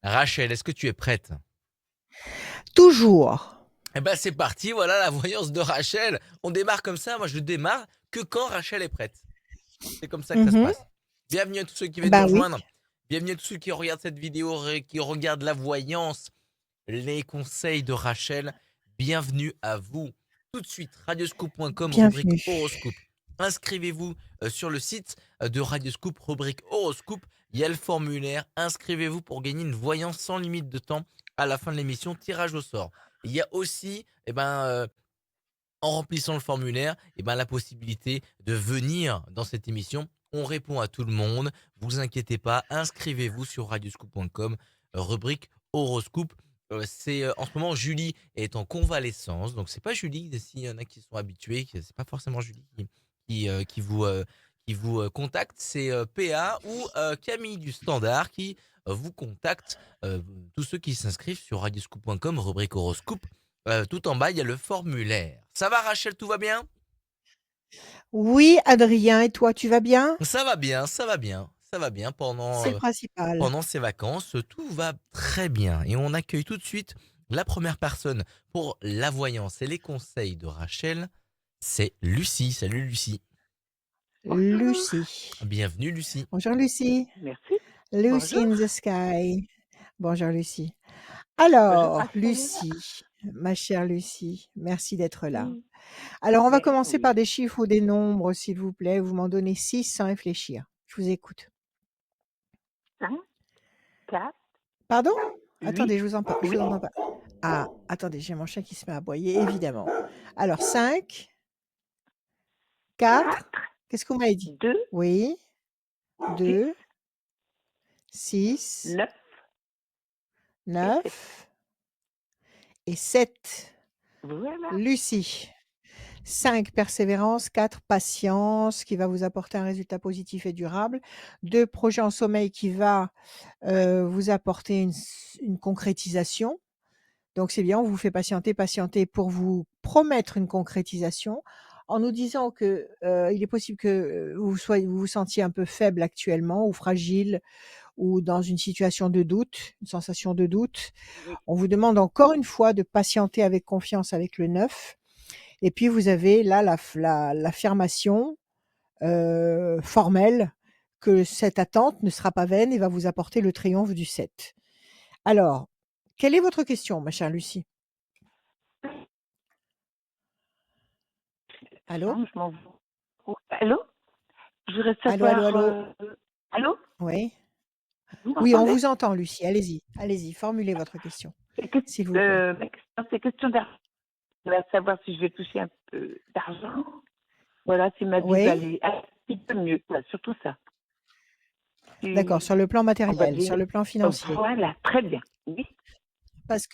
Rachel, est-ce que tu es prête? Toujours. Eh ben c'est parti, voilà la voyance de Rachel. On démarre comme ça, moi je démarre que quand Rachel est prête. C'est comme ça que ça se Mmh. passe. Bienvenue à tous ceux qui viennent nous Bah oui, rejoindre. Bienvenue à tous ceux qui regardent cette vidéo, qui regardent la voyance, les conseils de Rachel. Bienvenue à vous. Tout de suite, radioscoop.com, rubrique bienvenue. horoscope. Inscrivez-vous sur le site de Radioscoop, rubrique horoscope. Il y a le formulaire. Inscrivez-vous pour gagner une voyance sans limite de temps à la fin de l'émission, tirage au sort. Il y a aussi, en remplissant le formulaire, la possibilité de venir dans cette émission. On répond à tout le monde. Vous inquiétez pas, inscrivez-vous sur radioscoop.com, rubrique horoscope. En ce moment, Julie est en convalescence, donc c'est pas Julie. S'il y en a qui sont habitués, c'est pas forcément Julie qui, euh, qui vous euh, qui vous contacte, c'est PA ou Camille du Standard qui vous contacte. Tous ceux qui s'inscrivent sur radioscoop.com, rubrique horoscope. Tout en bas, il y a le formulaire. Ça va, Rachel, tout va bien? Oui, Adrien, et toi, tu vas bien? Ça va bien, ça va bien, ça va bien. C'est le principal. Pendant ces vacances, tout va très bien. Et on accueille tout de suite la première personne pour la voyance et les conseils de Rachel. C'est Lucie. Salut, Lucie. Bonjour. Lucie. Bienvenue, Lucie. Bonjour Lucie. Merci. Lucy Bonjour. in the sky. Bonjour Lucie. Bonjour Alors, Rachel. Lucie, ma chère Lucie, merci d'être là. Mm. Alors, on va Mais commencer par oui. des chiffres ou des nombres, s'il vous plaît. Vous m'en donnez 6 sans réfléchir. Je vous écoute. 5, 4, Pardon? 8, Attendez, je vous entends pas. Ah, attendez, j'ai mon chat qui se met à aboyer, évidemment. Alors, 5, 4, 4, qu'est-ce que vous m'avez dit? 2, Oui, 6, 2, 6, 9 et 7. 9 et 7. Voilà. Lucie. 5, persévérance. 4, patience, qui va vous apporter un résultat positif et durable. 2, projet en sommeil qui va vous apporter une concrétisation. Donc c'est bien, on vous fait patienter pour vous promettre une concrétisation en nous disant que, il est possible que, vous vous sentiez un peu faible actuellement ou fragile ou dans une situation de doute, une sensation de doute. Oui. On vous demande encore une fois de patienter avec confiance avec le 9 et puis vous avez là l'affirmation, formelle que cette attente ne sera pas vaine et va vous apporter le triomphe du 7. Alors, quelle est votre question, ma chère Lucie? Allô? Changement. Allô? Je voudrais Allô, allô, savoir. allô? Allô? Oui? Vous Oui, on m'entendez? vous entend, Lucie. Allez-y, allez-y, formulez votre question, s'il vous plaît. Ma question, c'est question d'argent. Je voudrais savoir si je vais toucher un peu d'argent. Voilà, si ma vie va Oui? aller un petit peu mieux. Voilà, surtout ça. D'accord, Si sur le plan on va matériel, sur devenir. le plan financier. Voilà, très bien. Oui. Parce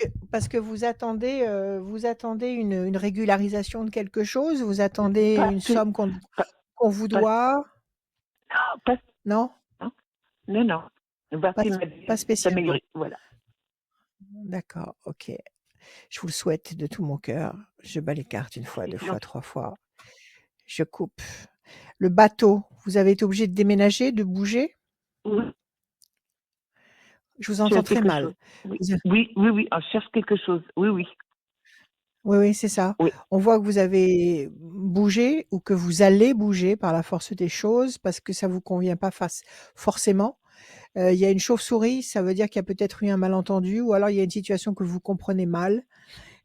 que vous attendez une régularisation de quelque chose? Vous attendez Pas une tout. somme Pas, qu'on vous pas, doit? non, pas. Non? Non, non, non. Voir Pas si ma pas vie va spécialement. s'améliorer. Voilà. D'accord, OK. Je vous le souhaite de tout mon cœur. Je bats les cartes 1 fois, 2 C'est fois, gentil. 3 fois. Je coupe. Le bateau, vous avez été obligé de déménager, de bouger? Oui, Je vous cherche entends très quelque mal. chose. Oui, Vous a oui, oui, oui. On cherche quelque chose. Oui, oui. Oui, oui, c'est ça. Oui. On voit que vous avez bougé ou que vous allez bouger par la force des choses parce que ça vous convient pas forcément. Il y a une chauve-souris, ça veut dire qu'il y a peut-être eu un malentendu ou alors il y a une situation que vous comprenez mal,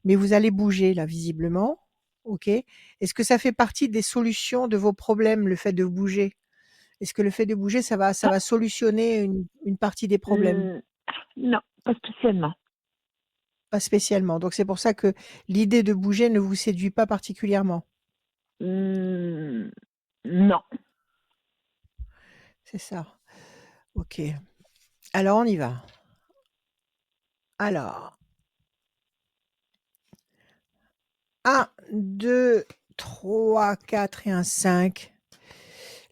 mais vous allez bouger là visiblement. OK. Est-ce que ça fait partie des solutions de vos problèmes, le fait de bouger? Est-ce que le fait de bouger, ça Pas, va solutionner une partie des problèmes? non, pas spécialement. Pas spécialement. Donc c'est pour ça que l'idée de bouger ne vous séduit pas particulièrement? Hmm, non. C'est ça. OK. Alors on y va. Alors 1, 2, 3, 4 et un 5.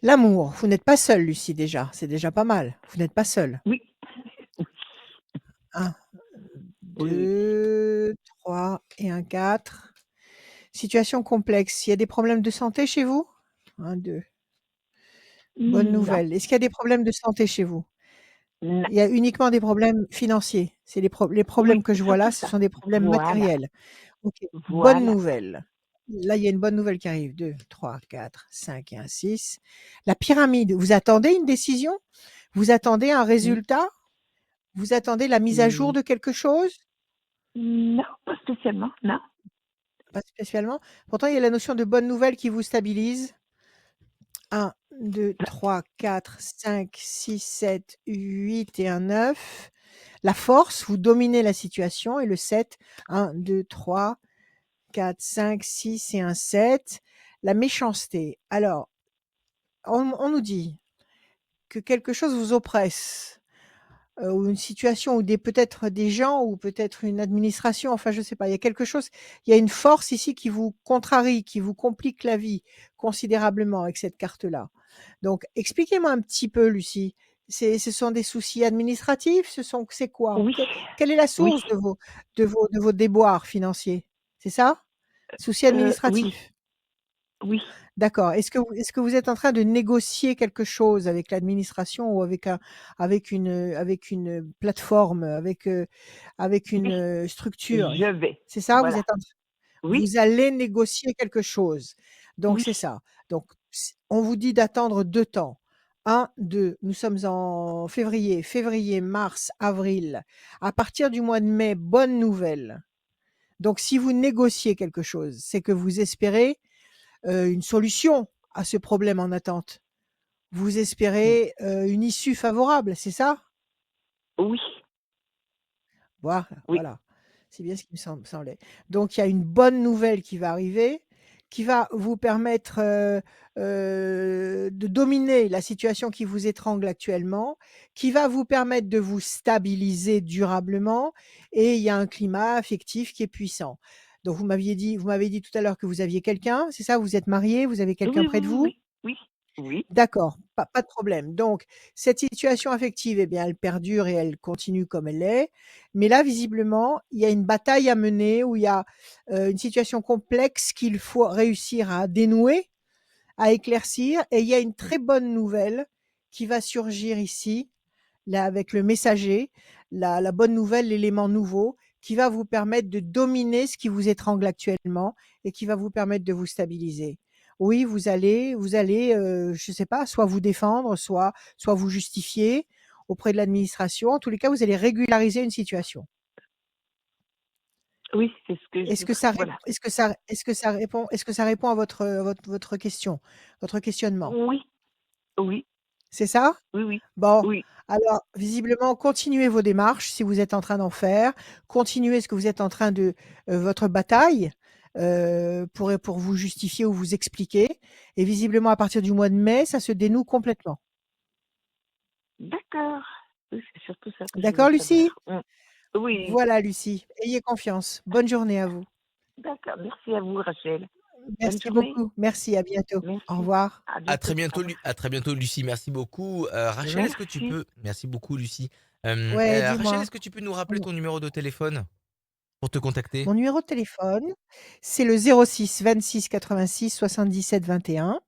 L'amour, vous n'êtes pas seule Lucie déjà, c'est déjà pas mal. Vous n'êtes pas seule. Oui. 1, Oui, oui. 2, 3 et un 4. Situation complexe. Il y a des problèmes de santé chez vous? 1, 2. Bonne Non. nouvelle. Est-ce qu'il y a des problèmes de santé chez vous? Non, Il y a uniquement des problèmes financiers. C'est les oui, problèmes que je vois là, surtout ce ça. sont des problèmes Voilà, matériels. OK. Bonne voilà. nouvelle. Là, il y a une bonne nouvelle qui arrive. 2, 3, 4, 5 et un 6. La pyramide. Vous attendez une décision? Vous attendez un N- résultat? Vous attendez la mise à jour n- de quelque chose? Non, pas spécialement, non. Pas spécialement. Pourtant, il y a la notion de bonne nouvelle qui vous stabilise. 1, 2, 3, 4, 5, 6, 7, 8 et un 9. La force, vous dominez la situation. Et le 7, 1, 2, 3, 4, 5, 6 et un 7. La méchanceté. Alors, on nous dit que quelque chose vous oppresse, ou une situation ou peut-être des gens ou peut-être une administration, enfin je sais pas, il y a quelque chose, il y a une force ici qui vous contrarie, qui vous complique la vie considérablement avec cette carte-là. Donc expliquez-moi un petit peu Lucie, ce sont des soucis administratifs? C'est quoi? Oui, Quelle est la oui, source de vos déboires financiers? C'est ça? Soucis oui, administratifs? oui, D'accord. Est-ce que vous êtes en train de négocier quelque chose avec l'administration ou avec une plateforme, avec une, oui. structure? Je vais. C'est ça? Voilà. Oui, Vous allez négocier quelque chose. Donc oui, c'est ça. Donc on vous dit d'attendre 2 temps. 1, 2, nous sommes en février, mars, avril. À partir du mois de mai, bonne nouvelle. Donc si vous négociez quelque chose, c'est que vous espérez une solution à ce problème en attente. Vous espérez, une issue favorable, c'est ça? oui, Voilà, oui, voilà. C'est bien ce qui me semblait. Donc il y a une bonne nouvelle qui va arriver, qui va vous permettre, de dominer la situation qui vous étrangle actuellement, qui va vous permettre de vous stabiliser durablement et il y a un climat affectif qui est puissant. Donc vous m'avez dit tout à l'heure que vous aviez quelqu'un, c'est ça? Vous êtes mariés, vous avez quelqu'un oui, près oui, de oui, vous? oui, oui, oui, D'accord, pas de problème. Donc cette situation affective, eh bien, elle perdure et elle continue comme elle est. Mais là, visiblement, il y a une bataille à mener où il y a, une situation complexe qu'il faut réussir à dénouer, à éclaircir et il y a une très bonne nouvelle qui va surgir ici, là, avec le messager. La bonne nouvelle, l'élément nouveau qui va vous permettre de dominer ce qui vous étrangle actuellement et qui va vous permettre de vous stabiliser. Oui, vous allez, je sais pas, soit vous défendre, soit vous justifier auprès de l'administration. En tous les cas, vous allez régulariser une situation. oui, c'est ce que Est-ce je. que ça rép Voilà. est-ce que ça répond à votre question, votre questionnement? Oui, oui, C'est ça? oui, oui, Bon, oui, alors visiblement, continuez vos démarches si vous êtes en train d'en faire. Continuez ce que vous êtes en train de votre bataille, pour vous justifier ou vous expliquer et visiblement à partir du mois de mai, ça se dénoue complètement. d'accord. Oui, c'est surtout ça que je voulais D'accord, Lucie? savoir. Oui, Voilà, Lucie, ayez confiance. Bonne journée à vous. d'accord. Merci à vous, Rachel. Bonne Merci journée. beaucoup. Merci, à bientôt. Au Merci. revoir. À À très bientôt. Au bientôt, revoir. À très bientôt, Lucie. Merci beaucoup. Rachel, est-ce que tu Merci. peux. Merci beaucoup, Lucie. Ouais, Rachel, dis-moi. est-ce que tu peux nous rappeler Mmh. ton numéro de téléphone pour te contacter? Mon numéro de téléphone, c'est le 06 26 86 77 21.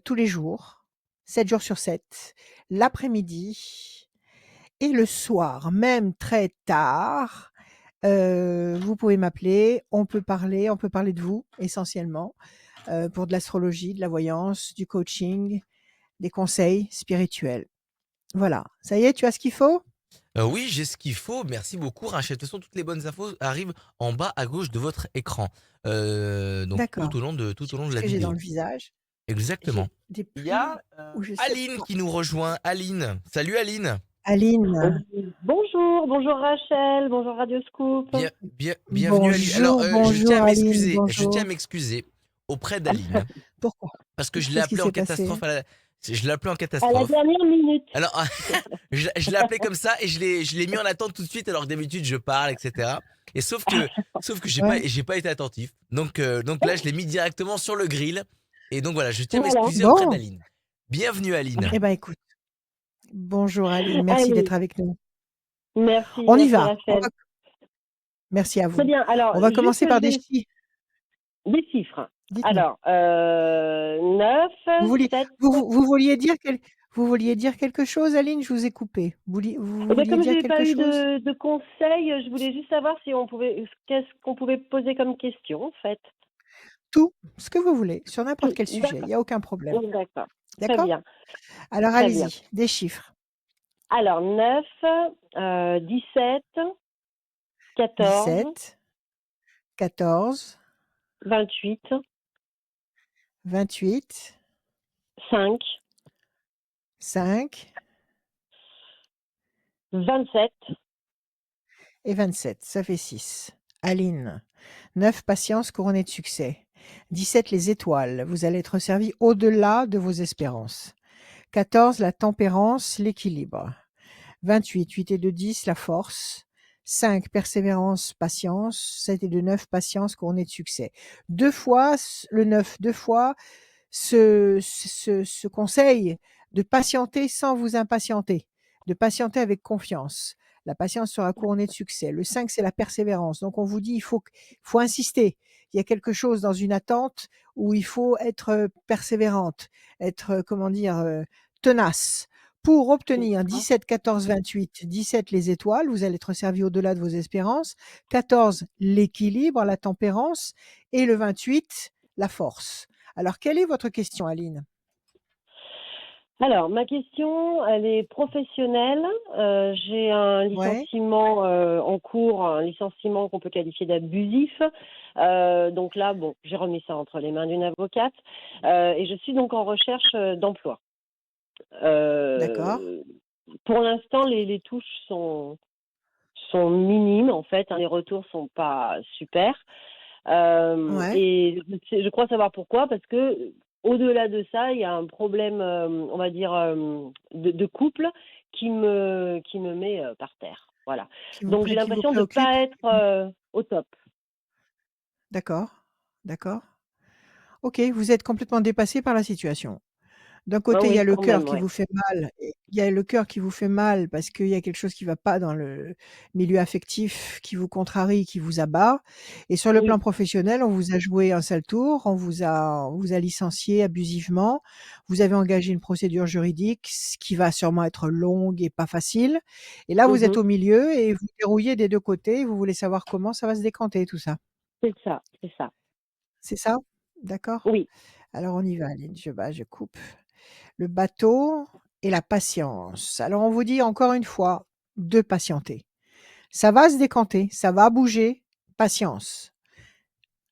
Tous les jours, 7 jours sur 7, l'après-midi et le soir, même très tard, vous pouvez m'appeler, on peut parler de vous essentiellement, pour de l'astrologie, de la voyance, du coaching, des conseils spirituels. Voilà, ça y est, tu as ce qu'il faut? Oui, j'ai ce qu'il faut. Merci beaucoup, Rachel. De toute façon, toutes les bonnes infos arrivent en bas à gauche de votre écran. Donc D'accord. tout Je au sais long pas de ce la que j'ai dans vidéo. le visage. Exactement. J'ai des Il y a plis où je sais Aline pas. qui nous rejoint. Aline. Salut Aline. Aline, Bonjour, bonjour Rachel, bonjour Radio Scoop. Bienvenue Aline. Alors, bonjour Aline, je tiens à bonjour. m'excuser auprès d'Aline Pourquoi? parce que je l'ai Qu'est-ce qui appelée en s'est passé? catastrophe je l'ai appelée en À la catastrophe. dernière minute. Alors, je l'ai appelé comme ça et je l'ai mis en attente tout de suite alors que d'habitude je parle, etc. Et sauf que Ouais, j'ai pas été attentif. Donc là, je l'ai mis directement sur le grill. Et donc voilà, je tiens à Voilà. m'excuser auprès bon, d'Aline. Bienvenue Aline. eh ben écoute, bonjour Aline, merci Allez, d'être avec nous. merci, On y merci va, Rachel. merci à Très vous. bien, alors On va juste commencer par des des, chiffres, des chiffres. dites-moi. Alors, 9, Vous vouliez 7, vous vouliez dire Vous vouliez dire quelque chose, Aline? Je vous ai coupé. Vous Eh bien, vouliez comme je dire n'ai pas quelque eu chose? de conseils, je voulais juste savoir si on pouvait, qu'est-ce qu'on pouvait poser comme question, en fait. Tout, ce que vous voulez, sur n'importe Tout. quel sujet, il D'accord. n'y a aucun problème. D'accord. Très D'accord? bien. Alors Très bien. allez-y, des chiffres. Alors, 9, 17, 14, 17, 14, 28, 28, 5, 5 27. et 27. Ça fait 6. Aline, 9, patience couronnée de succès. 17, les étoiles. Vous allez être servi au-delà de vos espérances. 14, la tempérance, l'équilibre. 28, 8 et 2, 10, la force. 5, persévérance, patience. 7 et 2, 9, patience couronnée de succès. Deux fois le 9, deux fois ce conseil de patienter sans vous impatienter, de patienter avec confiance. La patience sera couronnée de succès. Le 5, c'est la persévérance. Donc on vous dit, faut insister. Il y a quelque chose dans une attente où il faut être persévérante, être, comment dire, tenace. Pour obtenir 17, 14, 28, 17 les étoiles, vous allez être servi au-delà de vos espérances. 14, l'équilibre, la tempérance. Et le 28, la force. Alors, quelle est votre question, Aline? Alors, ma question, elle est professionnelle. J'ai un Ouais, licenciement en cours, un licenciement qu'on peut qualifier d'abusif. Donc là, bon, j'ai remis ça entre les mains d'une avocate et je suis donc en recherche d'emploi. d'accord. Euh, pour l'instant, les touches sont minimes en fait, hein, les retours sont pas super. Ouais, Et je crois savoir pourquoi, parce que au-delà de ça, il y a un problème, on va dire, de couple qui me met par terre. Voilà. Donc j'ai qui vous l'impression de ne préoccupe? pas être au top. D'accord, d'accord. Ok, vous êtes complètement dépassé par la situation. D'un Ah côté, il y oui, a le quand cœur même, qui ouais. vous fait mal. Il y a le cœur qui vous fait mal parce qu'il y a quelque chose qui va pas dans le milieu affectif, qui vous contrarie, qui vous abat. Et sur le Oui, plan professionnel, on vous a joué un sale tour, on vous a licencié abusivement. Vous avez engagé une procédure juridique, ce qui va sûrement être longue et pas facile. Et là, vous êtes mhm, au milieu et vous verrouillez des deux côtés. Vous voulez savoir comment ça va se décanter, tout ça. c'est ça, c'est ça. C'est ça? D'accord. Oui. Alors on y va, Aline. Je coupe. Le bateau et la patience. Alors on vous dit encore une fois de patienter. Ça va se décanter, ça va bouger, patience.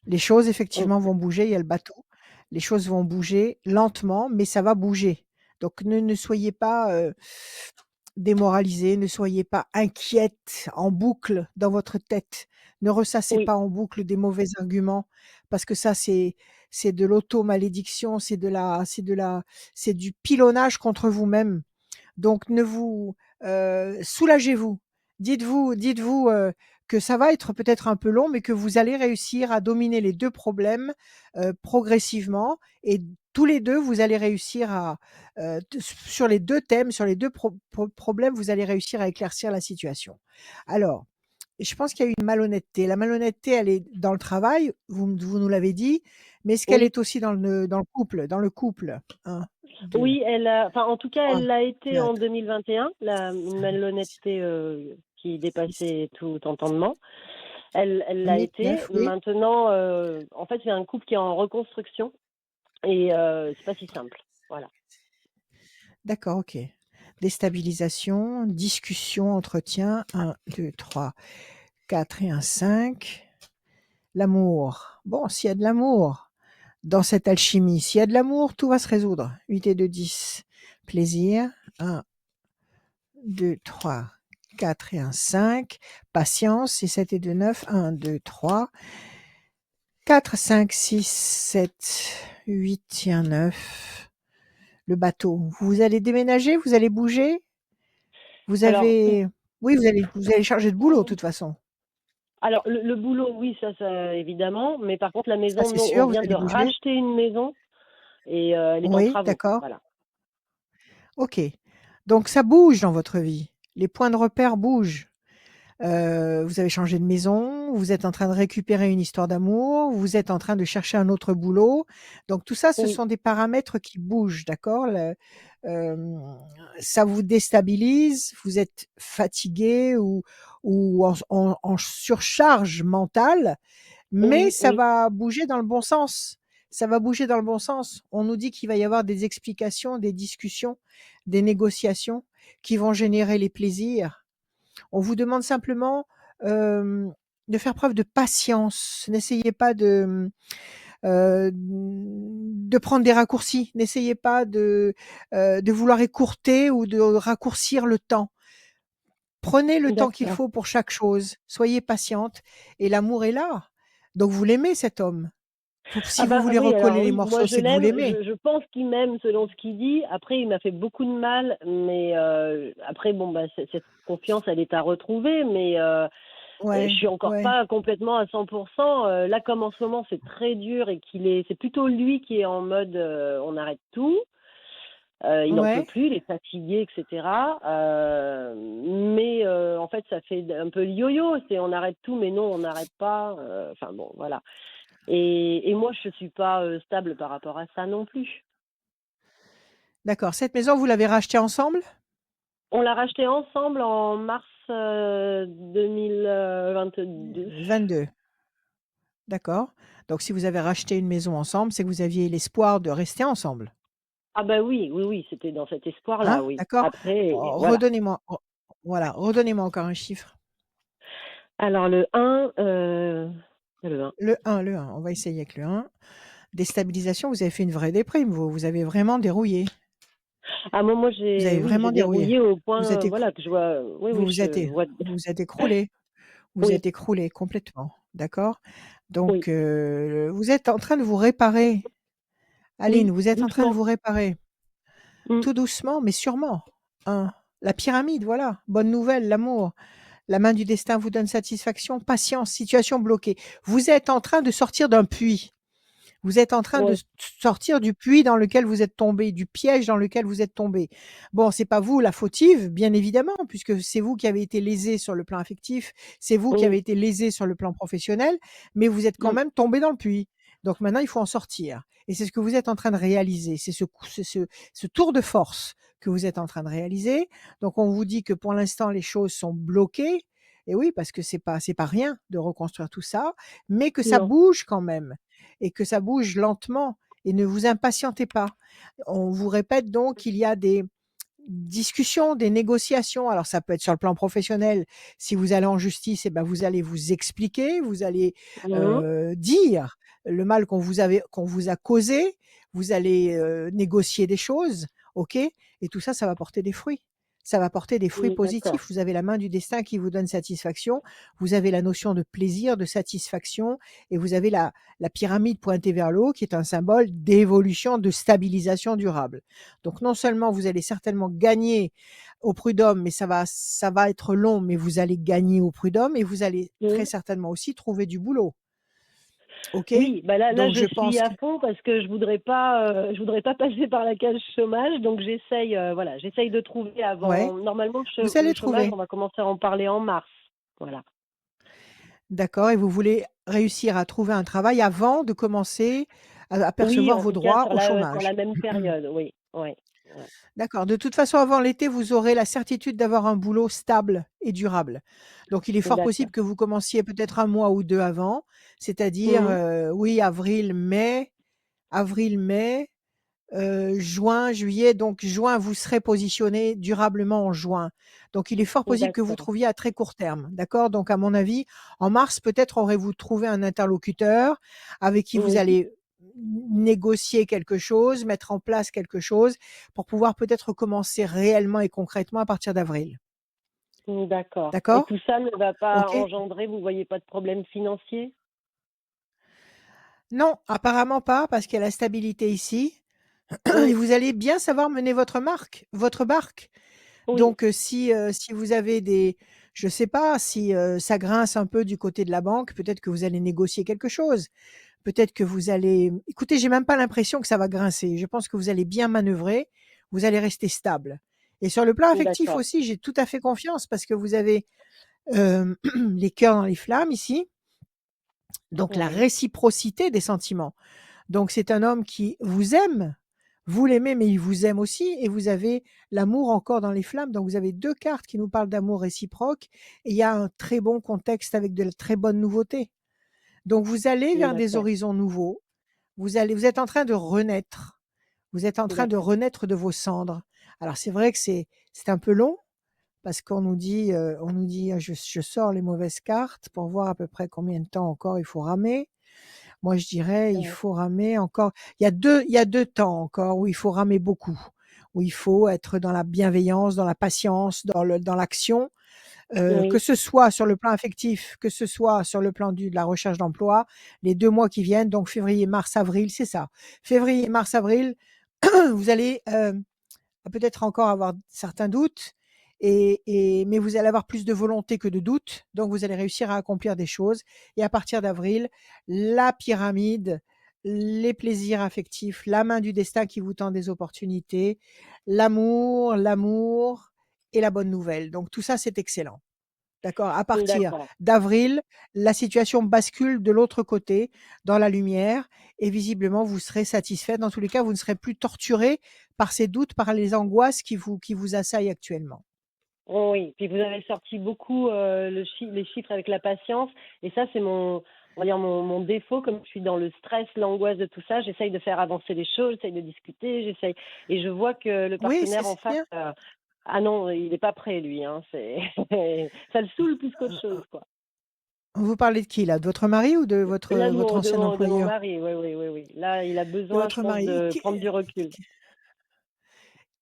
Les choses Mm. effectivement vont bouger, il y a le bateau. Les choses vont bouger lentement, mais ça va bouger. Donc ne soyez pas démoralisés, ne soyez pas inquiètes en boucle dans votre tête. Ne ressassez Oui, pas en boucle des mauvais arguments parce que ça c'est de l'auto-malédiction, c'est du pilonnage contre vous-même. Donc ne vous soulagez-vous. Dites-vous, que ça va être peut-être un peu long, mais que vous allez réussir à dominer les 2 problèmes, progressivement et tous les 2 vous allez réussir à, t sur les 2 thèmes, sur les 2 problèmes, vous allez réussir à éclaircir la situation. Alors, je pense qu'il y a une malhonnêteté. La malhonnêteté, elle est dans le travail, vous nous l'avez dit, mais est-ce qu'elle oui, est aussi dans le couple? Dans le couple? 1, 2, oui. Enfin, en tout cas, 3, elle l'a été 4. en 2021, une malhonnêteté qui dépassait tout entendement. Elle l'a Oui, été. 9, oui. Maintenant, en fait, c'est un couple qui est en reconstruction et c'est pas si simple. Voilà. D'accord, OK. Déstabilisation, discussion, entretien, 1, 2, 3, 4 et un 5. L'amour. Bon, s'il y a de l'amour dans cette alchimie, s'il y a de l'amour, tout va se résoudre. 8 et 2, 10. Plaisir, 1, 2, 3, 4 et un 5. Patience, et 7 et 2, 9. 1, 2, 3, 4, 5, 6, 7, 8 et un 9. Le bateau. Vous allez déménager? Vous allez bouger? Vous Alors, avez oui, vous allez changer de boulot de toute façon. le boulot, oui, ça, évidemment, mais par contre, la Ça, maison, c'est non, on sûr, vous vient de allez bouger. racheter une maison et elle est en Oui, travaux. d'accord. Voilà. OK. Donc ça bouge dans votre vie. Les points de repère bougent. Vous avez changé de maison, vous êtes en train de récupérer une histoire d'amour, vous êtes en train de chercher un autre boulot. Donc tout ça, ce Oui, sont des paramètres qui bougent, d'accord? ça vous déstabilise, vous êtes fatigué ou en surcharge mentale, mais Oui, ça oui, va bouger dans le bon sens. Ça va bouger dans le bon sens. On nous dit qu'il va y avoir des explications, des discussions, des négociations qui vont générer les plaisirs. On vous demande simplement de faire preuve de patience. N'essayez pas de prendre des raccourcis. N'essayez pas de vouloir écourter ou de raccourcir le temps. Prenez le temps qu'il d'accord. faut pour chaque chose. Soyez patiente et l'amour est là. Donc vous l'aimez cet homme. Si Ah vous bah voulez oui, recoller alors les oui, moi morceaux, je c'est que vous l'aime, l'aimez. je pense qu'il m'aime selon ce qu'il dit. Après, il m'a fait beaucoup de mal, mais après, bon, bah, cette confiance, elle est à retrouver, mais je Ouais, suis encore ouais, pas complètement à 100%. Là, comme en ce moment, c'est très dur et c'est plutôt lui qui est en mode on arrête tout. Il n'en peut ouais. plus, il est fatigué, etc. Mais en fait, ça fait un peu le yo-yo. C'est on arrête tout, mais non, on n'arrête pas. Enfin bon, voilà. Et moi, je suis pas stable par rapport à ça non plus. D'accord. Cette maison, vous l'avez rachetée ensemble? On l'a racheté ensemble en mars 2022. 22. D'accord. Donc si vous avez racheté une maison ensemble, c'est que vous aviez l'espoir de rester ensemble. Ah bah oui, oui, oui, c'était dans cet espoir-là, Hein? oui. D'accord? Après, voilà. Redonnez-moi, voilà, redonnez-moi encore un chiffre. Alors le 1, le 1. Le 1, on va essayer avec le 1. Déstabilisation, vous avez fait une vraie déprime, vous avez vraiment dérouillé. Ah moi Vous avez oui, j'ai vraiment dérouillé. dérouillé au Vous point, êtes écrou voilà, que je vois, oui, vous oui, vous êtes je é vois, vous êtes écroulé. Vous oui, êtes écroulé complètement, d'accord? oui, Donc vous êtes en train de vous réparer. Aline, oui, vous êtes en train de doucement. vous réparer. Mm. Tout doucement, mais sûrement, hein. La pyramide, voilà, bonne nouvelle, l'amour. La main du destin vous donne satisfaction, patience, situation bloquée. Vous êtes en train de sortir d'un puits. Vous êtes en train de Oui, sortir du puits dans lequel vous êtes tombé, du piège dans lequel vous êtes tombé. Bon, c'est pas vous la fautive, bien évidemment, puisque c'est vous qui avez été lésé sur le plan affectif, c'est vous qui avez oui, été lésé sur le plan professionnel, mais vous êtes quand mm, même tombé dans le puits. Donc maintenant, il faut en sortir. Et c'est ce que vous êtes en train de réaliser. C'est ce tour de force que vous êtes en train de réaliser. Donc on vous dit que pour l'instant, les choses sont bloquées. Et oui, parce que c'est pas rien de reconstruire tout ça, mais que ça non, bouge quand même et que ça bouge lentement et ne vous impatientez pas. On vous répète donc qu'il y a des discussions, des négociations. Alors ça peut être sur le plan professionnel. Si vous allez en justice, eh ben vous allez vous expliquer, vous allez mhm, dire le mal qu'on vous a causé. Vous allez négocier des choses, ok. Et tout ça, ça va porter des fruits. Ça va porter des fruits d'accord. positifs. Vous avez la main du destin qui vous donne satisfaction. Vous avez la notion de plaisir, de satisfaction, et vous avez la pyramide pointée vers le haut, qui est un symbole d'évolution, de stabilisation durable. Donc non seulement vous allez certainement gagner au prud'homme, mais ça va être long, mais vous allez gagner au prud'homme et vous allez très Mm. certainement aussi trouver du boulot. OK? Oui, bah là, Donc je je suis pense à que fond parce que je voudrais pas passer par la case chômage, donc j'essaye, voilà, j'essaye de trouver ouais, avant. Normalement, vous le allez chômage, trouver. on va commencer à en parler en mars. Voilà. D'accord, et vous voulez réussir à trouver un travail avant de commencer à Oui, percevoir en vos tout cas droits au sur la chômage. même période, oui, ouais, ouais. D'accord. De toute façon, avant l'été, vous aurez la certitude d'avoir un boulot stable et durable. Donc, il est fort D'accord. possible que vous commenciez peut-être 1 mois ou 2 avant, c'est-à-dire, Mhm. oui, avril, mai, juin, juillet. Donc juin, vous serez positionné durablement en juin. Donc il est fort possible que vous D'accord. trouviez à très court terme, d'accord? Donc à mon avis, en mars, peut-être aurez-vous trouvé un interlocuteur avec qui vous Oui, allez négocier quelque chose, mettre en place quelque chose pour pouvoir peut-être commencer réellement et concrètement à partir d'avril. d'accord. Et D'accord? tout ça ne va pas OK? engendrer, vous voyez pas de problème financier? Non, apparemment pas parce qu'il y a la stabilité ici et Mm. vous allez bien savoir mener votre barque. Oui, Donc, si vous avez je sais pas, si, ça grince un peu du côté de la banque, peut-être que vous allez négocier quelque chose. Peut-être que vous allez écoutez, j'ai même pas l'impression que ça va grincer. Je pense que vous allez bien manœuvrer, vous allez rester stable et sur le plan affectif d'accord. aussi, j'ai tout à fait confiance parce que vous avez, les cœurs dans les flammes ici, donc la Oui, réciprocité des sentiments. Donc c'est un homme qui vous aime, Vous l'aimez, mais il vous aime aussi et vous avez l'amour encore dans les flammes. Donc vous avez 2 cartes qui nous parlent d'amour réciproque et il y a un très bon contexte avec de la très bonne nouveauté. Donc vous allez vers des D'accord, horizons nouveaux, vous êtes en train de renaître. Vous êtes en train de d'accord. renaître de vos cendres. Alors c'est vrai que c'est un peu long parce qu'on nous dit, je sors les mauvaises cartes pour voir à peu près combien de temps encore il faut ramer. Moi, je dirais, il Ouais. faut ramer encore. Il y a 2 temps encore où il faut ramer beaucoup, où il faut être dans la bienveillance, dans la patience, dans l'action, que Oui, ce soit sur le plan affectif, que ce soit sur le plan de la recherche d'emploi. Les 2 mois qui viennent, donc février, mars, avril, c'est ça. Février, mars, avril, vous allez peut-être encore avoir certains doutes, mais vous allez avoir plus de volonté que de doute, donc vous allez réussir à accomplir des choses. Et à partir d'avril, la pyramide, les plaisirs affectifs, la main du destin qui vous tend des opportunités, l'amour et la bonne nouvelle. Donc tout ça, c'est excellent. D'accord? À partir d'accord. d'avril, la situation bascule de l'autre côté, dans la lumière et visiblement vous serez satisfaite. Dans tous les cas, vous ne serez plus torturée par ces doutes, par les angoisses qui vous assaillent actuellement. Oui, puis vous avez sorti beaucoup, les chiffres avec la patience et ça, c'est on va dire mon défaut, comme je suis dans le stress, l'angoisse de tout ça, j'essaye de faire avancer les choses, j'essaye de discuter, j'essaye et je vois que le Oui, partenaire en c'est face, bien. ah non, il est pas prêt lui, hein, c'est ça le saoule plus qu'autre chose, Heu, quoi. vous parlez de qui là? De votre mari ou de Là, votre ancien de mon employeur? mari, oui, oui, oui, oui. Là, il a De besoin, je votre pense, mari. de prendre du recul.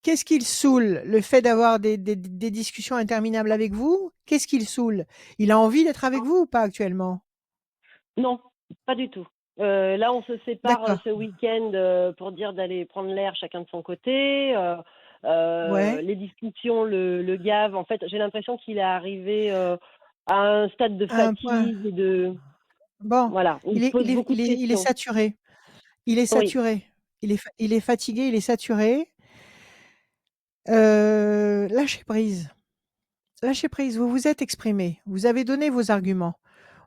Qu'est-ce qui le saoule? Le fait d'avoir des discussions interminables avec vous? Qu'est-ce qui le saoule? Il a envie d'être avec vous ou pas actuellement? Non, pas du tout. Là, on se sépare, D'accord. ce week-end, pour dire d'aller prendre l'air chacun de son côté. Ouais, Les discussions le gavent. En fait, j'ai l'impression qu'il est arrivé, à un stade de à un point. fatigue et de Bon, voilà, il se pose beaucoup de il est questions. saturé. Il est Oui, saturé. Il est fatigué, il est saturé. Lâchez prise. Lâchez prise. Vous vous êtes exprimé. Vous avez donné vos arguments.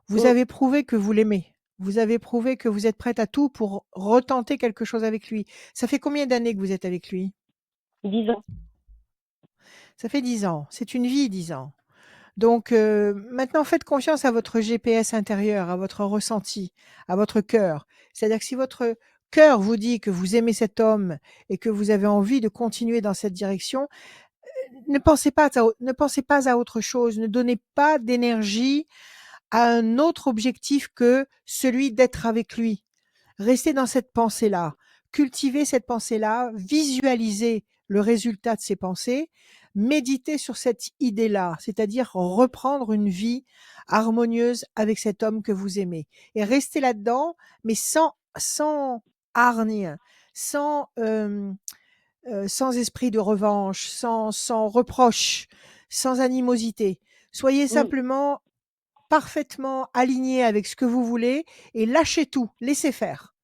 Vous mmh, avez prouvé que vous l'aimez. Vous avez prouvé que vous êtes prête à tout pour retenter quelque chose avec lui. Ça fait combien d'années que vous êtes avec lui? 10 ans. Ça fait 10 ans. C'est une vie, 10 ans. Donc maintenant, faites confiance à votre GPS intérieur, à votre ressenti, à votre cœur. C'est-à-dire que si votre cœur vous dit que vous aimez cet homme et que vous avez envie de continuer dans cette direction, ne pensez pas à autre chose. Ne donnez pas d'énergie à un autre objectif que celui d'être avec lui. Restez dans cette pensée-là. Cultivez cette pensée-là. Visualisez le résultat de ces pensées. Méditez sur cette idée-là, c'est-à-dire reprendre une vie harmonieuse avec cet homme que vous aimez. Et restez là-dedans, mais sans hargne, sans esprit de revanche, sans reproche, sans animosité. Soyez Mmh, simplement parfaitement aligné avec ce que vous voulez et lâchez tout, laissez faire.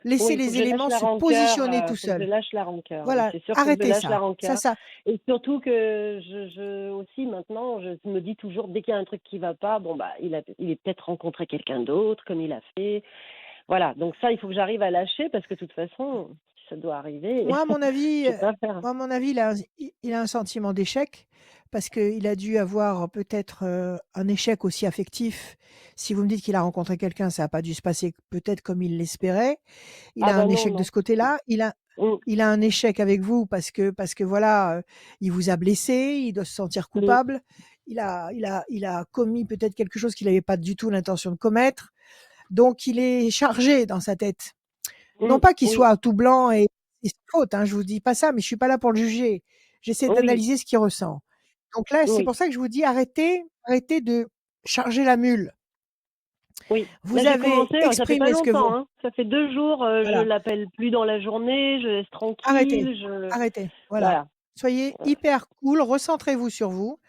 Laissez oui, il faut que les je lâche éléments la se rancœur, positionner tout faut que je seuls. lâche la rancœur, oui, Voilà, c'est sûr, faut que je arrêtez lâche la ça. rancœur Ça et surtout que je aussi maintenant, je me dis toujours dès qu'il y a un truc qui va pas, bon, bah, il est peut-être rencontré quelqu'un d'autre comme il a fait. Voilà, donc ça, il faut que j'arrive à lâcher parce que de toute façon, si ça doit arriver, moi, à mon avis, je vais pas faire. moi, à mon avis, il a un sentiment d'échec parce qu'il a dû avoir peut-être, un échec aussi affectif. Si vous me dites qu'il a rencontré quelqu'un, ça a pas dû se passer peut-être comme il l'espérait. Il Ah a bah un non, échec de non. ce côté-là. Mmh, Il a un échec avec vous parce que voilà, il vous a blessé, il doit se sentir mmh, coupable. Il a commis peut-être quelque chose qu'il n'avait pas du tout l'intention de commettre. Donc il est chargé dans sa tête. Non pas qu'il oui, soit tout blanc et c'est sa faute, hein, je vous dis pas ça, mais je suis pas là pour le juger. J'essaie oui, d'analyser ce qu'il ressent. Donc là, c'est oui, pour ça que je vous dis arrêtez de charger la mule. oui. Là, Vous j'ai avez commencé, ça fait pas exprimé ce que vous longtemps, hein. Ça fait 2 jours, je voilà, l'appelle plus dans la journée, je laisse arrêtez, tranquille, je arrêtez, voilà. voilà. Soyez hyper cool, recentrez-vous sur vous.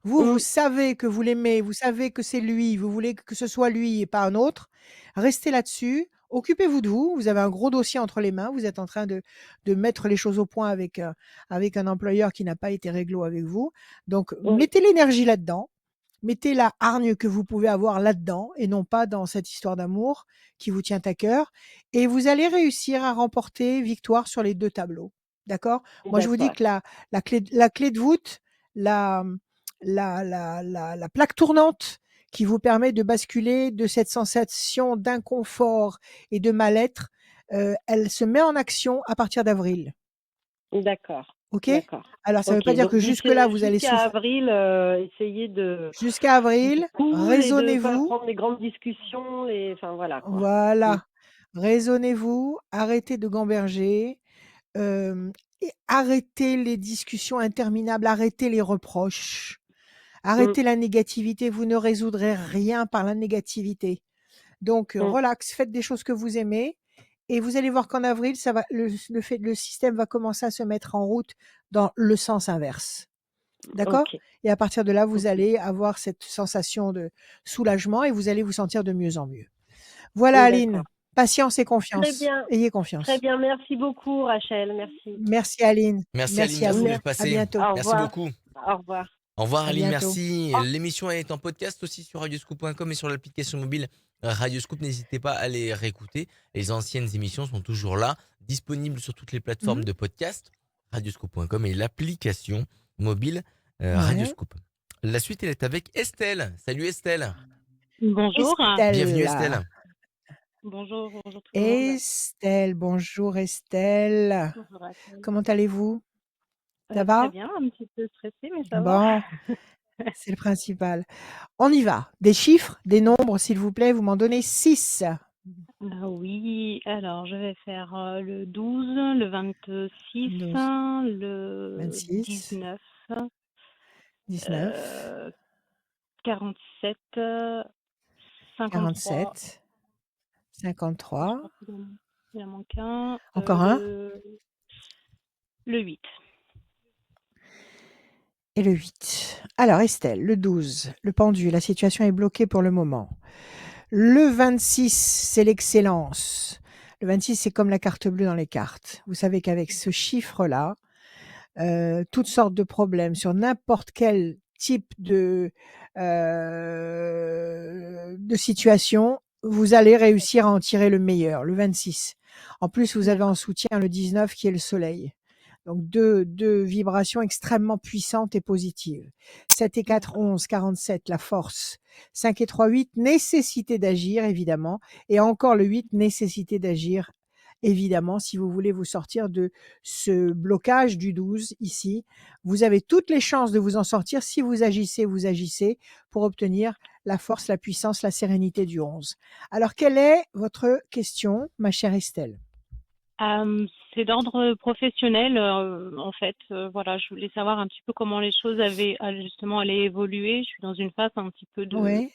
Vous, vous Mmh, savez que vous l'aimez, vous savez que c'est lui, vous voulez que ce soit lui et pas un autre. Restez là-dessus, occupez-vous de vous. Vous avez un gros dossier entre les mains, vous êtes en train de mettre les choses au point avec un employeur qui n'a pas été réglo avec vous. Donc oui, mettez l'énergie là-dedans. Mettez la hargne que vous pouvez avoir là-dedans et non pas dans cette histoire d'amour qui vous tient à cœur. Et vous allez réussir à remporter victoire sur les 2 tableaux. D'accord? Moi, je vous dis D'accord. que la clé de voûte, la, la plaque tournante qui vous permet de basculer de cette sensation d'inconfort et de mal-être, elle se met en action à partir d'avril. D'accord. OK? D'accord. Alors ça ne veut Ok. pas dire Donc que jusque-là, vous allez jusqu'à souffrir. avril, essayer de Jusqu'à avril, cool et de pas raisonnez-vous. prendre des grandes discussions et enfin voilà quoi. Mm. Voilà. Raisonnez-vous, arrêtez de gamberger, et arrêtez les discussions interminables, arrêtez les reproches, Mm. arrêtez la négativité. Vous ne résoudrez rien par la négativité. Donc, Mm. relax, faites des choses que vous aimez et vous allez voir qu'en avril, ça va, le système va commencer à se mettre en route dans le sens inverse. D'accord? Ok. Et à partir de là, vous Ok. allez avoir cette sensation de soulagement et vous allez vous sentir de mieux en mieux. Voilà, D'accord. Aline. Patience et Très confiance. bien. Ayez Très confiance. bien. Merci beaucoup, Rachel. Merci. Merci, Aline. Merci Aline, Merci à merci vous. d'être À passée. bientôt. Au Merci revoir. beaucoup. Au revoir. Au revoir À Aline, bientôt. merci. Oh, L'émission est en podcast aussi sur radioscoop.com et sur l'application mobile Radioscoop. N'hésitez pas à les réécouter. Les anciennes émissions sont toujours là, disponibles sur toutes les plateformes Mhm. de podcast, radioscoop.com et l'application mobile Ouais. Radioscoop. La suite, elle est avec Estelle. Salut Estelle. Bonjour. Bienvenue Estelle. Estelle. Bonjour, bonjour tout le monde. Estelle. Bonjour, Estelle. Bonjour Rachel. Comment allez-vous? Ça Très va? bien, un petit peu stressée, mais ça va. Bon, c'est le principal. On y va. Des chiffres, des nombres, s'il vous plaît. Vous m'en donnez 6. Oui, alors je vais faire le 12, le 26, 12, le 26, 19, 19, 47, 53. 47, Je 53. crois qu'il en manque un. Encore un. Le 8. Et le 8. Alors, Estelle, le 12, le pendu, la situation est bloquée pour le moment. Le 26, c'est l'excellence. Le 26, c'est comme la carte bleue dans les cartes. Vous savez qu'avec ce chiffre-là, toutes sortes de problèmes sur n'importe quel type de situation, vous allez réussir à en tirer le meilleur, le 26. En plus, vous avez en soutien le 19 qui est le soleil. Donc, deux vibrations extrêmement puissantes et positives. 7 et 4, 11, 47, la force. 5 et 3, 8, nécessité d'agir, évidemment. Et encore le 8, nécessité d'agir, évidemment, si vous voulez vous sortir de ce blocage du 12 ici. Vous avez toutes les chances de vous en sortir si vous agissez pour obtenir la force, la puissance, la sérénité du 11. Alors, quelle est votre question, ma chère Estelle? C'est d'ordre professionnel, en fait. Voilà, je voulais savoir un petit peu comment les choses justement allaient évoluer. Je suis dans une phase un petit peu Oui.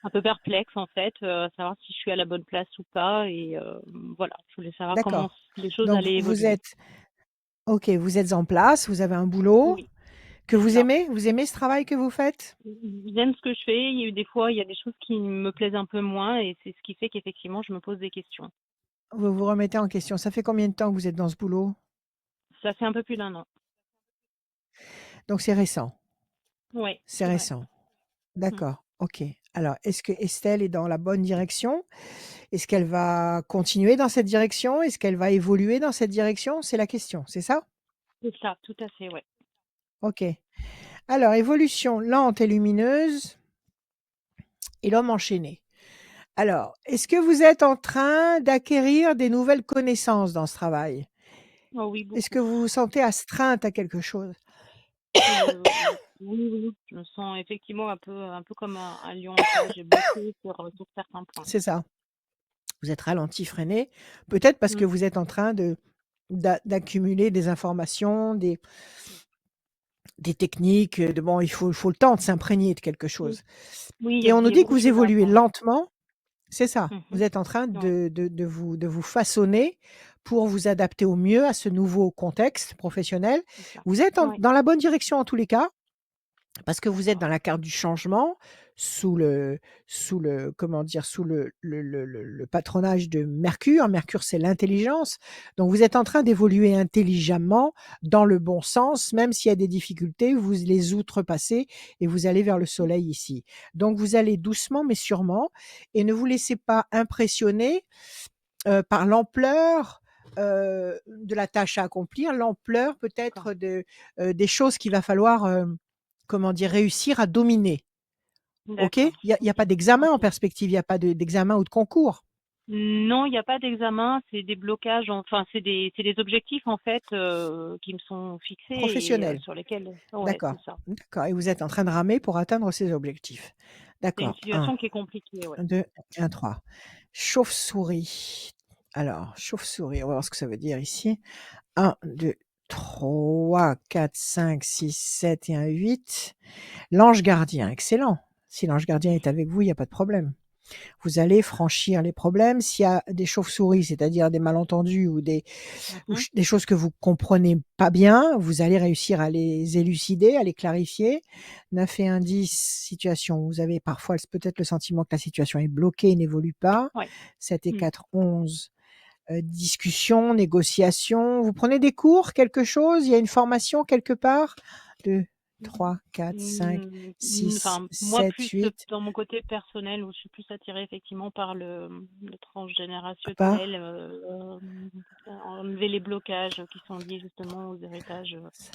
un peu perplexe, en fait, savoir si je suis à la bonne place ou pas. Et voilà, je voulais savoir comment D'accord. les choses Donc, allaient vous évoluer. êtes en place, vous avez un boulot Oui, que c'est vous ça. aimez? Vous aimez ce travail que vous faites? J'aime ce que je fais. Il y a eu des fois, il y a des choses qui me plaisent un peu moins, et c'est ce qui fait qu'effectivement, je me pose des questions. Vous vous remettez en question. Ça fait combien de temps que vous êtes dans ce boulot? Ça fait un peu plus d'1 an. Donc, c'est récent. Oui, C'est c'est vrai. récent. D'accord. OK. Alors, est-ce que Estelle est dans la bonne direction? Est-ce qu'elle va continuer dans cette direction? Est-ce qu'elle va évoluer dans cette direction? C'est la question, c'est ça? C'est ça, tout à fait, ouais. OK. Alors, évolution lente et lumineuse et l'homme enchaîné. Alors, est-ce que vous êtes en train d'acquérir des nouvelles connaissances dans ce travail? Oh oui, Est-ce beaucoup. que vous vous sentez astreinte à quelque chose? Oui, je me sens effectivement un peu comme un lion en cage. J'ai bloqué sur certains points. C'est ça. Vous êtes ralenti, freiné, peut-être parce que Mmh. vous êtes en train d'accumuler des informations, des techniques, bon, il faut le temps de s'imprégner de quelque Oui. chose. Oui, Et on nous il y a dit que beaucoup de vous choses à évoluez apprendre. lentement, c'est ça. Mmh Vous mh. êtes en train Ouais. de vous façonner pour vous adapter au mieux à ce nouveau contexte professionnel. C'est ça. Vous êtes Ouais. dans la bonne direction en tous les cas. Parce que vous êtes dans la carte du changement, comment dire, sous le patronage de Mercure. Mercure, c'est l'intelligence. Donc, vous êtes en train d'évoluer intelligemment dans le bon sens, même s'il y a des difficultés, vous les outrepassez et vous allez vers le soleil ici. Donc, vous allez doucement mais sûrement et ne vous laissez pas impressionner par l'ampleur de la tâche à accomplir, l'ampleur D'accord. peut-être des choses qu'il va falloir, comment dire, réussir à dominer. OK? D'accord. Il y a OK. pas d'examen en OK. perspective, il y a pas d'examen ou de concours Non, il n'y a pas d'examen, c'est des blocages, enfin, c'est des objectifs, en fait, qui me sont fixés et professionnels. sur lesquels ouais, D'accord, c'est ça. d'accord et vous êtes en train de ramer pour atteindre ces objectifs. C'est une D'accord, 1, situation qui est compliquée, ouais. 2, 1, 3. Chauve-souris. Alors, chauve-souris, on va voir ce que ça veut dire ici. 1, 2, 3, 4, 5, 6, 7 et un 8. L'ange gardien, excellent. Si l'ange gardien est avec vous, il y a pas de problème. Vous allez franchir les problèmes. S'il y a des chauves-souris, c'est-à-dire des malentendus ou des Mmh. des choses que vous comprenez pas bien, vous allez réussir à les élucider, à les clarifier. 9 et un 10, situation, vous avez parfois peut-être le sentiment que la situation est bloquée et n'évolue pas. Ouais. 7 et Mmh. 4, 11, discussion, négociation. Vous prenez des cours, quelque chose? Il y a une formation quelque part? 2, 3, 4, 5, 6, Enfin, moi 7, plus 8. dans mon côté personnel où je suis plus attirée effectivement par le Par? transgénérationnel, enlever les blocages qui sont liés justement aux héritages, 5,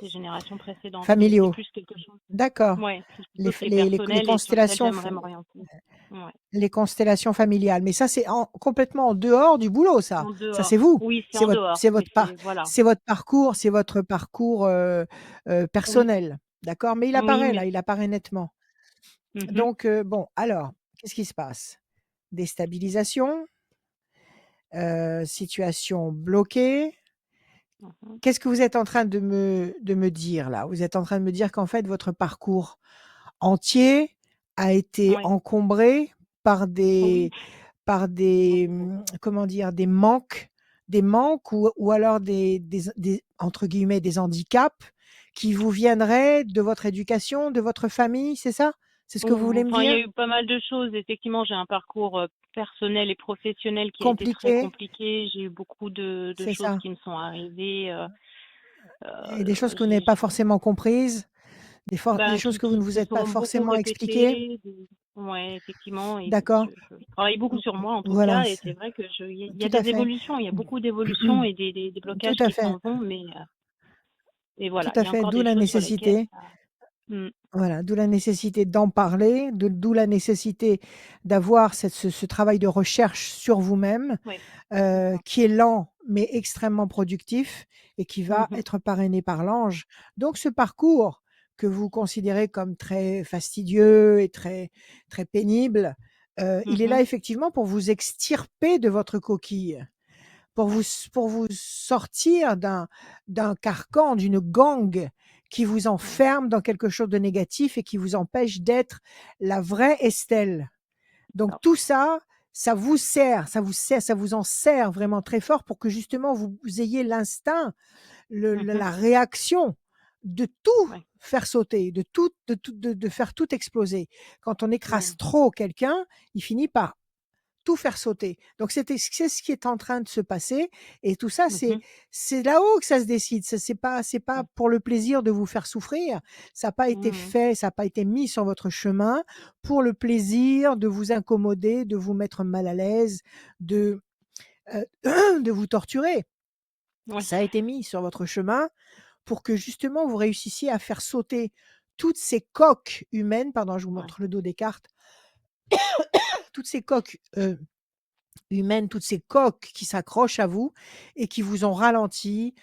des 6. générations précédentes. C'est Familiaux. plus quelque chose D'accord. ouais, c'est quelque Les chose f qui est les personnel et sur lequel constellations j'aimerais fa m'orienter. Ouais. les constellations familiales. Mais ça, c'est complètement en dehors du boulot, ça. En Ça, dehors. c'est vous. Oui, c'est en dehors, mais voilà. C'est votre parcours, Oui. personnel. D'accord? Mais il Oui, apparaît mais là, il apparaît nettement. mmh Donc, bon, alors, qu'est-ce qui se passe? Déstabilisation, situation bloquée. Mmh. Qu'est-ce que vous êtes en train de me dire là? Vous êtes en train de me dire qu'en fait, votre parcours entier a été Ouais. encombré par Oui. comment dire? Des manques ou alors des entre guillemets «des handicaps» qui vous viendraient de votre éducation, de votre famille, c'est ça? C'est ce que vous voulez me Enfin, il y dire? a eu pas mal de choses. Effectivement, j'ai un parcours, personnel et professionnel qui a été très Compliqué? compliqué. J'ai eu beaucoup de C'est choses ça? qui me sont arrivées, Et des choses que vous n'avez j'ai pas forcément comprises? Des ben, choses que vous qui ne vous se êtes pas sont beaucoup forcément expliquées? répétées, des ouais, effectivement et D'accord. je travaille beaucoup sur moi, en tout Voilà, cas et c'est c'est vrai que il y a tout à des fait. évolutions, il y a beaucoup d'évolutions et des Tout blocages à qui fait, s'en vont, mais et tout voilà, il à y a fait, encore d'où des la choses sur lesquelles nécessité ça mmh, voilà, d'où la nécessité d'en parler, d'où la nécessité d'avoir ce travail de recherche sur vous-même, ouais, c'est ça. qui est lent, mais extrêmement productif et qui va Mmh. être parrainé par l'ange. Donc ce parcours que vous considérez comme très fastidieux et très très pénible, il est Mmh. là effectivement pour vous extirper de votre coquille. Ouais, Pour vous sortir d'un carcan, d'une gangue qui vous ouais, enferme dans quelque chose de négatif et qui vous empêche d'être la vraie Estelle. Donc ça. tout ça, ça vous en sert vraiment très fort pour que justement vous ayez l'instinct, Mmh. la réaction de tout Ouais, faire sauter, de faire tout exploser. Quand on ouais. écrase trop quelqu'un, il finit par tout faire sauter. Donc c'est ce qui est en train de se passer et tout ça, Mmh. c'est là-haut que ça se décide. C'est pas Ouais. pour le plaisir de vous faire souffrir. Ça n'a pas été Mmh. fait, ça n'a pas été mis sur votre chemin pour le plaisir de vous incommoder, de vous mettre mal à l'aise, de, de vous torturer. Ouais, Ça a été mis sur votre chemin pour que justement vous réussissiez à faire sauter toutes ces coques humaines, pardon, je vous ouais. montre le dos des cartes, toutes ces coques, humaines, toutes ces coques qui s'accrochent à vous et qui vous ont ralenti,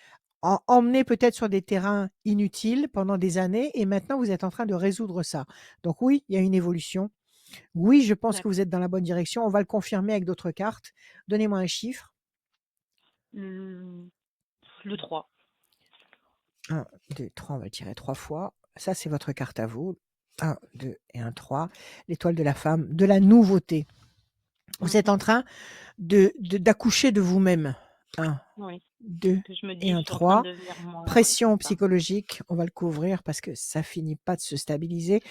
emmené peut-être sur des terrains inutiles pendant des années et maintenant vous êtes en train de résoudre ça. Donc oui, il y a une évolution. Oui, je pense que vous D'accord. êtes dans la bonne direction. On va le confirmer avec d'autres cartes. Donnez-moi un chiffre. Mmh, le 3. 1, 2, 3, on va le tirer 3 fois. Ça, c'est votre carte à vous. 1, 2 et 1, 3. L'étoile de la femme, de la nouveauté. Vous êtes Mmh. en train d'accoucher de vous-même. 1, Oui. 2 Que je me et dis, je un suis en train 3. de devenir moi. Ouais, Pression c'est ça. psychologique, on va le couvrir parce que ça finit pas de se stabiliser.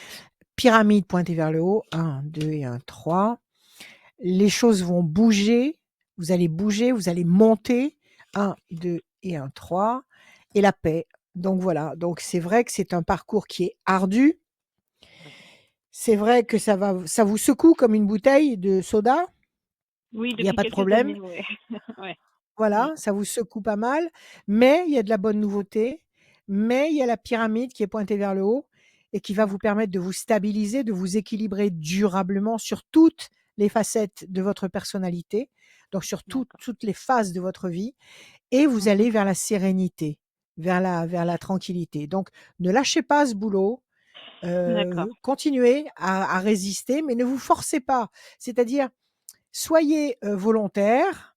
Pyramide pointée vers le haut, 1, 2 et un 3. Les choses vont bouger, vous allez monter, 1, 2 et un 3. Et la paix. Donc voilà, donc c'est vrai que c'est un parcours qui est ardu. Oui. C'est vrai que ça vous secoue comme une bouteille de soda, Oui, il y a depuis pas de quelques problème. années, ouais. Ouais. Voilà, ça vous secoue pas mal, mais il y a de la bonne nouveauté, mais il y a la pyramide qui est pointée vers le haut et qui va vous D'accord. permettre de vous stabiliser, de vous équilibrer durablement sur toutes les facettes de votre personnalité, donc sur D'accord. toutes les phases de votre vie, et vous Mhm. allez vers la sérénité, vers la tranquillité. Donc ne lâchez pas ce boulot, D'accord. continuez à résister, mais ne vous forcez pas. C'est-à-dire, soyez volontaire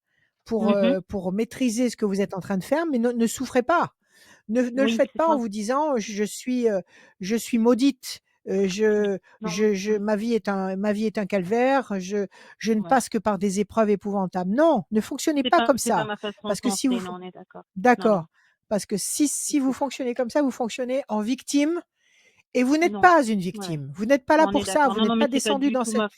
Mhm. pour maîtriser ce que vous êtes en train de faire, mais ne souffrez pas. Ne le Oui, faites c'est pas en ça. vous disant je suis maudite, Non. ma vie est un calvaire, je ne Ouais. passe que par des épreuves épouvantables. Non, ne fonctionnez pas comme C'est pas ça. ma façon de Parce que si vous, penser, non, on est d'accord. Non, d'accord, non. parce que si vous C'est- fonctionnez comme ça, vous fonctionnez en victime et vous n'êtes Non. pas une Ouais. victime. Vous n'êtes pas là On est pour ça. d'accord. Vous Non, n'êtes non, mais pas c'est pas descendu du dans tout cette. ma.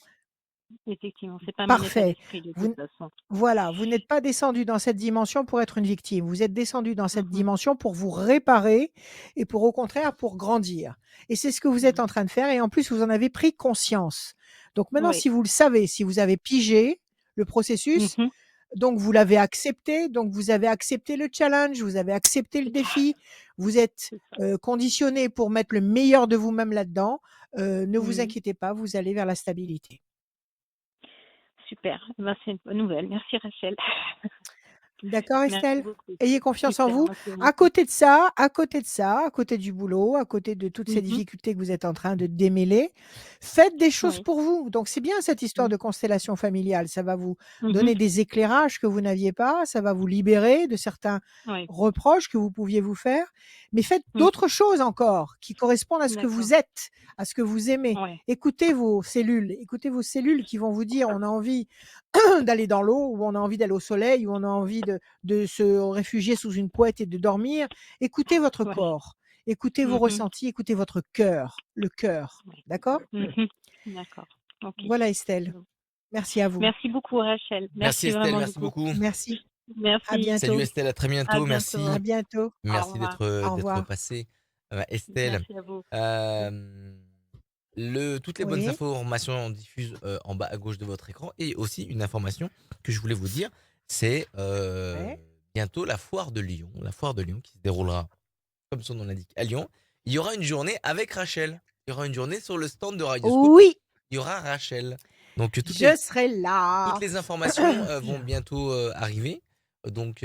Effectivement, c'est pas mon état Parfait. d'esprit de toute Vous, façon. voilà, vous n'êtes pas descendu dans cette dimension pour être une victime. Vous êtes descendu dans cette Mhm. dimension pour vous réparer et pour, au contraire, pour grandir. Et c'est ce que vous êtes Mhm. en train de faire. Et en plus, vous en avez pris conscience. Donc maintenant, Oui. si vous le savez, si vous avez pigé le processus, Mhm. donc vous l'avez accepté, donc vous avez accepté le challenge, vous avez accepté le C'est ça. défi, vous êtes C'est ça. conditionné pour mettre le meilleur de vous-même là-dedans. Ne vous Mhm. inquiétez pas, vous allez vers la stabilité. Super. Ben, c'est une bonne nouvelle. Merci, Rachel. D'accord, Merci Estelle? beaucoup. Ayez confiance en Super. vous. Merci À beaucoup. côté de ça, à côté du boulot, à côté de toutes ces Mhm. difficultés que vous êtes en train de démêler, faites des choses Oui. pour vous. Donc, c'est bien cette histoire Mhm. de constellation familiale. Ça va vous Mhm. donner des éclairages que vous n'aviez pas. Ça va vous libérer de certains Oui. reproches que vous pouviez vous faire. Mais faites Mhm. d'autres choses encore qui correspondent à ce que D'accord. vous êtes, à ce que vous aimez. Ouais. Écoutez vos cellules qui vont vous dire on a envie d'aller dans l'eau, ou on a envie d'aller au soleil, ou on a envie de se réfugier sous une couette et de dormir. Écoutez votre Ouais. corps, écoutez vos Mhm. ressentis, écoutez votre cœur, le cœur. Ouais. D'accord? Mhm. D'accord. Ok. Voilà, Estelle. Bon. Merci à vous. Merci beaucoup, Rachel. Merci Merci Estelle, vraiment merci beaucoup. beaucoup. Merci. À Merci. Salut bientôt. Estelle, à très À bientôt. bientôt. À Merci. bientôt. Au Merci revoir. Au d'être revoir. passé. Estelle, Merci à vous. euh, toutes les bonnes Oui. informations on diffuse en bas à gauche de votre écran. Et aussi une information que je voulais vous dire, c'est Ouais. bientôt la foire de Lyon. La foire de Lyon qui se déroulera, comme son nom l'indique, à Lyon. Il y aura une journée avec Rachel. Il y aura une journée sur le stand de Radioscoop. Oui, Il y aura Rachel. Donc je serai toutes là. les informations vont bientôt arriver. Oui, oui, Donc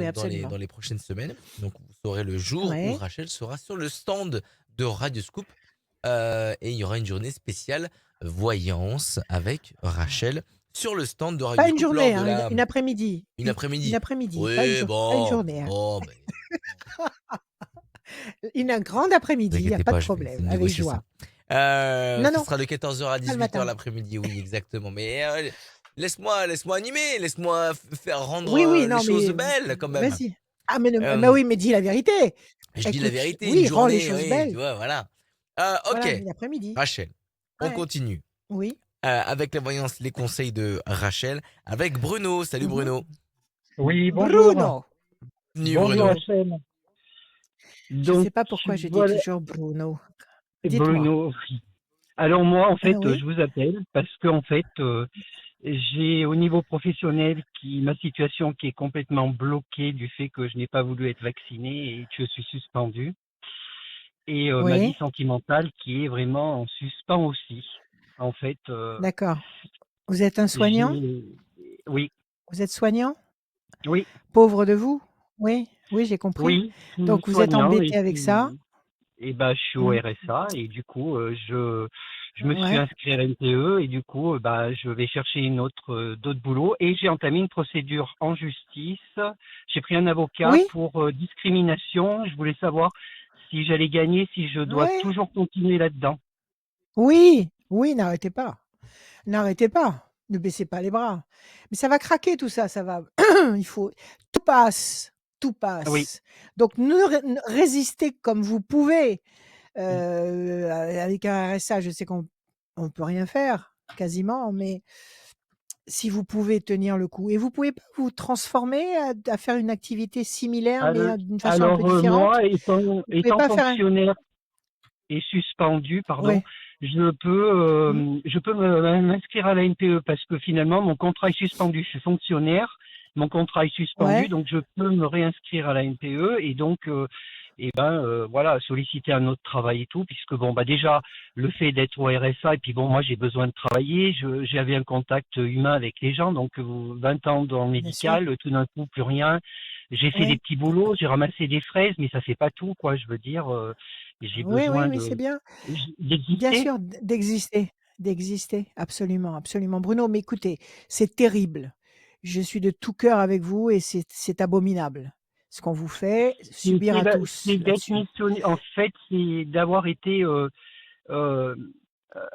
absolument. dans les prochaines semaines. Donc vous saurez le jour où Ouais. Rachel sera sur le stand de Radioscoop. Et il y aura une journée spéciale voyance avec Rachel sur le stand de Pas une Radioscoop lors journée, de hein, la une après-midi. une Une après-midi. après-midi, Oui, pas une bon, journée, hein. bon, ben, Une grande ne après-midi, vous il y a inquiétez pas de pas, je vais essayer problème, de avec négocier ça. joie. Non, Ce non, sera de 14h à pas le 18h matin. l'après-midi, oui, exactement. Mais laisse-moi animer, laisse-moi faire rendre Oui, oui, les non, choses mais belle quand même. vas-y. Ah, mais Euh, oui, mais dis la vérité. je dis la Écoute, vérité, une oui, rends les journée, choses oui, tu belles. vois, voilà. Ok, Voilà, une après-midi. Rachel, on Ouais, continue. oui. Avec la voyance, les conseils de Rachel, avec Bruno. Salut Mhm. Bruno. Oui, bonjour. Bruno. Bienvenue Bonjour Bruno. Bruno. Hachem. Je ne Donc, sais pas pourquoi je dis voilà, toujours Bruno. Dites-moi. Bruno. Alors moi, en fait, Ah oui? je vous appelle parce que en fait, j'ai au niveau professionnel ma situation qui est complètement bloquée du fait que je n'ai pas voulu être vacciné et que je suis suspendu. Et ma vie Oui, sentimentale qui est vraiment en suspens aussi. En fait, d'accord. Vous êtes un soignant? j'ai, oui, Vous êtes soignant? oui, Pauvre de vous? Oui, oui, j'ai compris. oui, je suis Donc vous êtes soignant embêté avec ça? et bah, je suis au Mm. RSA et du coup, je me suis Ouais. inscrit à l'NTE et du coup, bah, je vais chercher d'autres boulots et j'ai entamé une procédure en justice. J'ai pris un avocat Oui, pour discrimination. Je voulais savoir si j'allais gagner, si je dois ouais. toujours continuer là-dedans. Oui, oui, n'arrêtez pas. N'arrêtez pas. Ne baissez pas les bras. Mais ça va craquer tout ça, ça va il faut tout passe, tout Oui. passe. Donc ne résistez comme vous pouvez. Mmh. Avec un RSA, je sais qu'on on peut rien faire quasiment, mais si vous pouvez tenir le coup et vous pouvez pas vous transformer à faire une activité similaire, mais Al d'une façon un peu alors, différente? moi étant Vous pouvez étant pas faire un fonctionnaire et suspendu, pardon, ouais. Mmh. je peux m'inscrire à la NPE parce que finalement mon contrat est suspendu. Je suis fonctionnaire, mon contrat est suspendu, Ouais, donc je peux me réinscrire à la NPE et donc voilà, solliciter un autre travail et tout, puisque bon bah déjà le fait d'être au RSA et puis bon moi j'ai besoin de travailler, j'avais un contact humain avec les gens, donc 20 ans dans le bien sûr. médical, tout d'un coup plus rien. J'ai fait des Ouais. petits boulots, j'ai ramassé des fraises, mais ça c'est pas tout quoi, je veux dire. J'ai Oui, oui, besoin oui, c'est bien. Bien d'exister. sûr, d'exister, absolument, absolument. Bruno, mais écoutez, c'est terrible. Je suis de tout cœur avec vous et c'est abominable ce qu'on vous fait subir à tous C'est d'être là-dessus. missionné. En fait, c'est d'avoir été euh,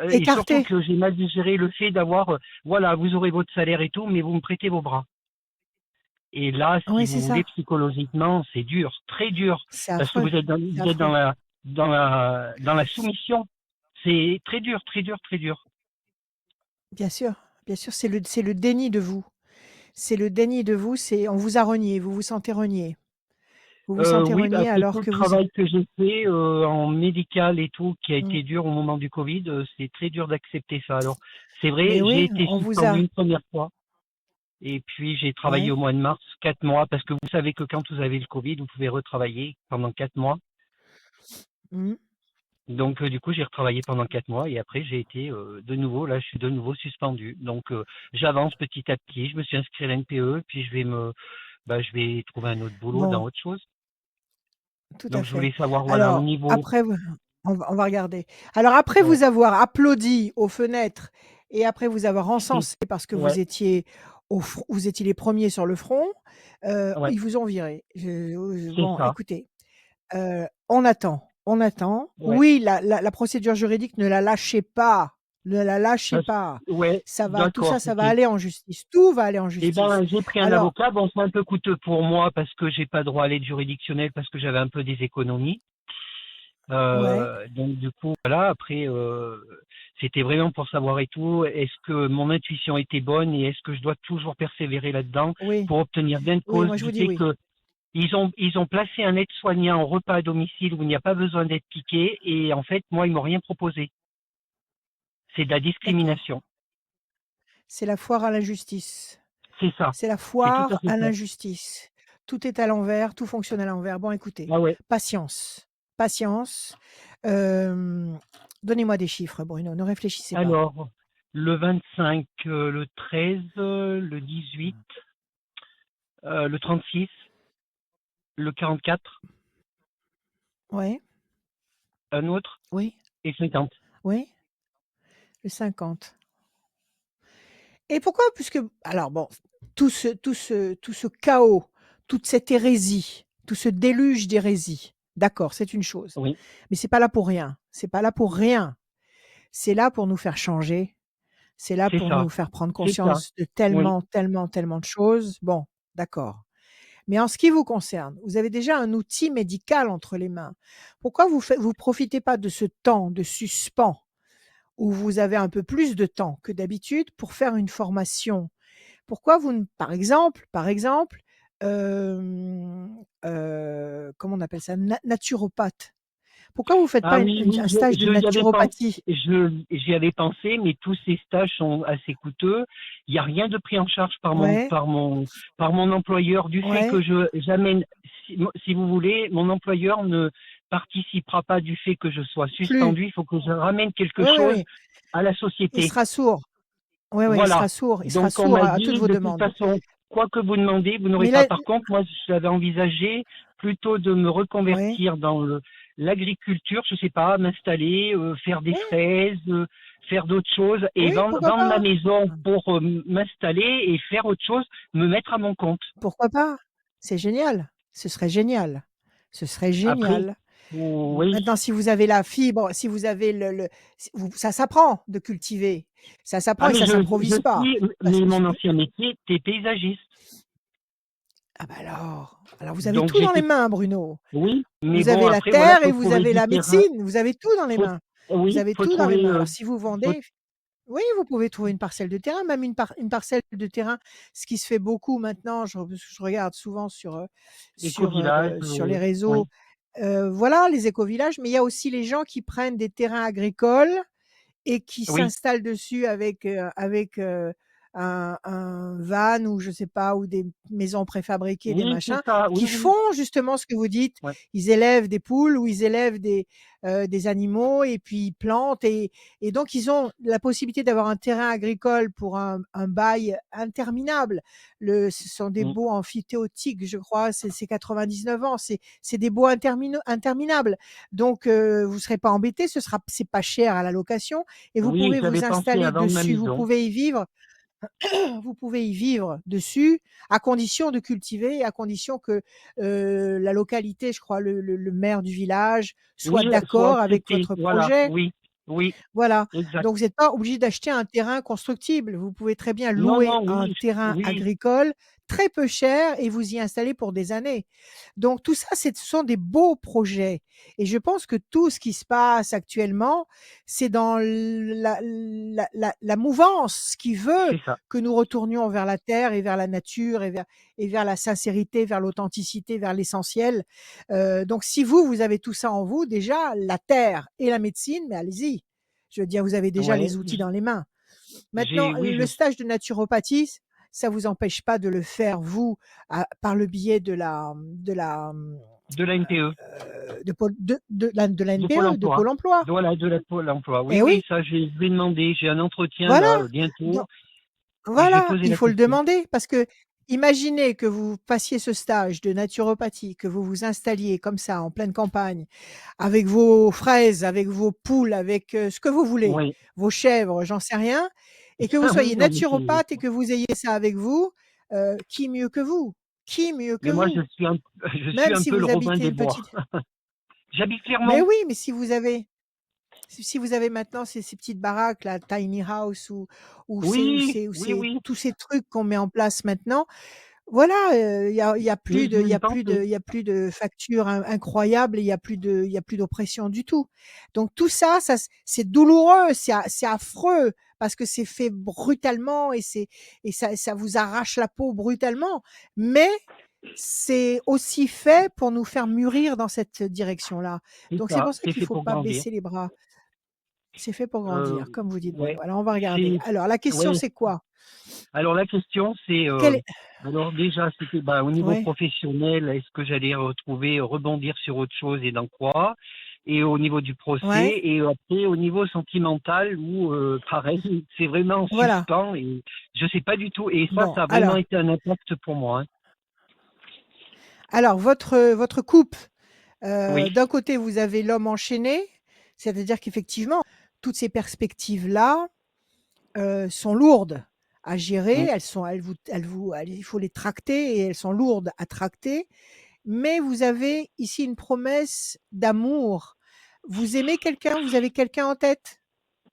et surtout Écarté. que j'ai mal digéré le fait d'avoir voilà, vous aurez votre salaire et tout, mais vous me prêtez vos bras. Et là, si Oui, vous c'est voulez, ça. psychologiquement, c'est dur, très dur, C'est parce que affreux. C'est vous êtes affreux. dans la soumission. C'est très dur, très dur, très dur. Bien sûr, c'est le déni de vous. C'est le déni de vous, c'est on vous a renié, vous vous sentez renié. Vous vous sentez Oui, renié après tout alors le que vous travail que j'ai fait en médical et tout, qui a mmh, été dur au moment du Covid, c'est très dur d'accepter ça. Alors, c'est mais vrai, j'ai oui, été on vous suspendu a une première fois, et puis j'ai travaillé ouais. au mois de mars 4 mois, parce que vous savez que quand vous avez le Covid, vous pouvez retravailler pendant 4 mois. Mmh. Donc, du coup, j'ai retravaillé pendant 4 mois, et après, j'ai été de nouveau, là, je suis de nouveau suspendu. Donc, j'avance petit à petit. Je me suis inscrit à l'NPE, puis je vais trouver un autre boulot dans Bon, autre chose. tout à Donc, je fait. voulais savoir, voilà, au Alors niveau, après on va regarder. Alors après ouais, vous avoir applaudi aux fenêtres et après vous avoir c'est, encensé parce que ouais, vous étiez les premiers sur le front, ouais. ils vous ont viré. C'est Bon ça, écoutez, on attend, on attend. ouais. Oui, la procédure juridique ne la lâchez pas, ne la lâchez Parce pas. ouais, Tout d'accord, ça, ça OK. va aller en justice. Tout va aller en Eh justice. ben, j'ai pris un Alors avocat. Bon, c'est un peu coûteux pour moi parce que j'ai pas droit à l'aide juridictionnelle parce que j'avais un peu des économies. ouais, Donc du coup, voilà. Après, c'était vraiment pour savoir et tout. Est-ce que mon intuition était bonne et est-ce que je dois toujours persévérer là-dedans oui, pour obtenir gain de oui, cause moi je du vous dis fait oui. que ils ont placé un aide-soignant en repas à domicile où il n'y a pas besoin d'être piqué et en fait, moi, ils m'ont rien proposé. C'est de la D'accord. discrimination. C'est la foire à l'injustice. C'est ça. C'est la C'est tout à foire fait à ça. l'injustice. Tout est à l'envers, tout fonctionne à l'envers. Bon, écoutez, Ah ouais. patience, patience. Hem, Donnez-moi des chiffres, Bruno, ne réfléchissez pas. Alors, le 25, le 13, le 18, le 36, le 44, Oui, un autre, oui, et 50. oui, le 50. Et pourquoi? Puisque alors bon, tout ce chaos, toute cette hérésie, tout ce déluge d'hérésie, d'accord, c'est une chose. Oui, Mais c'est pas là pour rien. C'est pas là pour rien. C'est là pour nous faire changer. C'est là c'est pour ça. nous faire prendre C'est ça. conscience de Oui. tellement, tellement, tellement de choses. Bon, d'accord. Mais en ce qui vous concerne, vous avez déjà un outil médical entre les mains. Pourquoi vous profitez pas de ce temps de suspens où vous avez un peu plus de temps que d'habitude pour faire une formation? Pourquoi vous ne par exemple, comment on appelle ça? Naturopathe. Pourquoi vous faites Ah pas oui, oui, un stage de j'y avais pensé. naturopathie? J'y avais pensé, mais tous ces stages sont assez coûteux. Il n'y a rien de pris en charge Ouais, par mon employeur du fait que ouais. j'amène, si vous voulez, mon employeur ne participera pas du fait que je sois Plus. suspendu. Il faut que je ramène quelque Oui, oui, chose oui. à la Il société. sera sourd. Oui, oui, Voilà. il sera Donc on sourd m'a à toutes dit, vos de toute demandes. façon, quoi que vous demandez, vous n'aurez Mais pas. là Par contre, moi, j'avais envisagé plutôt de me oui, reconvertir dans l'agriculture, je sais pas, m'installer, faire des oui, fraises, faire d'autres choses et oui, pourquoi vendre ma pas? maison pour m'installer et faire autre chose, me mettre à mon compte. Pourquoi pas? C'est génial. Ce serait génial. Ce serait Après, génial. Oui. Maintenant, si vous avez la fibre, si vous avez ça s'apprend de cultiver. Ça s'apprend Ah, et mais ça je s'improvise pas. suis, Parce mais que mon ancien métier, t'es paysagiste. ah bah alors vous avez Donc tout dans les j'étais, mains, Bruno. oui, mais Vous bon, avez la après, voilà, terre et faut vous trouver avez du la terrain. médecine, vous avez tout dans les Faut, mains. Vous oui, avez faut tout dans les trouver, mains. Alors si vous faut, vendez, oui, vous pouvez trouver une parcelle de terrain, même une parcelle de terrain. Ce qui se fait beaucoup maintenant, je regarde souvent éco-village, sur les oui. réseaux, voilà, les écovillages, mais il y a aussi les gens qui prennent des terrains agricoles et qui Oui, s'installent dessus avec un van ou je sais pas, ou des maisons préfabriquées, des oui, machins, c'est ça, oui, qui oui. font justement ce que vous dites. Ouais. Ils élèvent des poules ou ils élèvent des animaux et puis ils plantent et donc ils ont la possibilité d'avoir un terrain agricole pour un bail interminable. Ce sont des Mm. baux amphithéotiques, je crois, c'est 99 ans, c'est des baux interminables. Donc vous serez pas embêtés, c'est pas cher à la location et vous Oui, pouvez j'avais vous pensé installer à vendre ma dessus. Vous maison. pouvez y vivre, vous pouvez y vivre dessus à condition de cultiver, à condition que la localité, je crois, le maire du village soit Oui, faut d'accord avec accepter, votre voilà, projet. oui, oui, Voilà. exact. Donc vous n'êtes pas obligé d'acheter un terrain constructible. Vous pouvez très bien Non, louer non, un oui, terrain oui, agricole très peu cher et vous y installer pour des années. Donc tout ça, ce sont des beaux projets. Et je pense que tout ce qui se passe actuellement, c'est dans la mouvance qui veut c'est ça. que nous retournions vers la terre et vers la nature et vers la sincérité, vers l'authenticité, vers l'essentiel. Donc si vous avez tout ça en vous, déjà, la terre et la médecine, mais allez-y. Je veux dire, vous avez déjà Ouais, les outils dans les mains. Maintenant, oui, le stage de naturopathie, ça vous empêche pas de le faire, vous, par le biais de la NPE, de la de Pôle NPE, de emploi. Pôle emploi. Voilà, de la Pôle emploi. Oui, Eh oui, oui, ça, je vais demander. J'ai un entretien, voilà. là, bientôt, Donc, et je vais voilà, poser il la faut le question. demander parce que imaginez que vous passiez ce stage de naturopathie, que vous vous installiez comme ça en pleine campagne, avec vos fraises, avec vos poules, avec ce que vous voulez, Oui. vos chèvres, j'en sais rien, et que vous Ah oui, soyez non, mais naturopathe et que vous ayez ça avec vous, qui mieux que vous? Qui mieux que mais moi, vous? je suis Même un si peu le vous Robin habitez des une Bois. petite. J'habite Mais Clermont. oui, mais si vous avez maintenant ces petites baraques, là, tiny house Oui, oui, oui. tous ces trucs qu'on met en place maintenant, voilà, il y a Mais plus je de il y vais y a plus de penser. il y a plus de factures incroyables et il y a plus d'oppression du tout. Donc tout ça, c'est douloureux, c'est affreux parce que c'est fait brutalement et ça vous arrache la peau brutalement, mais c'est aussi fait pour nous faire mûrir dans cette direction-là. C'est Donc c'est ça, pour ça c'est qu'il fait faut pour pas grandir. baisser les bras. C'est fait pour Euh, grandir, comme vous dites, ouais, Bruno. Alors on va regarder. c'est, Alors la question, ouais. c'est quoi? Alors la question, c'est, Quelle est alors déjà, c'était, bah, au niveau Ouais, professionnel, est-ce que j'allais retrouver, rebondir sur autre chose et dans quoi? Et au niveau du ouais, procès, et après au niveau sentimental, où pareil, c'est vraiment en voilà. suspens et je sais pas du tout. Et Bon, ça a vraiment été un impact pour moi, hein. alors votre coupe, Oui, d'un côté, vous avez l'homme enchaîné, c'est-à-dire qu'effectivement, toutes ces perspectives-là, sont lourdes à gérer. mm, Il faut les tracter et elles sont lourdes à tracter. Mais vous avez ici une promesse d'amour. Vous aimez quelqu'un? Vous avez quelqu'un en tête?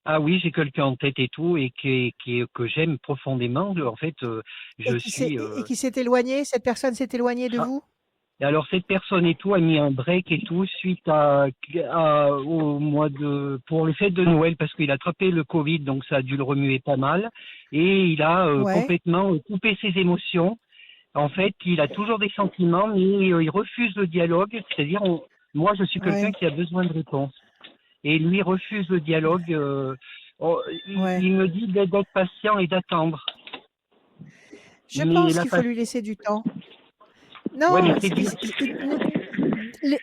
ah oui, j'ai quelqu'un en tête et tout, et que j'aime profondément. En fait, je suis. Et qui s'est éloigné? Cette personne s'est éloignée de Ah, vous? et alors cette personne et tout a mis un break et tout suite au mois de pour les fêtes de Noël parce qu'il a attrapé le Covid, donc ça a dû le remuer pas mal, et il a Ouais, complètement coupé ses émotions. En fait, il a toujours des sentiments, mais il refuse le dialogue. C'est-à-dire, moi, je suis quelqu'un ouais, qui a besoin de réponses, et lui refuse le dialogue. ouais. Il me dit d'être patient et d'attendre. Je Mais pense la qu'il faut patience, lui laisser du temps. ouais, mais Non, c'est dur.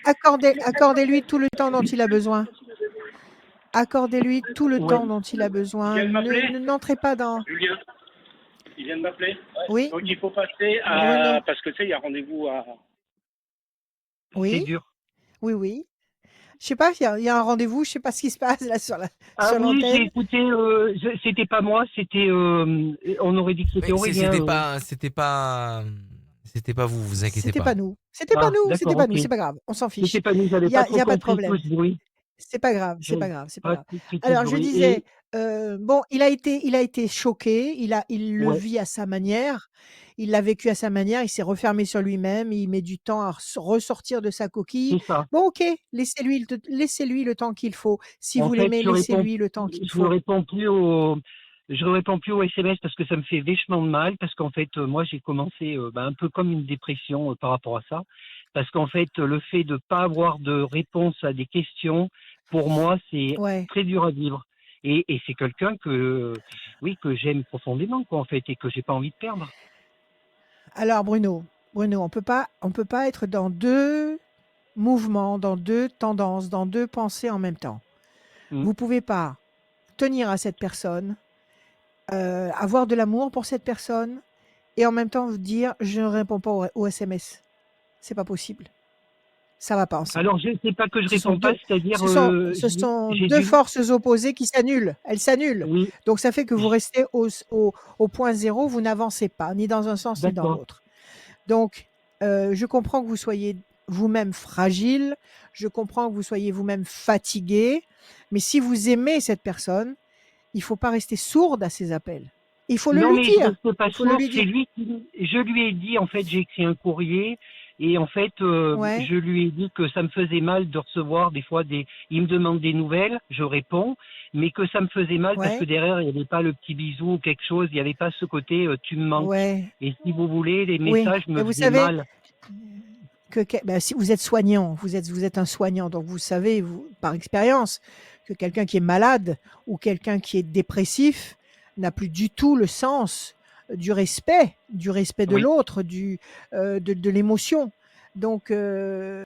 accordez-lui tout le temps dont il a besoin. Accordez-lui tout le Ouais. temps dont il a Il besoin. vient de m'appeler, N'entrez pas dans. Julien. Il vient de m'appeler. Oui, Donc il faut passer Bruno. à. Parce que tu sais, il y a rendez-vous à. C'est Oui, dur. oui, oui. Je sais pas, il y a un rendez-vous, je sais pas ce qui se passe là Ah sur oui, j'ai l'antenne. écouté, c'était pas moi, c'était, on aurait dit que c'était Oui, Aurélien. c'était pas C'était pas vous, vous inquiétez C'était pas. pas nous. C'était pas Ah, nous, c'était d'accord, pas nous, ok. c'est pas grave, on s'en C'était fiche. pas nous, Il j'avais y pas a il y trop a pas de compris tout problème. ce bruit. C'est pas grave, c'est pas J'avais grave, c'est pas pas grave. compris tout ce Alors je bruit. disais, bon, il a été choqué, il le Ouais, vit à sa manière, il l'a vécu à sa manière, il s'est refermé sur lui-même, il met du temps à ressortir de sa coquille. c'est ça. Bon OK, laissez-lui le temps qu'il faut. Si En vous fait, l'aimez, laissez-lui le temps qu'il je faut. réponds plus au, je réponds plus aux SMS parce que ça me fait vachement de mal, parce qu'en fait, moi, j'ai commencé un peu comme une dépression par rapport à ça, parce qu'en fait, le fait de pas avoir de réponse à des questions, pour moi, c'est Ouais. très dur à vivre. Et c'est quelqu'un oui, que j'aime profondément, quoi, en fait, et que j'ai pas envie de perdre. Alors Bruno, on peut pas être dans 2 mouvements, dans 2 tendances, dans 2 pensées en même temps. Mm. Vous pouvez pas tenir à cette personne, avoir de l'amour pour cette personne et en même temps vous dire: «Je ne réponds pas aux SMS». C'est pas possible. Ça va pas ensemble. Alors, je sais pas que je Ce sont réponds pas, 2 c'est-à-dire, ce sont j'ai 2 du, forces opposées qui s'annulent. Elles s'annulent. oui, Donc ça fait que vous restez au point zéro, vous n'avancez pas, ni dans un sens ni dans d'accord. l'autre. Donc, je comprends que vous soyez vous-même fragile, je comprends que vous soyez vous-même fatigué, mais si vous aimez cette personne, il faut pas rester sourde à ses appels. Il faut le Non, lui mais je dire. reste pas Il faut le sourd, lui c'est dire. lui qui, je lui ai dit, en fait, j'ai écrit un courrier, et en fait, Ouais, je lui ai dit que ça me faisait mal de recevoir des fois il me demande des nouvelles, je réponds, mais que ça me faisait mal parce que ouais, derrière, il n'y avait pas le petit bisou ou quelque chose, il n'y avait pas ce côté, tu me manques. ouais, Et si vous voulez, les oui. messages Mais me vous faisaient savez mal. bah, si vous êtes soignant, vous êtes un soignant, donc vous savez, vous, par expérience, que quelqu'un qui est malade ou quelqu'un qui est dépressif n'a plus du tout le sens du respect de Oui. l'autre, de l'émotion. Donc, je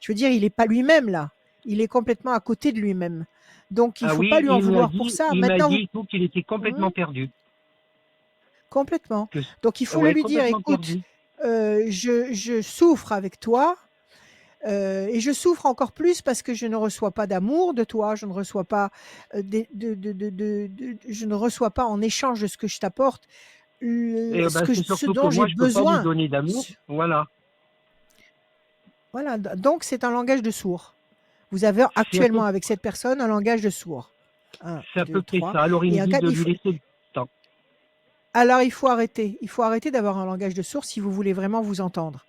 veux dire, il n'est pas lui-même là. Il est complètement à côté de lui-même. Donc, il Ah faut pas oui, lui en vouloir pour ça. il m'a Maintenant, vous... dit tout qu'il était Hmm, complètement perdu, complètement. que, Donc, il faut le ouais, lui dire, complètement écoute, perdu. je souffre avec toi, et je souffre encore plus parce que je ne reçois pas d'amour de toi, je ne reçois pas, je ne reçois pas en échange de ce que je t'apporte, Et c'est ce surtout que dont j'ai moi, je peux pas lui besoin. donner d'amour, Ce voilà. Voilà, donc c'est un langage de sourd. Vous avez C'est à peu actuellement avec cette personne un langage de sourd. 1, C'est à 2, peu près 3 ça. Alors il et me un dit 4. de lui laisser le temps. Alors il faut arrêter d'avoir un langage de sourd si vous voulez vraiment vous entendre.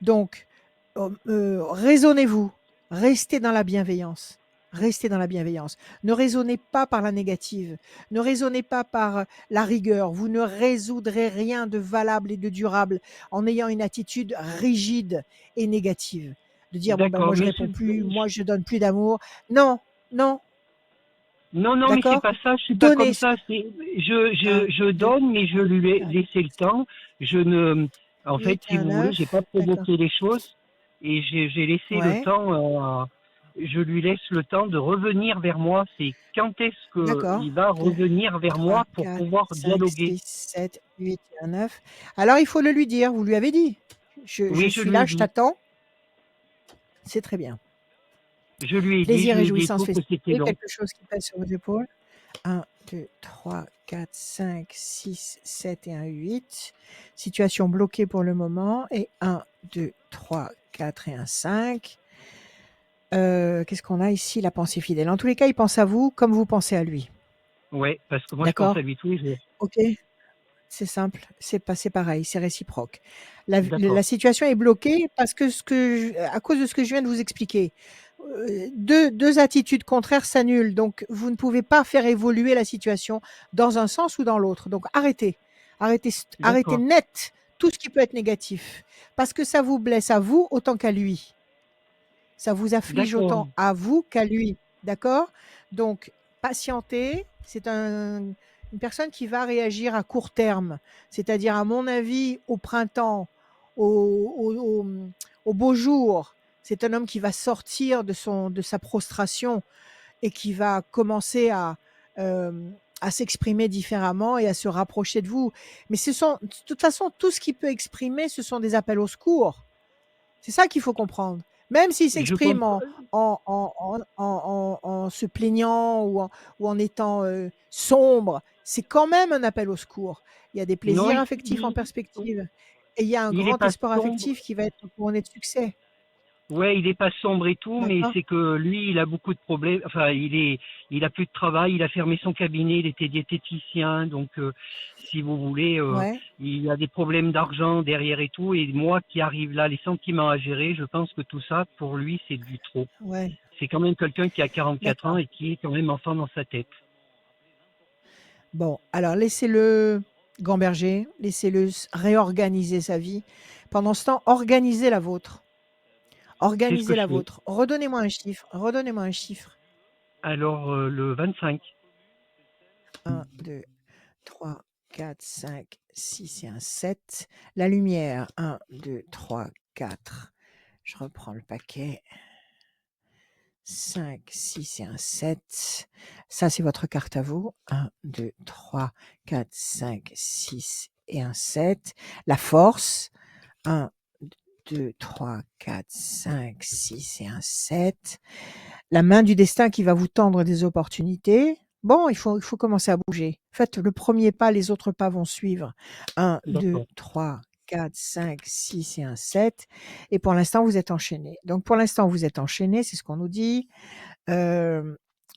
Donc, raisonnez-vous, restez dans la bienveillance. Restez dans la bienveillance. Ne raisonnez pas par la négative. Ne raisonnez pas par la rigueur. Vous ne résoudrez rien de valable et de durable en ayant une attitude rigide et négative. De dire, bon, ben, D'accord, moi, je mais réponds plus, moi, je donne plus d'amour. Non, non, non, non, mais c'est d'accord? pas ça. Je suis pas Donnez. comme ça. C'est Un, je 2, donne, mais je 3, lui ai 4, laissé le temps. Je ne, en fait, 8 et si un vous voulez, j'ai 9. pas D'accord. provoqué les choses et j'ai laissé le Ouais, temps. Je lui laisse le temps de revenir vers moi. C'est quand est-ce que d'accord. il va 2, revenir vers 3, moi pour 4, pouvoir 5, dialoguer? 6, 7, 8 et un 9. Alors, il faut le lui dire. Vous lui avez dit. Je Oui, je suis lui ai là, je dit. t'attends. C'est très bien. Je Plaisir et lui ai dit jouissance tout que c'était festivité, long. quelque chose qui pèse sur vos épaules. 1, 2, 3, 4, 5, 6, 7 et un 8. Situation bloquée pour le moment. Et 1, 2, 3, 4 et un 5. Qu'est-ce qu'on a ici? La pensée fidèle. En tous les cas, il pense à vous comme vous pensez à lui. Ouais, parce que moi je pense à D'accord? lui tous les jours. OK? C'est simple, c'est pareil, c'est réciproque. La D'accord. situation est bloquée parce que à cause de ce que je viens de vous expliquer. 2 attitudes contraires s'annulent, donc vous ne pouvez pas faire évoluer la situation dans un sens ou dans l'autre. Donc arrêtez. Arrêtez D'accord. net tout ce qui peut être négatif parce que ça vous blesse à vous autant qu'à lui. Ça vous afflige D'accord. autant à vous qu'à lui, d'accord? Donc patientez, c'est une personne qui va réagir à court terme, c'est-à-dire à mon avis au printemps, au au au, mmh, au beau jour. C'est un homme qui va sortir de sa prostration et qui va commencer à s'exprimer différemment et à se rapprocher de vous. Mais de toute façon, tout ce qu'il peut exprimer, ce sont des appels au secours. C'est ça qu'il faut comprendre. Même s'il Je s'exprime comprends. en se plaignant ou en étant sombre, c'est quand même un appel au secours. Il y a des Non, plaisirs affectifs en perspective. Et il y a un Il est grand pas espoir sombre. affectif qui va être couronné de succès. Ouais, il est pas sombre et tout, mais D'accord? c'est que lui, il a beaucoup de problèmes. Enfin, il a plus de travail, il a fermé son cabinet, il était diététicien, donc si vous voulez, Ouais, il a des problèmes d'argent derrière et tout. Et moi qui arrive là, les sentiments à gérer, je pense que tout ça, pour lui, c'est du trop. ouais, C'est quand même quelqu'un qui a 44 ans d'accord. et qui est quand même enfant dans sa tête. Bon, alors laissez-le gamberger, laissez-le réorganiser sa vie. Pendant ce temps, organisez la vôtre. C'est ce que Organisez je la fais. vôtre. Redonnez-moi un chiffre. Redonnez-moi un chiffre. Alors, le 25. 1, 2, 3, 4, 5, 6 et un 7. La lumière, 1, 2, 3, 4. Je reprends le paquet. 5, 6 et un 7. Ça, c'est votre carte à vous. 1, 2, 3, 4, 5, 6 et un 7. La force, 1, 2, 3, 4, 5, 6 et un 7. La main du destin qui va vous tendre des opportunités. Bon, il faut commencer à bouger. Faites le premier pas, les autres pas vont suivre. 1, 2, D'accord. 3, 4, 5, 6 et un 7. Et pour l'instant, vous êtes enchaîné. Donc, pour l'instant, vous êtes enchaîné, c'est ce qu'on nous dit.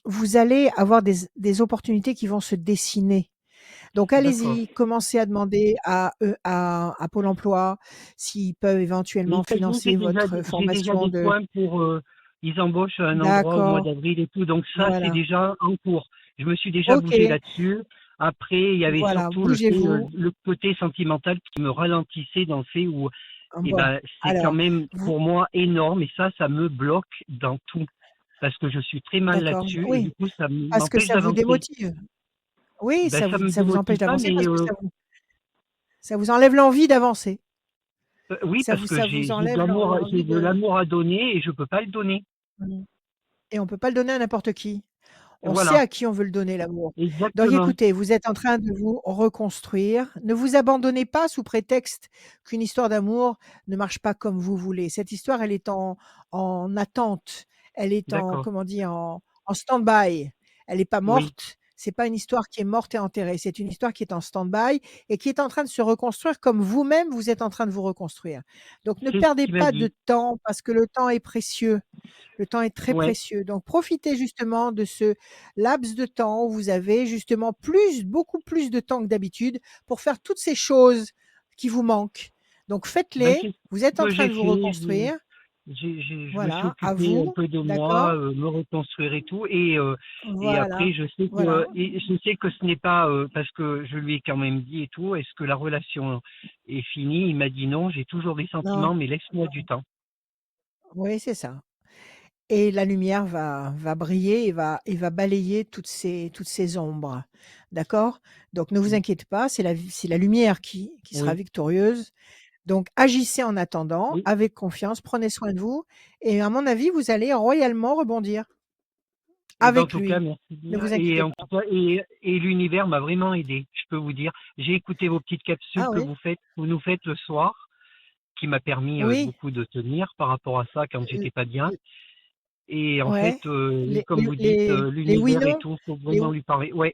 Vous allez avoir des opportunités qui vont se dessiner. Donc D'accord. allez-y, commencez à demander à Pôle emploi s'ils peuvent Mais éventuellement ça y est, financer votre j'ai déjà formation des de points pour. Ils embauchent à un endroit au mois d'accord, d'avril et tout, donc ça, c'est voilà. déjà en cours. Je me suis déjà bougé OK, là-dessus. Après, il y avait voilà, surtout le fait, bougez-vous. le côté sentimental qui me ralentissait dans le fait où, eh Bon, ben, c'est quand alors même vous pour moi énorme et ça me bloque dans tout. Parce que je suis très mal d'accord, là-dessus et du oui, coup, ça parce que m'empêche ça vous d'avancer. démotive. Oui, Ben, ça me ça vous empêche démotive pas, d'avancer mais parce que ça vous enlève l'envie d'avancer. oui, parce que Ça vous j'ai de enlève l'amour, j'ai l'envie de de l'amour à donner et je peux pas le donner. mmh et on peut pas le donner à n'importe qui. Et On sait voilà, à qui on veut le donner l'amour. Donc exactement. écoutez, vous êtes en train de vous reconstruire. Ne vous abandonnez pas sous prétexte qu'une histoire d'amour ne marche pas comme vous voulez. Cette histoire, elle est en attente. Elle est en, D'accord. comment dire, en stand-by. Elle n'est pas Oui, morte. C'est pas une histoire qui est morte et enterrée. C'est une histoire qui est en stand-by et qui est en train de se reconstruire comme vous-même, vous êtes en train de vous reconstruire. Donc ne c'est ce perdez qu'il m'a pas de dit. temps parce que le temps est précieux. Le temps est très Ouais, précieux. Donc profitez justement de ce laps de temps où vous avez justement beaucoup plus de temps que d'habitude pour faire toutes ces choses qui vous manquent. Donc ben, faites-les. c'est Vous êtes ce en que train j'ai de vous fait. reconstruire. Je me suis Voilà, à occupé un vous. peu de D'accord? moi, me reconstruire et tout. Et Voilà. après, Voilà. je sais que ce n'est pas parce que je lui ai quand même dit et tout. Est-ce que la relation est finie? Il m'a dit non. J'ai toujours des Non. sentiments, mais laisse-moi du temps. Oui, c'est ça. Et la lumière va briller et va balayer toutes ces ombres. D'accord? Donc ne vous inquiétez pas, c'est la lumière qui sera Oui, victorieuse. Donc agissez en attendant, oui. avec confiance, prenez soin de vous et à mon avis, vous allez royalement rebondir Et ben, en avec tout cas, lui. merci Ne bien. vous Et inquiétez en pas. tout cas, et l'univers m'a vraiment aidé. Je peux vous dire. J'ai écouté vos petites capsules Ah que oui? vous nous faites le soir, qui m'a permis Oui, beaucoup de tenir par rapport à ça quand l j'étais pas bien. l Et en fait, ouais, les comme vous dites, les l'univers et oui-non, tout, faut les vraiment lui parler. Ouais,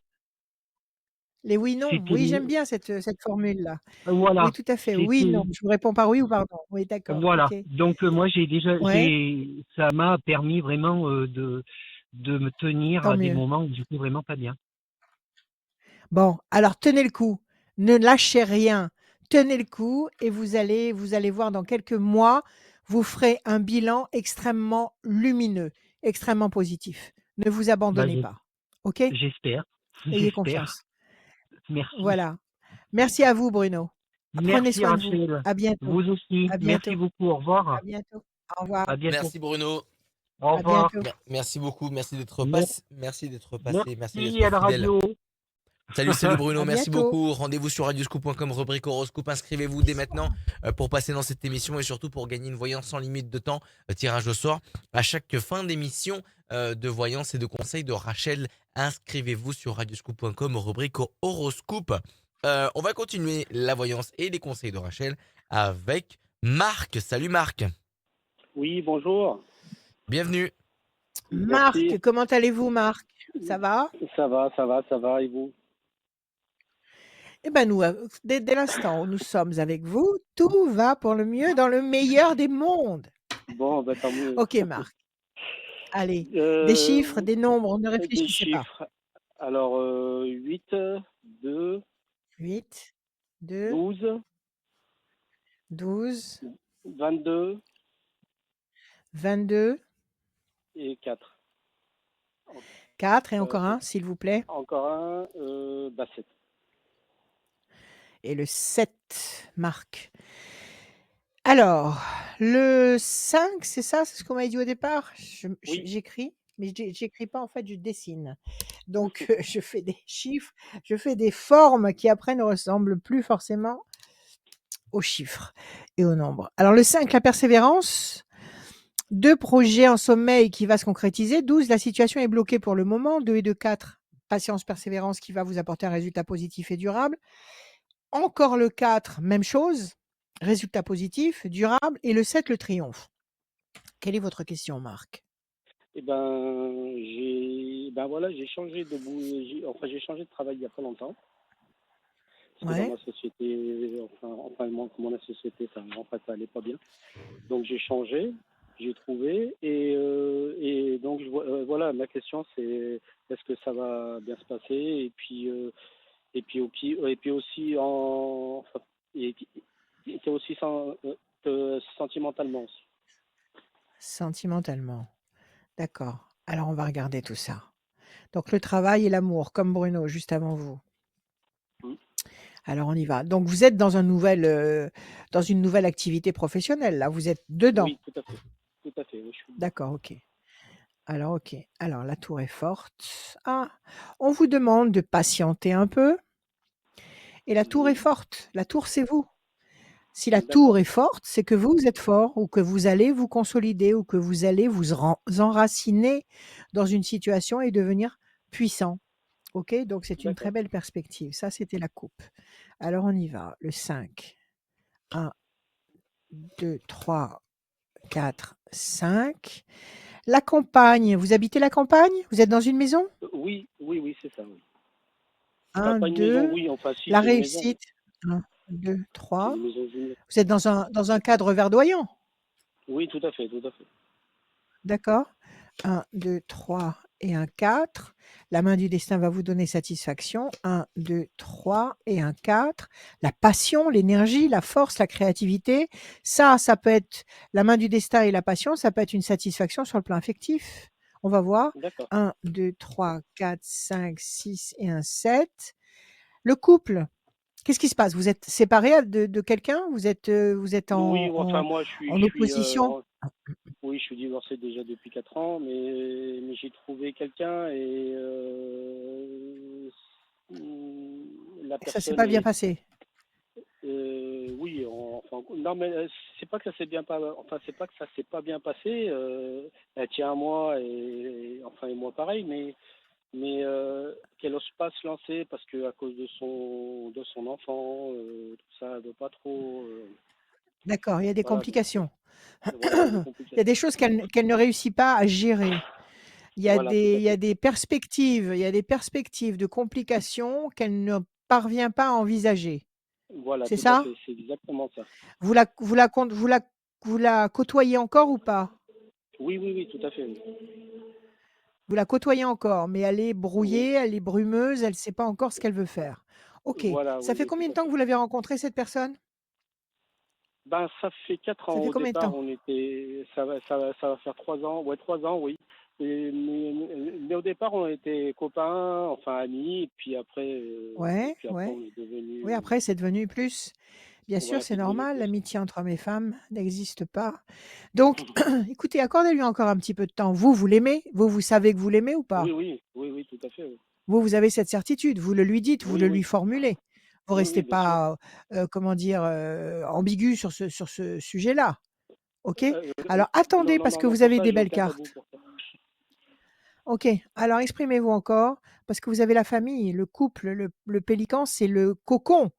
les oui-non. c'était Oui, j'aime bien cette formule-là. voilà, Oui, tout à fait. Oui, non. c'était Je vous réponds par oui ou par non. Oui, d'accord, voilà. OK. Donc moi Ouais, ça m'a permis vraiment de me tenir tant à des mieux. moments où j'étais vraiment pas bien. Bon, alors tenez le coup. Ne lâchez rien. Tenez le coup et vous allez voir dans quelques mois, vous ferez un bilan extrêmement lumineux, extrêmement positif. Ne vous Bah, abandonnez pas. OK? j'espère, Ayez j'espère. confiance. Merci. Voilà. Merci à vous, Bruno. Prenez Merci soin de vous. Rachel. À bientôt. Vous aussi. À Merci bientôt. beaucoup. Au revoir. À bientôt. Au revoir. À bientôt. Merci Bruno. Au À revoir. bientôt. Merci beaucoup. Mer- Merci d'être passé. Merci Merci d'être à la fidèle. radio. Salut Bruno, À merci bientôt. beaucoup. Rendez-vous sur radioscoop.com, rubrique horoscope. Inscrivez-vous dès maintenant pour passer dans cette émission et surtout pour gagner une voyance sans limite de temps. Tirage au sort à chaque fin d'émission de voyance et de conseils de Rachel. Inscrivez-vous sur radioscoop.com, rubrique horoscope. On va continuer la voyance et les conseils de Rachel avec Marc. Salut Marc, Oui, bonjour. bienvenue. Merci. Marc, comment allez-vous, Marc? Ça va? Ça va, et vous? Eh ben nous, dès l'instant où nous sommes avec vous, tout va pour le mieux dans le meilleur des mondes. Bon, bah, tant mieux. OK Marc, allez, des chiffres, des nombres, ne Des réfléchissez pas. chiffres. Alors, 8, 2, 8, 2, 12, 12, 22 22, et 4. 4 et encore un, s'il vous plaît. Encore un, bah 7. Et le 7, Marc. Alors, le 5, c'est ça? C'est ce qu'on m'avait dit au départ? Oui. J'écris, mais j'écris pas en fait, je dessine. Donc je fais des chiffres, je fais des formes qui après ne ressemblent plus forcément aux chiffres et aux nombres. Alors le 5, la persévérance. 2, projet en sommeil qui va se concrétiser. 12, la situation est bloquée pour le moment. 2 et 2, 4, patience, persévérance qui va vous apporter un résultat positif et durable. Encore le 4, même chose, résultat positif, durable. Et le 7, le triomphe. Quelle est votre question, Marc? Eh ben, j'ai changé de j'ai changé de travail il y a pas longtemps. Parce que dans Ouais, ma société, moi, comment la société, ça allait pas bien. Donc j'ai changé, j'ai trouvé, et donc voilà, ma question c'est est-ce que ça va bien se passer, et puis aussi et, et aussi sentimentalement aussi. sentimentalement. D'accord. Alors on va regarder tout ça. Donc le travail et l'amour, comme Bruno, juste avant vous. Mm. Alors on y va. Donc vous êtes dans dans une nouvelle activité professionnelle, là, vous êtes dedans. Oui, tout à fait, oui, je suis dedans. D'accord, OK. Alors OK. Alors la tour est forte. Ah, on vous demande de patienter un peu et la tour est Oui, forte. La tour, c'est vous. Si la tour d'accord, est forte, c'est que vous êtes fort ou que vous allez vous consolider ou que vous allez vous enraciner dans une situation et devenir puissant. OK? Donc c'est une très d'accord. belle perspective. Ça, c'était la coupe. Alors on y va. Le 5. 1, 2, 3, 4, 5. La campagne, vous habitez la campagne? Vous êtes dans une maison? Oui, oui, oui, c'est ça, oui. Enfin, 1, pas une maison, 2. oui, enfin si, La c'est une maison, oui. réussite. 1, 2, C'est 3. une maison junior. Vous êtes dans un cadre verdoyant? Oui, tout à fait, tout à fait. D'accord? 1, 2, 3 et un 4. La main du destin va vous donner satisfaction. 1, 2, 3 et un 4. La passion, l'énergie, la force, la créativité, ça peut être la main du destin et la passion, ça peut être une satisfaction sur le plan affectif. On va voir. D'accord. 1, 2, 3, 4, 5, 6 et un 7. Le couple, qu'est-ce qui se passe? Vous êtes séparés de quelqu'un? Vous êtes Oui, enfin moi en opposition? oui, je suis divorcé déjà depuis 4 ans, mais j'ai trouvé quelqu'un, et la Ça s'est personne pas bien est, passé? oui, enfin, non, mais c'est pas que ça s'est bien pas, enfin, c'est pas que ça s'est pas bien passé. Elle tient à moi, et moi pareil, mais qu'elle ose pas se lancer parce que à cause de son enfant, tout ça, elle veut pas trop. D'accord, il y a des Voilà, donc complications. voilà, il y a des Il y a des complications. choses qu'elle ne réussit pas à gérer. Voilà, tout à Il y a fait. des perspectives, il y a des perspectives de complications qu'elle ne parvient pas à envisager. Voilà, C'est tout à ça? fait, c'est exactement ça. Vous la côtoyez encore ou pas? Oui, oui, oui, tout à fait. Oui. Vous la côtoyez encore, mais elle est Oui. brouillée, elle est brumeuse, elle ne sait pas encore ce qu'elle veut faire. OK. Voilà, Ça oui, fait oui, combien tout de à temps que fait. vous l'avez rencontrée, cette personne? Ben, ça fait 4 ans. Ça fait Au combien de départ, temps? ça va faire 3 ans. Ouais, 3 ans, oui. Mais au départ, on était copains, enfin amis, et Ouais, puis après, ouais. on est devenus. Oui, après, c'est devenu plus. Bien sûr, Voilà, c'est c'est devenu normal, plus. l'amitié entre hommes et femmes n'existe pas. Donc, écoutez, accordez-lui encore un petit peu de temps. Vous, vous l'aimez? Vous savez que vous l'aimez ou Oui, pas? oui, oui, oui, tout à fait. Oui, Vous avez cette certitude, vous le lui dites, vous oui, le lui oui, formulez. Vous oui, restez oui, bien sûr. pas, comment dire, ambigu sur ce sujet-là, OK? Alors Non, attendez non, parce non, que non, vous pour avez ça, des j'ai belles aucun tabou cartes. pour ça. OK, alors exprimez-vous encore parce que vous avez la famille, le couple, le pélican, c'est le cocon,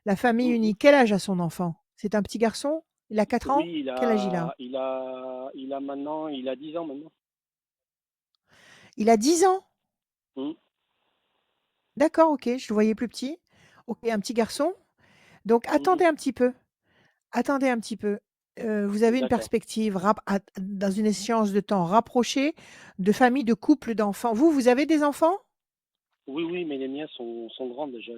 la famille Mhm. unie. Quel âge a son enfant? C'est un petit garçon? Il a 4 ans? Oui, Quel âge il a? il a 10 ans maintenant. Il a 10 ans? Mhm. D'accord, OK, je le voyais plus petit. OK, un petit garçon? Donc Mhm. attendez un petit peu. Vous avez une D'accord. perspective dans une échéance de temps rapprochée, de famille, de couple, d'enfants. Vous avez des enfants? Oui, oui, mais les miens sont grands déjà.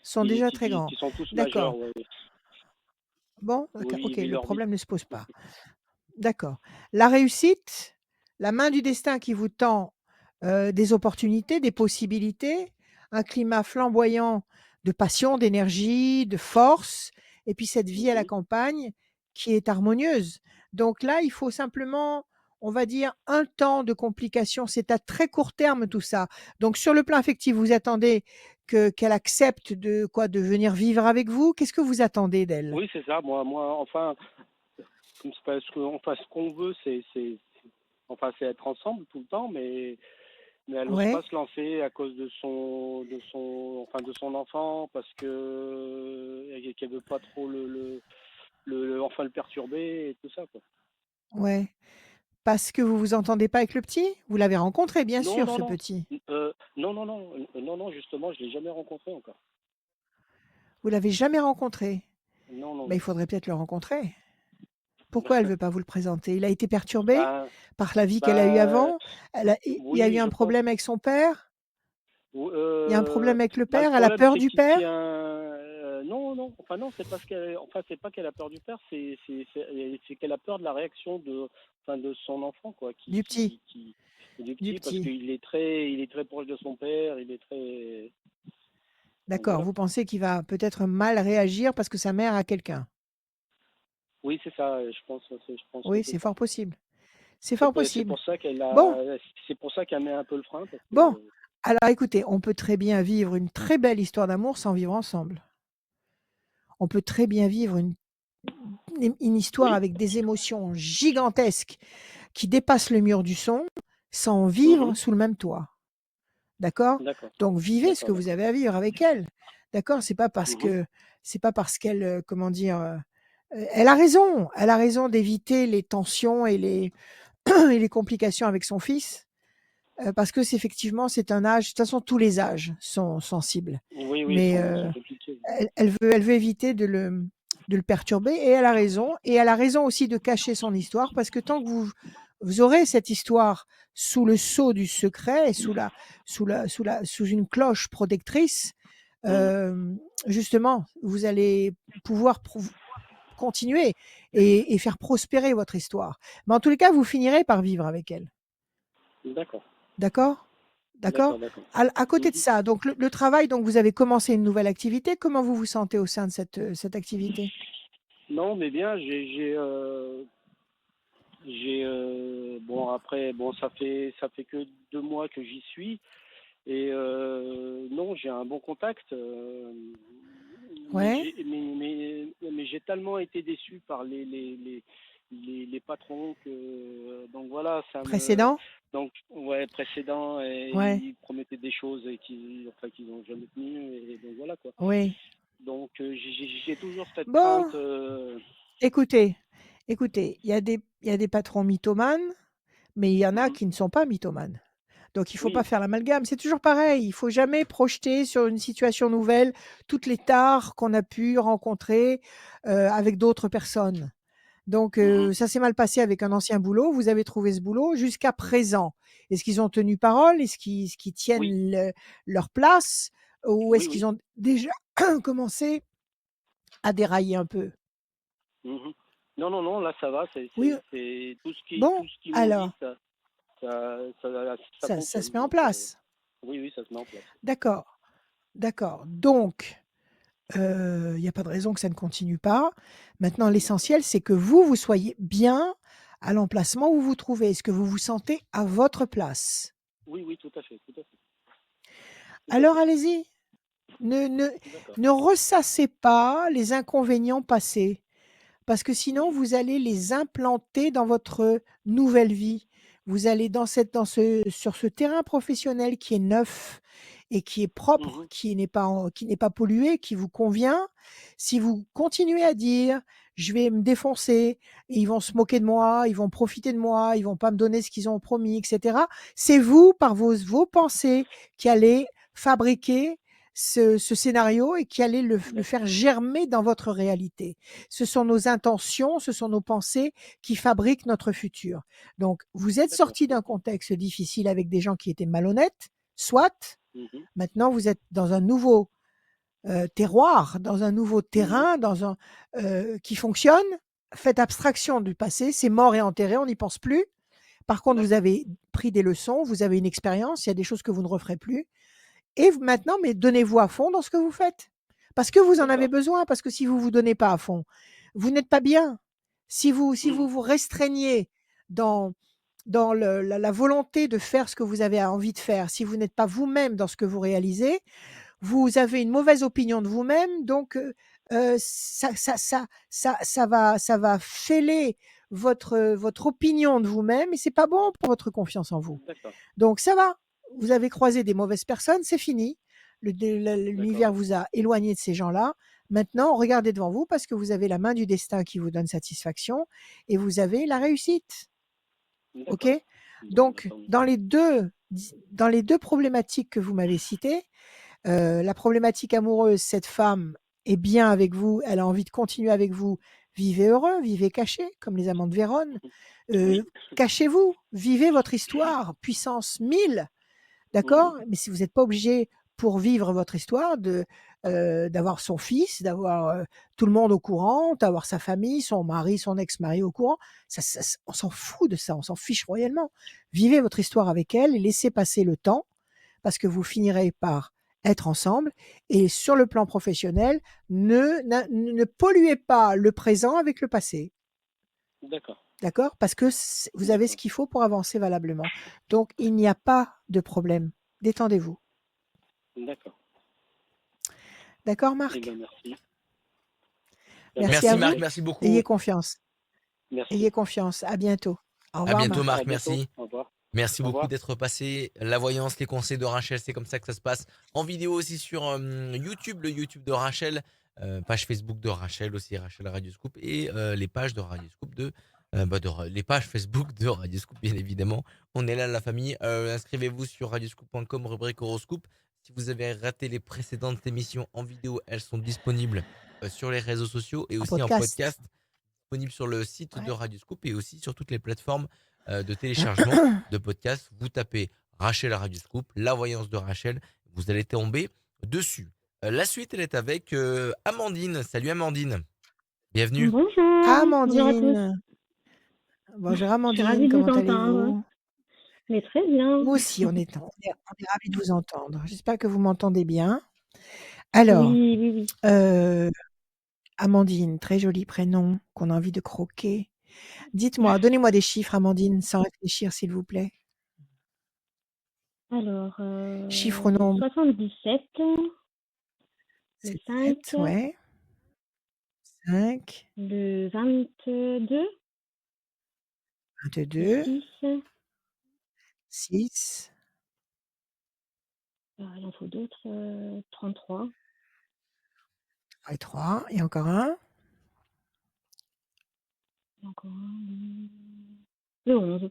Sont déjà très grands. Ils sont tous majeurs. D'accord. Ouais, ouais. Bon, Oui, oui, ils OK, vivent le leur vie. problème ne se pose pas. D'accord. La réussite, la main du destin qui vous tend, des opportunités, des possibilités, un climat flamboyant de passion, d'énergie, de force et puis cette vie à la Mhm. campagne qui est harmonieuse. Donc là, il faut simplement, on va dire, un temps de complication. C'est à très court terme tout ça. Donc sur le plan affectif, vous attendez qu'elle accepte de quoi? De venir vivre avec vous? Qu'est-ce que vous attendez d'elle? Oui, c'est ça. Enfin, comme c'est parce que, enfin, ce qu'on veut, enfin, c'est être ensemble tout le temps, mais elle n'ose pas Ouais? se lancer à cause enfin, de son enfant, parce que qu'elle veut pas trop enfin, le perturber et tout ça, quoi. Ouais. Parce que vous vous entendez pas avec le petit? Vous l'avez rencontré bien Non, sûr non, ce non. petit? Non, justement, je l'ai jamais rencontré encore. Vous l'avez jamais rencontré? Non, non, Ben non. il faudrait peut-être le rencontrer. Pourquoi elle veut pas vous le présenter? Il a été perturbé Ben, par la vie qu'elle a eue ben, avant? Il y a eu oui, un je pense. problème avec son père? Ou- Il y a un Euh, problème avec le le père? Elle a problème, peur c'est du qu'il tient. père? Non, non. Enfin, non, c'est pas qu'elle a peur du père, c'est qu'elle a peur de la réaction enfin, de son enfant, quoi, Du petit? du Du petit, parce petit. il est très proche de son père, il est très. Donc D'accord, voilà, vous quoi. pensez qu'il va peut-être mal réagir parce que sa mère a quelqu'un? Oui, c'est ça. Je pense que Oui, c'est c'est ça. fort possible. C'est fort C'est possible. pour ça Bon, c'est pour ça qu'elle met un peu le frein, parce bon, que. alors écoutez, on peut très bien vivre une très belle histoire d'amour sans vivre ensemble. On peut très bien vivre une histoire Oui. avec des émotions gigantesques qui dépassent le mur du son, sans vivre Mhm. sous le même toit. D'accord? D'accord, Donc vivez ce que vous d'accord. avez à vivre avec elle. D'accord? Mhm. C'est pas parce qu'elle, comment dire, elle a raison d'éviter les tensions et les et les complications avec son fils, parce que c'est effectivement, c'est un âge de toute façon tous les âges sont sensibles. Oui, oui, Mais, sont compliqués. elle veut éviter de le perturber et elle a raison aussi de cacher son histoire parce que tant que vous aurez cette histoire sous le sceau du secret et sous une cloche protectrice, Mhm. justement, vous allez pouvoir continuer et faire prospérer votre histoire. Mais en tous les cas, vous finirez par vivre avec elle. D'accord, D'accord? D'accord? d'accord. À côté de Mhm. ça, donc le travail, donc vous avez commencé une nouvelle activité. Comment vous vous sentez au sein de cette activité? Non, mais bien, bon, après, bon, ça fait que 2 mois que j'y suis, et non, j'ai un bon contact, Ouais? mais j'ai tellement été déçu par les patrons que, donc voilà, Précédent? donc, ouais, précédents, et Ouais. ils promettaient des choses et enfin, qu'ils n'ont jamais tenues, et donc voilà, quoi. Oui. Donc, j'ai toujours cette Bon, crainte. écoutez, écoutez, il y a des patrons mythomanes, mais il y en a Mhm. qui ne sont pas mythomanes. Donc il faut pas Oui. faire l'amalgame. C'est toujours pareil, il faut jamais projeter sur une situation nouvelle toutes les tares qu'on a pu rencontrer, avec d'autres personnes. Donc Mhm. ça s'est mal passé avec un ancien boulot, vous avez trouvé ce boulot jusqu'à présent. Est-ce qu'ils ont tenu parole? Est-ce qu'ils Oui, tiennent leur place? Ou oui, est-ce oui. qu'ils ont déjà commencé à dérailler un peu? Mhm. Non, non, non, là ça va, Oui, c'est bon, tout ce qu'ils m'ont dit, alors ça ça se fonctionne. met en Donc, place. oui, oui, ça se met en place. D'accord, d'accord. Donc il y a pas de raison que ça ne continue pas. Maintenant D'accord. l'essentiel, c'est que vous soyez bien à l'emplacement où vous vous trouvez. Est-ce que vous vous sentez à votre place? Oui, oui, tout à fait, tout à fait, tout à Alors fait. allez-y. Ne ne D'accord. ne ressassez pas les inconvénients passés, parce que sinon Mhm. vous allez les implanter dans votre nouvelle vie. Vous allez dans sur ce terrain professionnel qui est neuf et qui est propre, Mhm. qui n'est pas pollué, qui vous convient. Si vous continuez à dire: «Je vais me défoncer et ils vont se moquer de moi, ils vont profiter de moi, ils vont pas me donner ce qu'ils ont promis» et cetera. C'est vous, par vos pensées, qui allez fabriquer ce scénario et qui allait le D'accord. faire germer dans votre réalité. Ce sont nos intentions, ce sont nos pensées qui fabriquent notre futur. Donc, vous êtes D'accord, sorti je d'un comprends. contexte difficile avec des gens qui étaient malhonnêtes, soit. Mhm, Maintenant, vous êtes dans un nouveau terroir, dans un nouveau mhm, terrain, qui fonctionne. Faites abstraction du passé, c'est mort et enterré, on n'y pense plus. Par contre, vous d'accord. avez pris des leçons, vous avez une expérience, il y a des choses que vous ne referez plus. Et maintenant, mais donnez-vous à fond dans ce que vous faites. Parce que vous en avez D'accord. besoin, parce que si vous vous donnez pas à fond, vous n'êtes pas bien. Si vous Mhm, vous restreignez dans la volonté de faire ce que vous avez envie de faire, si vous n'êtes pas vous-même dans ce que vous réalisez, vous avez une mauvaise opinion de vous-même, donc ça va fêler votre opinion de vous-même et c'est pas bon pour votre confiance en vous. d'accord. Donc ça va, vous avez croisé des mauvaises personnes, c'est fini. D'accord. L'univers vous a éloigné de ces gens-là. Maintenant, regardez devant vous parce que vous avez la main du destin qui vous donne satisfaction et vous avez la réussite. OK? D'accord. Bon, bah, Donc, tant mieux. dans les deux problématiques que vous m'avez citées, la problématique amoureuse, cette femme est bien avec vous, elle a envie de continuer avec vous. Vivez heureux, vivez caché, comme les amants de Vérone. Oui. Cachez-vous, vivez votre histoire, puissance 1000, d'accord? Mhm, Mais si vous n'êtes pas obligé pour vivre votre histoire d'avoir son fils, d'avoir tout le monde au courant, d'avoir sa famille, son mari, son ex-mari au courant, on s'en fout de ça, on s'en fiche royalement. Vivez votre histoire avec elle et laissez passer le temps parce que vous finirez par être ensemble. Et sur le plan professionnel, ne polluez pas le présent avec le passé. d'accord. D'accord? Parce que vous avez ce D'accord. qu'il faut pour avancer valablement. Donc, il n'y a pas de problème. Détendez-vous. D'accord. D'accord, Eh Marc? bien, merci. Eh ben, Merci c'est à Merci Marc, vous. parfait. merci beaucoup. Ayez confiance. Merci. Ayez confiance. À bientôt. Au À revoir, bientôt Marc. À Marc, bientôt. merci. Au revoir. Merci Au beaucoup revoir. d'être passé. La voyance, les conseils de Rachel, c'est comme ça que ça se passe. En vidéo aussi sur YouTube, le YouTube de Rachel, page Facebook de Rachel aussi, Rachel Radioscoop, et les pages de Radioscoop les pages Facebook de Radioscoop, bien évidemment. On est là, la famille. Inscrivez-vous sur radioscoop.com, rubrique horoscope. Si vous avez raté les précédentes émissions en vidéo, elles sont disponibles sur les réseaux sociaux et En aussi en podcast. podcast disponible sur le site de Ouais. Radioscoop et aussi sur toutes les plateformes de téléchargement de podcasts. Vous tapez Rachel Radioscoop, la voyance de Rachel, vous allez tomber dessus. La suite, elle est avec Amandine. Salut Amandine, bienvenue. Bonjour, bonjour à tous. Amandine. Bonjour Je suis Amandine, ravie de comment vous entendre. allez-vous? Mais très bien. Nous aussi, on est ravis de vous entendre. J'espère que vous m'entendez bien. Alors, Oui, oui, oui. Amandine, très joli prénom qu'on a envie de croquer. Dites-moi, donnez-moi des chiffres, Amandine, sans réfléchir, s'il vous plaît. Alors, Chiffre au nombre. 77, le 5, 7, ouais. 5, le 22, le 22, 6, 6, il en faut d'autres, 33, et 3, et encore un. et encore un, le 11.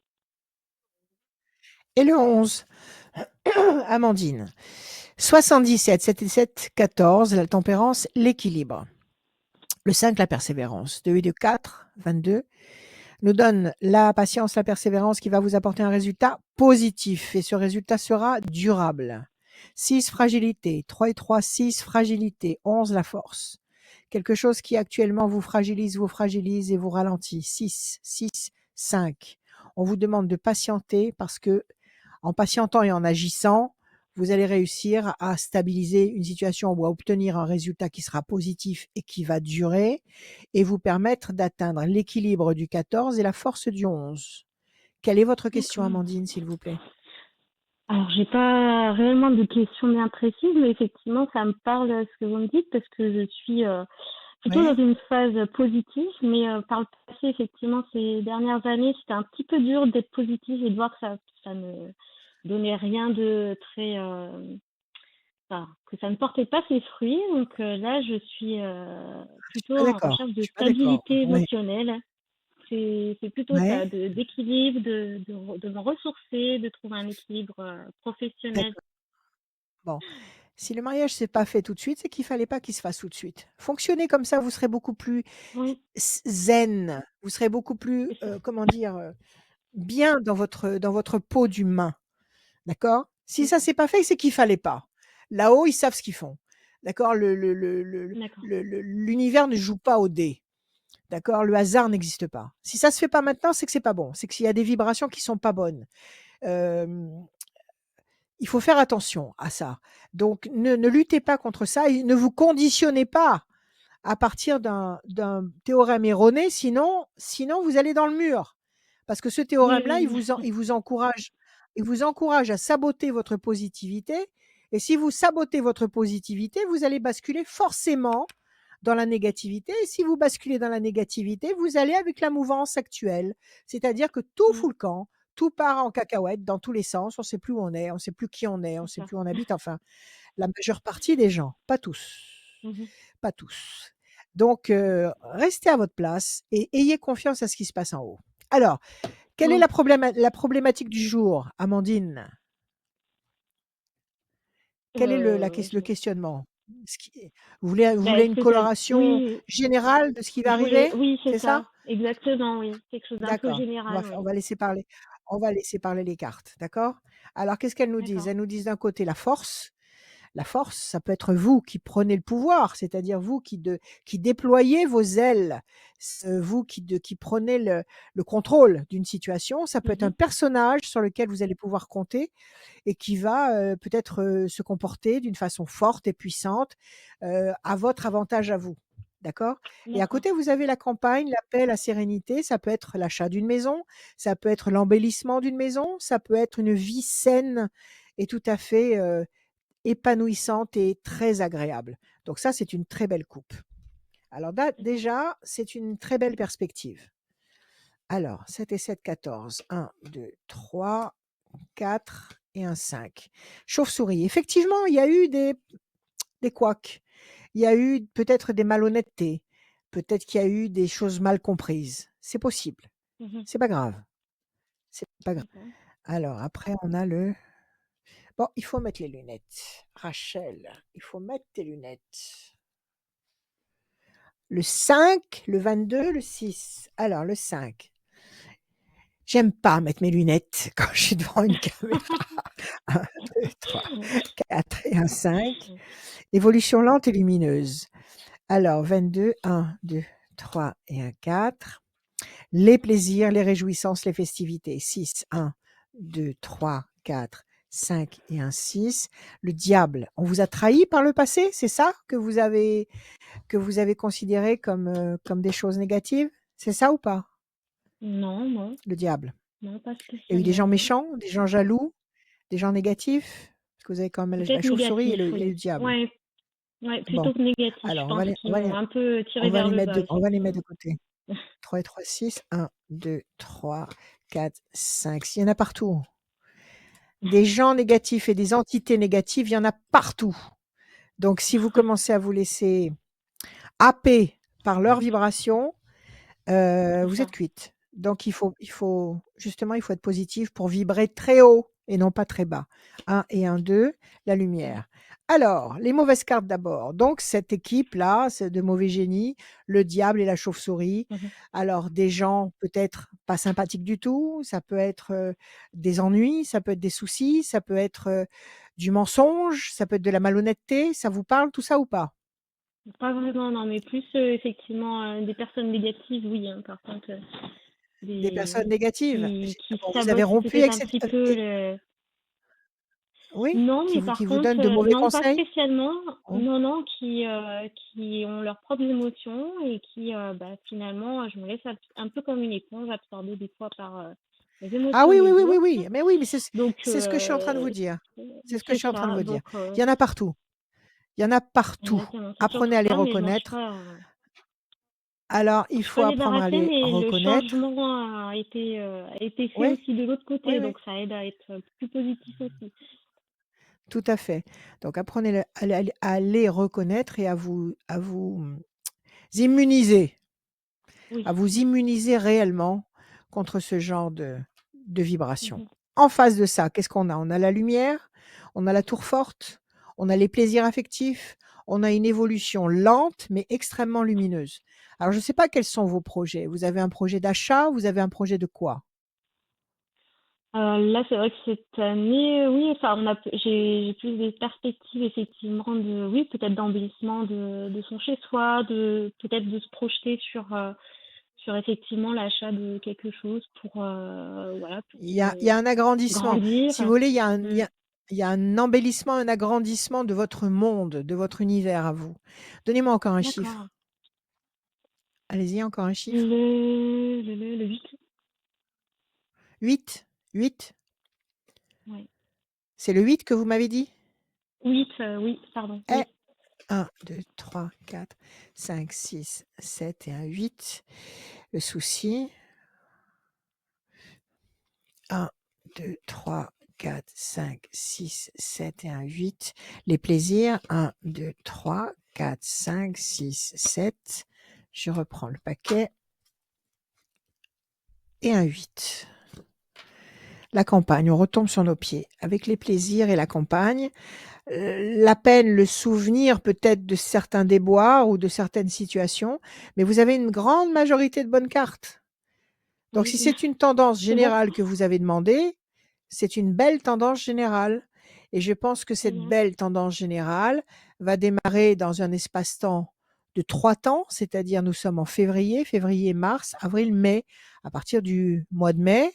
Et le 11. Amandine. 77, 7 et 7, 14, la tempérance, l'équilibre. Le 5, la persévérance. 2 et 2, 4, 22. Nous donne la patience, la persévérance qui va vous apporter un résultat positif et ce résultat sera durable. 6, fragilité. 3 et 3, 6, fragilité. 11, la force. Quelque chose qui actuellement vous fragilise et vous ralentit. 6, 6, 5. On vous demande de patienter parce que en patientant et en agissant, vous allez réussir à stabiliser une situation ou à obtenir un résultat qui sera positif et qui va durer et vous permettre d'atteindre l'équilibre du 14 et la force du 11. Quelle est votre question, D'accord. Amandine, s'il vous plaît? Alors, j'ai pas réellement de questions bien précises, mais effectivement, ça me parle ce que vous me dites parce que je suis plutôt dans Oui, une phase positive, mais par le passé, effectivement, ces dernières années, c'était un petit peu dur d'être positive et de voir que ça ne donnait rien de très, enfin, que ça ne portait pas ses fruits. Donc là, je suis je suis plutôt pas en d'accord. recherche Je de suis pas d'accord. stabilité Oui, émotionnelle. C'est plutôt ça, oui, d'équilibre, de me ressourcer, de trouver un équilibre professionnel. d'accord. Bon. Si le mariage s'est pas fait tout de suite, c'est qu'il fallait pas qu'il se fasse tout de suite. Fonctionnez comme ça, vous serez beaucoup plus Oui, zen, vous serez beaucoup plus, c'est ça. comment dire, bien dans votre peau d'humain. D'accord? Si Mmh. ça s'est pas fait, c'est qu'il fallait pas. Là-haut, ils savent ce qu'ils font. D'accord? D'accord. L'univers ne joue pas au dé. D'accord? Le hasard n'existe pas. Si ça se fait pas maintenant, c'est que c'est pas bon. C'est qu'il y a des vibrations qui sont pas bonnes. Hem, il faut faire attention à ça. Donc ne luttez pas contre ça et ne vous conditionnez pas à partir d'un théorème erroné, sinon vous allez dans le mur. Parce que ce Oui, théorème-là, oui, il vous encourage à saboter votre positivité et si vous sabotez votre positivité, vous allez basculer forcément dans la négativité et si vous basculez dans la négativité, vous allez avec la mouvance actuelle. C'est-à-dire que tout mmh, fout le camp, tout part en cacahuète dans tous les sens, on ne sait plus où on est, on ne sait plus qui on est, on ne c'est sait ça. plus où on habite, enfin la majeure partie des gens, pas tous. Mmh. Pas tous. Donc, restez à votre place et ayez confiance à ce qui se passe en haut. Alors, quelle est Oui. la problématique du jour, Amandine? Quel est le Je questionnement? Ce qui vous bah, voulez est-ce une que ça coloration oui, générale de ce qui va je voulais arriver? oui, c'est C'est ça? ça, exactement, oui. Quelque chose d'un peu D'accord, général, on oui. va laisser parler les cartes, d'accord? Alors qu'est-ce qu'elles nous disent? D'accord. Elles nous disent d'un côté la force. La force, ça peut être vous qui prenez le pouvoir, c'est-à-dire vous qui déployez vos ailes, vous qui prenez le contrôle d'une situation. Ça peut être un Mmh. personnage sur lequel vous allez pouvoir compter et qui va peut-être se comporter d'une façon forte et puissante à votre avantage à vous. D'accord? Et à D'accord. côté, vous avez la campagne, la paix, la sérénité. Ça peut être l'achat d'une maison, ça peut être l'embellissement d'une maison, ça peut être une vie saine et tout à fait épanouissante et très agréable. Donc ça, c'est une très belle coupe. Alors D'accord. déjà, c'est une très belle perspective. Alors, 7 et 7, 14. 1, 2, 3, 4 et un 5. Chauve-souris. Effectivement, il y a eu des couacs. Il y a eu peut-être des malhonnêtetés. Peut-être qu'il y a eu des choses mal comprises. C'est possible. Mmh. C'est pas grave. C'est pas grave. D'accord. Alors, après, on a le... Bon, il faut mettre les lunettes. Rachel, il faut mettre tes lunettes. Le 5, le 22, le 6. Alors, le 5. J'aime pas mettre mes lunettes quand je suis devant une caméra. 1, 2, 3, 4 et un 5. Évolution lente et lumineuse. Alors, 22, 1, 2, 3 et un 4. Les plaisirs, les réjouissances, les festivités. 6, 1, 2, 3, 4, 5 et un 6. Le diable. On vous a trahi par le passé? C'est ça que vous avez considéré comme des choses négatives? C'est ça ou pas? Non, non, Le diable. non, pas Il y a eu des gens spécialement, non. méchants, des gens jaloux, des gens négatifs? Parce que vous avez quand même la Peut-être chauve-souris négatif, et oui. le diable. Ouais, ouais, Bon, plutôt que négatif, je alors pense, qui m'ont un peu tiré vers le bas, on va les mettre effectivement. de côté. 3 et 3, 6. 1, 2, 3, 4, 5. Il y en a partout. Des gens négatifs et des entités négatives, il y en a partout. Donc si vous commencez à vous laisser happer par leurs vibrations, C'est vous êtes ça. cuite. Donc justement, il faut être positif pour vibrer très haut et non pas très bas. 1 et 1, 2, la Mmh. lumière. Alors, les mauvaises cartes d'abord. Donc cette équipe-là, c'est de mauvais génies, le diable et la chauve-souris. Mmh. Alors des gens peut-être pas sympathiques du tout, ça peut être, des ennuis, ça peut être des soucis, ça peut être, du mensonge, ça peut être de la malhonnêteté. Ça vous parle tout ça ou pas? Pas vraiment, non, mais plus, effectivement, des personnes négatives, oui, hein, par contre, Des personnes des négatives? qui Bon, vous avez sabotent rompu peut-être avec un cette petit peu le oui, non, mais par qui vous donne contre, de mauvais non, pas conseils? spécialement. Mmh. Non, non, qui ont leurs propres émotions et qui, bah, finalement, je me laisse un peu comme une éponge absorbée des fois par, les Ah émotions oui, oui, des oui, oui, autres. oui, mais oui, mais Donc c'est ce que je suis en train de vous dire. C'est ce que je c'est suis en train de ça, vous dire. donc Il y en a partout. Il y en a partout. exactement, c'est surtout Apprenez à les ça, mais je m'en suis reconnaître. pas Alors, j'en il suis faut pas apprendre à débarrassée, les mais le reconnaître. changement a été fait Oui, aussi de l'autre oui, côté, oui, donc ça aide à être plus positif aussi. tout à fait. Donc apprenez à les reconnaître et à vous immuniser, Oui. à vous immuniser réellement contre ce genre de vibrations. Mmh. En face de ça, qu'est-ce qu'on a? On a la lumière, on a la tour forte, on a les plaisirs affectifs, on a une évolution lente mais extrêmement lumineuse. Alors je ne sais pas quels sont vos projets. Vous avez un projet d'achat? Vous avez un projet de quoi? Là, c'est vrai que cette année, oui, enfin, j'ai plus des perspectives effectivement de, oui, peut-être d'embellissement de son chez-soi, peut-être de se projeter sur effectivement l'achat de quelque chose pour, voilà, pour Il y a un agrandissement. grandir. Si vous voulez, Mm. il y a un embellissement, un agrandissement de votre monde, de votre univers à vous. Donnez-moi encore un D'accord. chiffre. Allez-y, encore un chiffre. Le 8. 8. 8. Ouais. C'est le 8 que vous m'avez dit? 8, oui, pardon. Eh, Oui. 1, 2, 3, 4, 5, 6, 7 et un 8. Le souci. 1, 2, 3, 4, 5, 6, 7 et un 8. Les plaisirs. 1, 2, 3, 4, 5, 6, 7. Je reprends le paquet. Et un 8. La campagne, on retombe sur nos pieds. Avec les plaisirs et la campagne, la peine, le souvenir peut-être de certains déboires ou de certaines situations, mais vous avez une grande majorité de bonnes cartes. Donc si Oui, c'est une tendance c'est bon. générale que vous avez demandée, c'est une belle tendance générale. Et je pense que Très cette bien. belle tendance générale va démarrer dans un espace-temps de 3 temps, c'est-à-dire nous sommes en février, mars, avril, mai. À partir du mois de mai,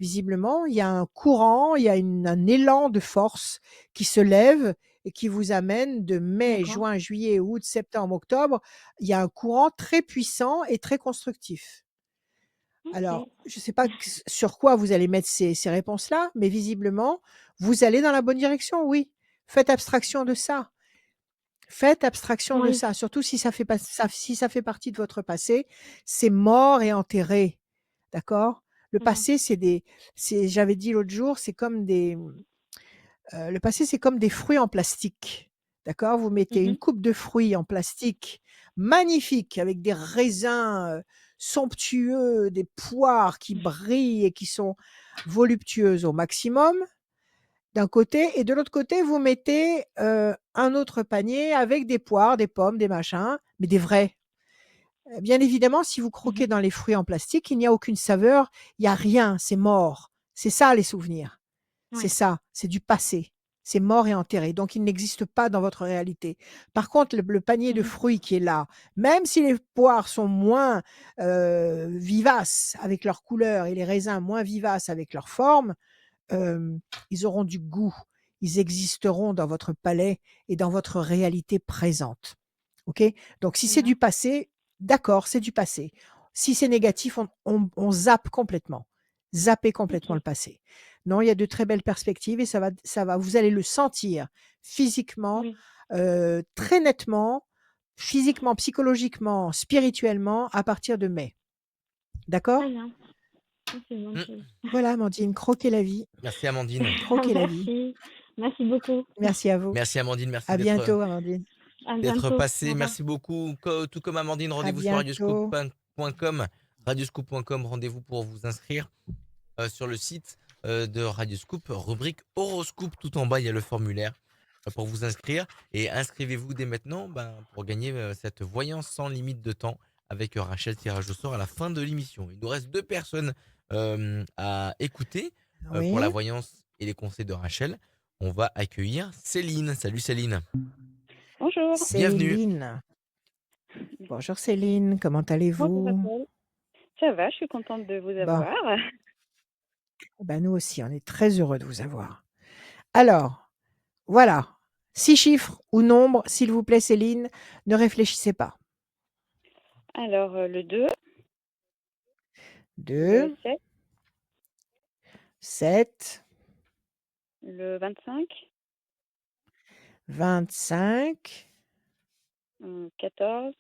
visiblement, il y a un courant, il y a un élan de force qui se lève et qui vous amène de mai, D'accord. juin, juillet, août, septembre, octobre. Il y a un courant très puissant et très constructif. Alors, Ok. je ne sais pas sur quoi vous allez mettre ces réponses-là, mais visiblement, vous allez dans la bonne direction, oui. Faites abstraction de ça. Faites abstraction de Oui. ça, surtout si ça fait, si ça fait partie de votre passé. C'est mort et enterré. D'accord? Le Mhm. passé, j'avais dit l'autre jour, c'est comme le passé, c'est comme des fruits en plastique. D'accord? Vous mettez une Mhm. coupe de fruits en plastique magnifique avec des raisins somptueux, des poires qui brillent et qui sont voluptueuses au maximum d'un côté, et de l'autre côté, vous mettez un autre panier avec des poires, des pommes, des machins, mais des vrais. Bien évidemment, si vous croquez Mhm. dans les fruits en plastique, il n'y a aucune saveur, il n'y a rien, c'est mort. C'est ça les souvenirs. C'est Ouais. ça, c'est du passé. C'est mort et enterré, donc il n'existe pas dans votre réalité. Par contre, le panier de Mhm. fruits qui est là, même si les poires sont moins vivaces avec leur couleur et les raisins moins vivaces avec leur forme, ils auront du goût. Ils existeront dans votre palais et dans votre réalité présente. OK? Donc si Très c'est du bien. passé, d'accord, c'est du passé. Si c'est négatif, on zappe complètement. Zapper complètement Ok. le passé. Non, il y a de très belles perspectives et vous allez le sentir physiquement, Oui. très nettement, physiquement, psychologiquement, spirituellement à partir de mai. Très D'accord? bien. Ça, c'est une bonne Mm. chose. Voilà Amandine, croquez la vie, Merci Amandine. croquez la vie. Merci. Merci beaucoup. Merci à vous. Merci Amandine, merci À d'être bientôt Amandine. À d'être bientôt. Au passé. revoir. Merci beaucoup. Tout comme Amandine, À rendez-vous sur bientôt. radioscoop.com. Radioscoop.com, rendez-vous pour vous inscrire sur le site de Radioscoop, rubrique horoscope. Tout en bas, il y a le formulaire pour vous inscrire. Et inscrivez-vous dès maintenant pour gagner cette voyance sans limite de temps avec Rachel, tirage au sort à la fin de l'émission. Il nous reste 2 personnes à écouter pour la Oui, voyance et les conseils de Rachel. On va accueillir Céline. Salut Céline. Bonjour. Bienvenue. Céline. Bonjour Céline, comment Comment ça allez-vous? s'appelle? Ça va, je suis contente de vous Bon, avoir. ben nous aussi, on est très heureux de vous avoir. Alors, voilà. 6 chiffres ou nombres, s'il vous plaît Céline, ne réfléchissez pas. Alors, le 2, 2, le 7, 7, le 25, 25, 14,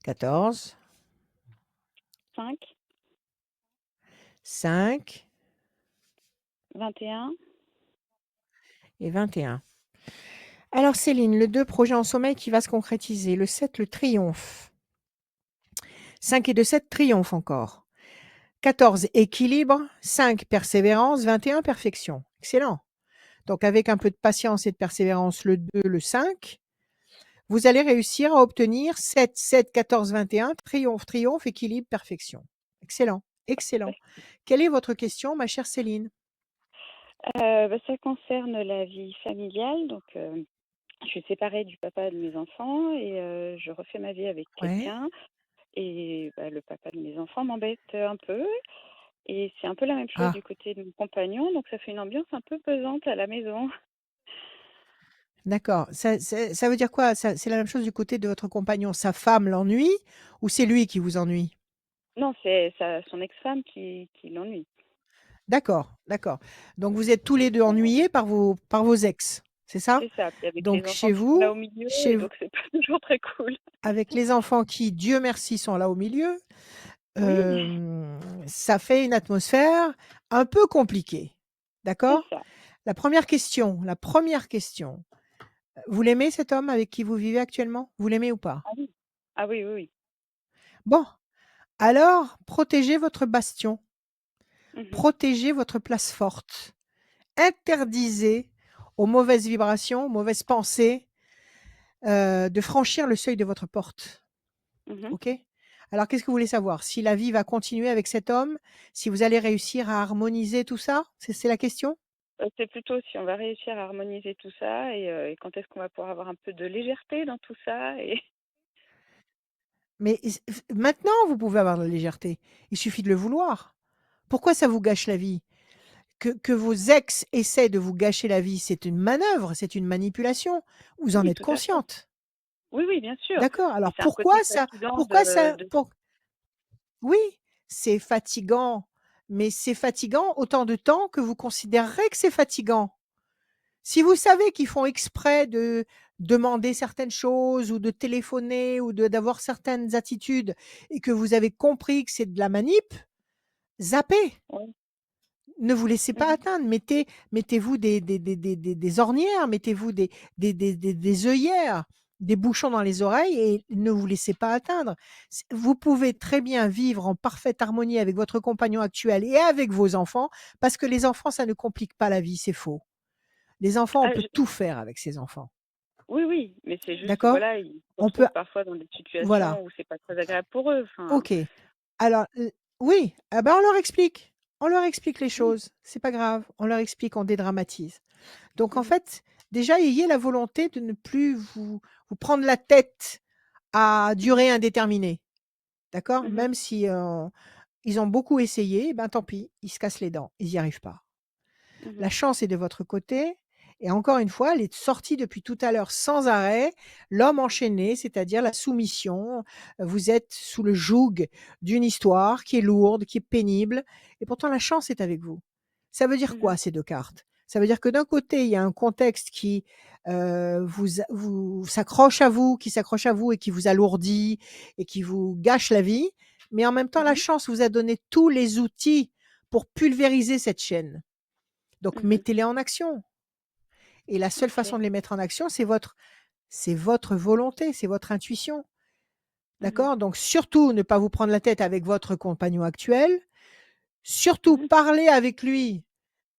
14, 5, 5 21. et 21. Alors Céline, le 2, projet en sommeil qui va se concrétiser. Le 7, le triomphe. 5 et 2, 7, triomphe encore. 14, équilibre. 5, persévérance. 21, perfection. Excellent. Donc avec un peu de patience et de persévérance, le 2, le 5, vous allez réussir à obtenir 7, 7, 14, 21, triomphe, triomphe, équilibre, perfection. Excellent, excellent. Quelle est votre question, ma chère Céline? Ça concerne la vie familiale. Donc, je suis séparée du papa de mes enfants et je refais ma vie avec Ouais. quelqu'un. Et le papa de mes enfants m'embête un peu. Et c'est un peu la même chose Ah, du côté de mon compagnon. Donc, ça fait une ambiance un peu pesante à la maison. d'accord. Ça veut dire quoi? C'est la même chose du côté de votre compagnon. Sa femme l'ennuie ou c'est lui qui vous ennuie? Non, c'est son ex-femme qui l'ennuie. D'accord, d'accord. Donc vous êtes tous les 2 ennuyés par vos ex, c'est ça? C'est ça. Puis avec les Donc enfants chez qui sont là vous au milieu, chez et v donc c'est pas toujours très cool. avec les enfants qui, Dieu merci, sont là au milieu, Oui, ça fait une atmosphère un peu compliquée. c'est D'accord? ça. La première question, vous l'aimez cet homme avec qui vous vivez actuellement? Vous l'aimez ou pas? Ah oui. Ah oui, oui, oui. Bon, alors protégez votre bastion, Mhm, protégez votre place forte. Interdisez aux mauvaises vibrations, aux mauvaises pensées, de franchir le seuil de votre porte. mhm. OK? Alors qu'est-ce que vous voulez savoir? Si la vie va continuer avec cet homme? Si vous allez réussir à harmoniser tout ça? C'est la question? C'est plutôt si on va réussir à harmoniser tout ça et quand est-ce qu'on va pouvoir avoir un peu de légèreté dans tout ça et Mais maintenant vous pouvez avoir de la légèreté. Il suffit de le vouloir. Pourquoi ça vous gâche la vie? Que vos ex essaient de vous gâcher la vie, c'est une manœuvre, c'est une manipulation. Vous en oui, êtes tout à fait. consciente. Oui, oui, bien sûr, D'accord? mais Alors c'est un côté fatigant de oui, c'est fatigant, mais c'est fatigant autant de temps que vous considérerez que c'est fatigant. Si vous savez qu'ils font exprès de demander certaines choses ou de téléphoner ou d'avoir certaines attitudes et que vous avez compris que c'est de la manip, zappez. oui. Ne vous laissez pas Mmh. atteindre. Mettez-vous des ornières, mettez-vous des œillères, des bouchons dans les oreilles et ne vous laissez pas atteindre. Vous pouvez très bien vivre en parfaite harmonie avec votre compagnon actuel et avec vos enfants, parce que les enfants, ça ne complique pas la vie, c'est faux. Les enfants, on Ah peut je tout faire avec ses enfants. Oui, oui, mais c'est juste que D'accord? voilà, ils se On peut retrouvent parfois dans des Voilà. situations où c'est pas très agréable pour eux, enfin, OK. Alors, oui, ah bah, on leur explique. On leur explique les oui. choses. C'est pas grave. On leur explique, on dédramatise. Donc en Mmh. fait, déjà, ayez la volonté de ne plus vous prendre la tête à Mmh. durée indéterminée. D'accord? Mmh. Même si, ils ont beaucoup essayé, ben, tant pis, ils se cassent les dents, ils y arrivent pas. Mmh. La chance est de votre côté et encore une fois, elle est sortie depuis tout à l'heure sans arrêt. L'homme enchaîné, c'est-à-dire la soumission. Vous êtes sous le joug d'une histoire qui est lourde, qui est pénible et pourtant la chance est avec vous. Ça veut dire Mmh. quoi ces 2 cartes? Ça veut dire que d'un côté, il y a un contexte qui, vous s'accroche à vous, qui s'accroche à vous et qui vous alourdit et qui vous gâche la vie, mais en même temps, la Mmh. chance vous a donné tous les outils pour pulvériser cette chaîne. Donc Mmh. mettez-les en action et la seule façon OK. de les mettre en action, c'est votre volonté, c'est votre intuition. Mmh. D'accord? Donc surtout ne pas vous prendre la tête avec votre compagnon actuel, surtout Mmh. parler avec lui.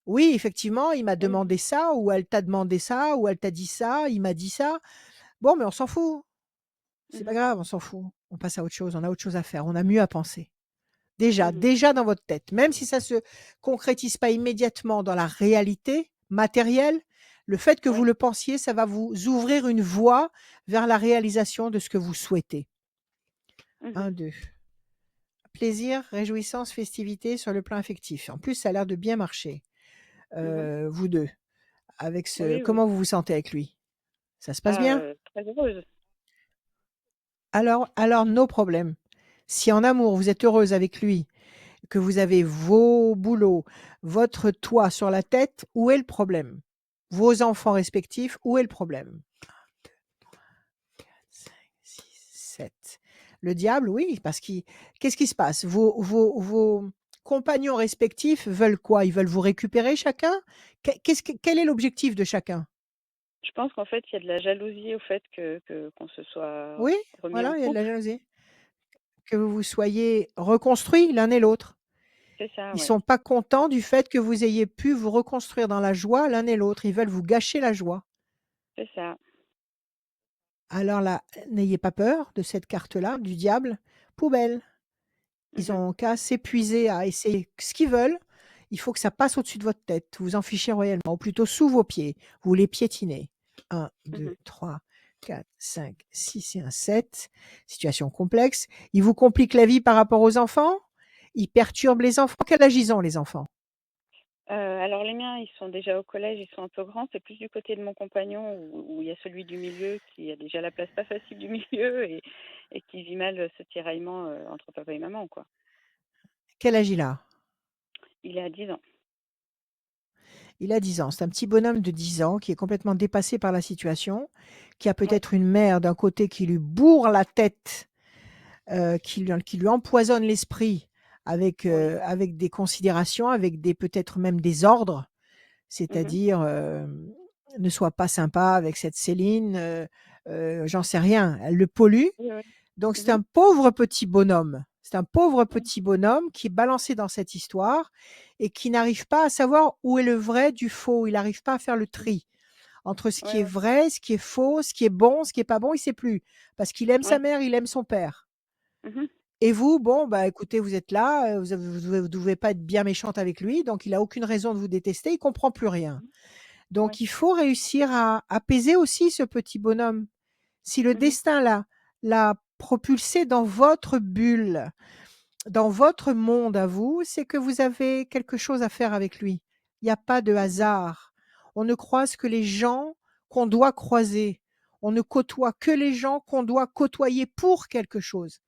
Oui, effectivement, il m'a Oui. demandé ça ou elle t'a demandé ça ou elle t'a dit ça, il m'a dit ça. Bon, mais on s'en fout. C'est pas Mmh. grave, on s'en fout. On passe à autre chose, on a autre chose à faire, on a mieux à penser. Déjà, Mmh. déjà dans votre tête, même si ça se concrétise pas immédiatement dans la réalité matérielle, le fait que vous Oui. le pensiez, ça va vous ouvrir une voie vers la réalisation de ce que vous souhaitez. Mmh. 1, 2. Plaisir, réjouissance, festivité sur le plan affectif. En plus, ça a l'air de bien marcher, Mmh. vous 2. Avec ce Oui, oui. comment vous vous sentez avec lui? Ça se passe bien? Très heureuse. Alors no problème. Si en amour vous êtes heureuse avec lui, que vous avez vos boulots, votre toit sur la tête, où est le problème? Vos enfants respectifs, où est le problème? 5, 6, 7. Le diable, oui, parce qu'il qu'est-ce qui se passe? Vos compagnons respectifs veulent quoi? Ils veulent vous récupérer chacun? Quel est l'objectif de chacun? Je pense qu'en fait, il y a de la jalousie au fait qu'on se soit Oui, remis en voilà, il y a de la couple. jalousie. Que vous vous soyez reconstruits l'un et l'autre. C'est ça, Ils ouais. sont pas contents du fait que vous ayez pu vous reconstruire dans la joie l'un et l'autre. Ils veulent vous gâcher la joie. C'est ça. Alors là, n'ayez pas peur de cette carte-là, du diable. Poubelle. Ils Mmh. ont qu'à s'épuiser à essayer ce qu'ils veulent. Il faut que ça passe au-dessus de votre tête. Vous en fichez royalement, ou plutôt sous vos pieds. Vous les piétinez. 1, 2, Mmh. 3, 4, 5, 6 et un 7. Situation complexe. Ils vous compliquent la vie par rapport aux enfants. Ils perturbent les enfants. Quel âge ils ont, les enfants? Alors les miens, ils sont déjà au collège, ils sont un peu grands. C'est plus du côté de mon compagnon où il y a celui du milieu qui a déjà la place pas facile du milieu et qui vit mal ce tiraillement, entre papa et maman, quoi. Quel âge il a? Il a 10 ans. Il a 10 ans. C'est un petit bonhomme de 10 ans qui est complètement dépassé par la situation, qui a Ouais. peut-être une mère d'un côté qui lui bourre la tête, qui lui empoisonne l'esprit avec, Oui. avec des considérations, avec des peut-être même des ordres, Mmh. c'est-à-dire, ne sois pas sympa avec cette Céline, j'en sais rien. Elle le pollue. Oui, oui. Donc c'est Mmh. un pauvre petit bonhomme. C'est un pauvre Mmh. petit bonhomme qui est balancé dans cette histoire et qui n'arrive pas à savoir où est le vrai du faux. Il n'arrive pas à faire le tri entre ce qui Ouais, est ouais. vrai, ce qui est faux, ce qui est bon, ce qui est pas bon, il sait plus. Parce qu'il aime sa Ouais. mère, il aime son père. Mmh. Et vous, bon, bah écoutez, vous êtes là, vous devez pas être bien méchante avec lui, donc il a aucune raison de vous détester, il comprend plus rien. Ouais. Donc il faut réussir à apaiser aussi ce petit bonhomme. Si le Mmh. destin l'a propulsé dans votre bulle, dans votre monde à vous, c'est que vous avez quelque chose à faire avec lui. Il n'y a pas de Mmh. hasard. On ne croise que les gens qu'on doit croiser. On ne côtoie que les gens qu'on doit côtoyer pour quelque chose.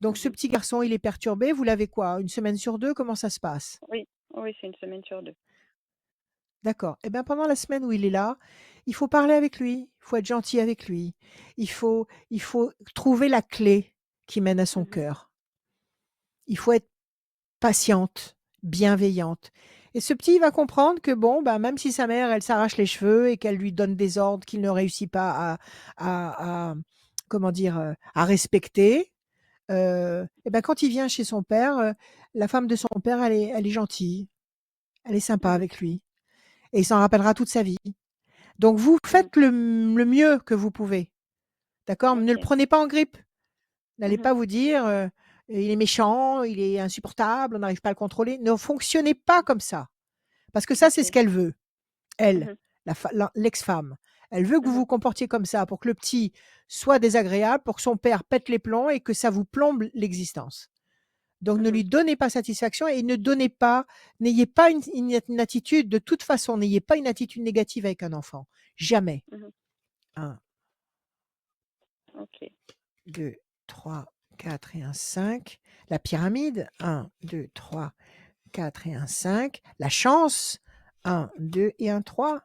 Donc ce Mmh. petit garçon, il est perturbé. Vous l'avez quoi? Une semaine sur 2? Comment ça se passe? Oui. Oui, c'est une semaine sur 2. D'accord. Eh bien, pendant la semaine où il est là, il faut parler avec lui, il faut être gentil avec lui, il faut trouver la clé qui mène à son Mmh. cœur. Il faut être patiente, bienveillante. Et ce petit, il va comprendre que bon, bah, même si sa mère, elle s'arrache les cheveux et qu'elle lui donne des ordres qu'il ne réussit pas à comment dire, à respecter, et ben, quand il vient chez son père, la femme de son père, elle est gentille, elle est sympa Mmh. avec lui et il s'en rappellera toute sa vie. Donc vous Mmh. faites le mieux que vous pouvez, d'accord? Ne le OK. prenez pas en grippe. N'allez Mmh. pas vous dire, «Il est méchant, il est insupportable, on n'arrive pas à le contrôler». Ne fonctionnez pas comme ça, parce que ça, c'est ce OK. qu'elle veut, elle, Mmh. l'ex-femme. Elle veut que vous Mmh. vous comportiez comme ça pour que le petit soit désagréable, pour que son père pète les plombs et que ça vous plombe l'existence. Donc ne Mmh. lui donnez pas satisfaction et ne donnez pas n'ayez pas une attitude de toute façon, n'ayez pas une attitude négative avec un enfant. Jamais. Mmh. 1, OK. 2, 3, 4 et un 5. La pyramide, 1, 2, 3, 4 et un 5. La chance, 1, 2 et un 3.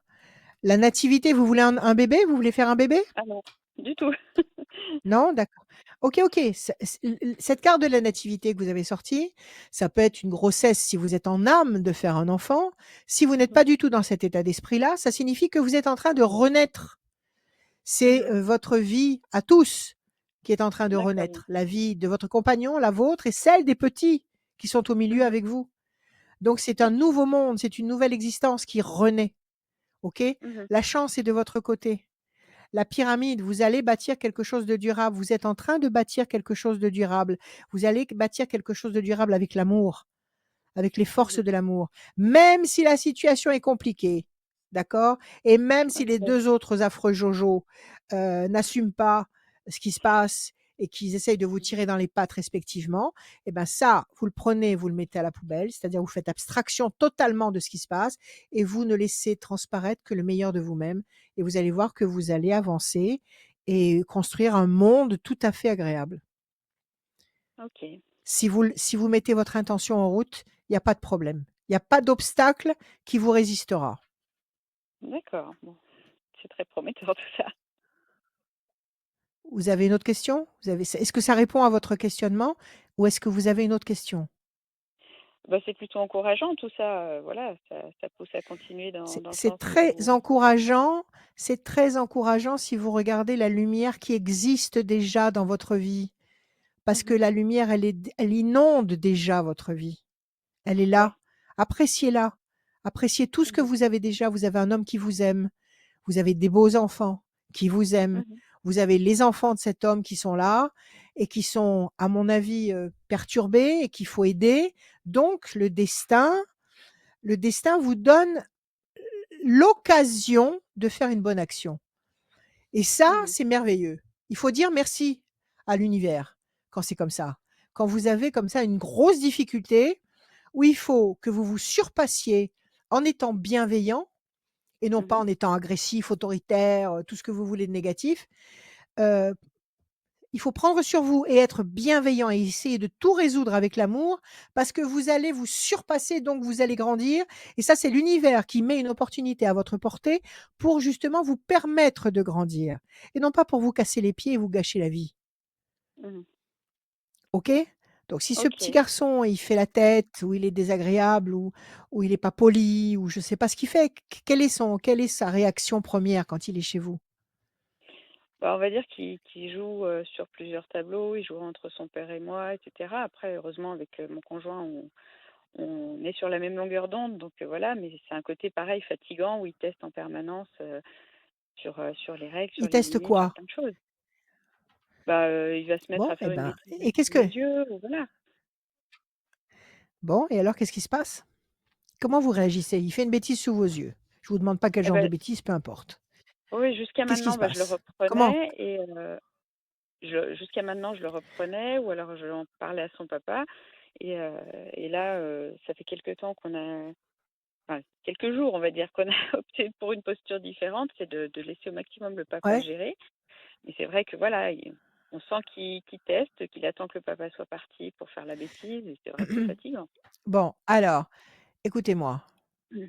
La nativité, vous voulez un bébé? Vous voulez faire un bébé? Ah non, du tout. Non? D'accord. OK, OK. Cette carte de la nativité que vous avez sortie, ça peut être une grossesse si vous êtes en âme de faire un enfant. Si vous n'êtes Mmh. pas du tout dans cet état d'esprit-là, ça signifie que vous êtes en train de renaître. C'est, Mmh. votre vie à tous qui est en train de D'accord. renaître. La vie de votre compagnon, la vôtre et celle des petits qui sont au milieu Mmh. avec vous. Donc c'est un OK. nouveau monde, c'est une nouvelle existence qui renaît. OK? Mmh. La chance est de votre côté. La pyramide, vous allez bâtir quelque chose de durable. Vous êtes en train de bâtir quelque chose de durable. Vous allez bâtir quelque chose de durable avec l'amour, avec les forces Mmh. de l'amour. Même si la situation est compliquée, d'accord? Et même si les OK. 2 autres affreux Jojo, n'assument pas ce qui se passe et qu'ils essayent de vous tirer dans les pattes respectivement, et ben ça, vous le prenez, vous le mettez à la poubelle, c'est-à-dire vous faites abstraction totalement de ce qui se passe et vous ne laissez transparaître que le meilleur de vous-même et vous allez voir que vous allez avancer et construire un monde tout à fait agréable. OK. Si vous mettez votre intention en route, il y a pas de problème. Il y a pas d'obstacle qui vous résistera. D'accord. Bon, c'est très prometteur tout ça. Vous avez une autre question? Est-ce que ça répond à votre questionnement ou est-ce que vous avez une autre question? Bah, c'est plutôt encourageant tout ça, voilà, ça pousse à continuer C'est dans le c'est sens très où encourageant c'est très encourageant si vous regardez la lumière qui existe déjà dans votre vie. Parce que mmh. la lumière, elle inonde déjà votre vie. Elle est Ouais. là. Appréciez-la. Appréciez tout ce que Mhm. vous avez déjà. Vous avez un homme qui vous aime. Vous avez des beaux enfants qui vous aiment. Mhm. Vous avez les enfants de cet homme qui sont là et qui sont, à mon avis, perturbés et qu'il faut aider. Donc, le destin vous donne l'occasion de faire une bonne action. Et ça, Mhm. c'est merveilleux. Il faut dire merci à l'univers quand c'est comme ça. Quand vous avez comme ça une grosse difficulté où il faut que vous vous surpassiez en étant bienveillant et non pas Mhm. en étant agressif, autoritaire, tout ce que vous voulez de négatif. Heu, il faut prendre sur vous et être bienveillant et essayer de tout résoudre avec l'amour parce que vous allez vous surpasser, donc vous allez grandir et ça, c'est l'univers qui met une opportunité à votre portée pour justement vous permettre de grandir et non pas pour vous casser les pieds et vous gâcher la vie. Mhm. OK? Donc si ce petit Ok. garçon, il fait la tête ou il est désagréable ou il est pas poli ou je sais pas ce qu'il fait, quelle est sa réaction première quand il est chez vous? Bah, on va dire qu'il joue sur plusieurs tableaux, il joue entre son père et moi, etc. Après, heureusement, avec mon conjoint, on est sur la même longueur d'onde, donc voilà, mais c'est un côté pareil, fatigant, où il teste en permanence sur les règles, sur Il les teste limites, sur quoi? plein de choses. Bah, il va se mettre Bon à et faire une ben bêtise et qu'est-ce sous mes que yeux, ou voilà. bon et alors qu'est-ce qui se passe? Comment vous réagissez? Il fait une bêtise sous vos yeux. Je vous demande pas quel Eh genre de ben, bêtise, peu importe. oui, jusqu'à Qu'est-ce qui maintenant, se bah, je le passe? Comment? reprenais et jusqu'à maintenant, je le reprenais ou alors je en parlais à son papa. Et, euh, et là, ça fait quelques temps enfin, quelques jours, on va dire, qu'on a opté pour une posture différente, c'est de laisser au maximum le papa Ouais? gérer. Mais c'est vrai que voilà, on sent qu'il teste, qu'il attend que le papa soit parti pour faire la bêtise, et c'est vrai que c'est fatigant. Bon, alors, écoutez-moi. Mm.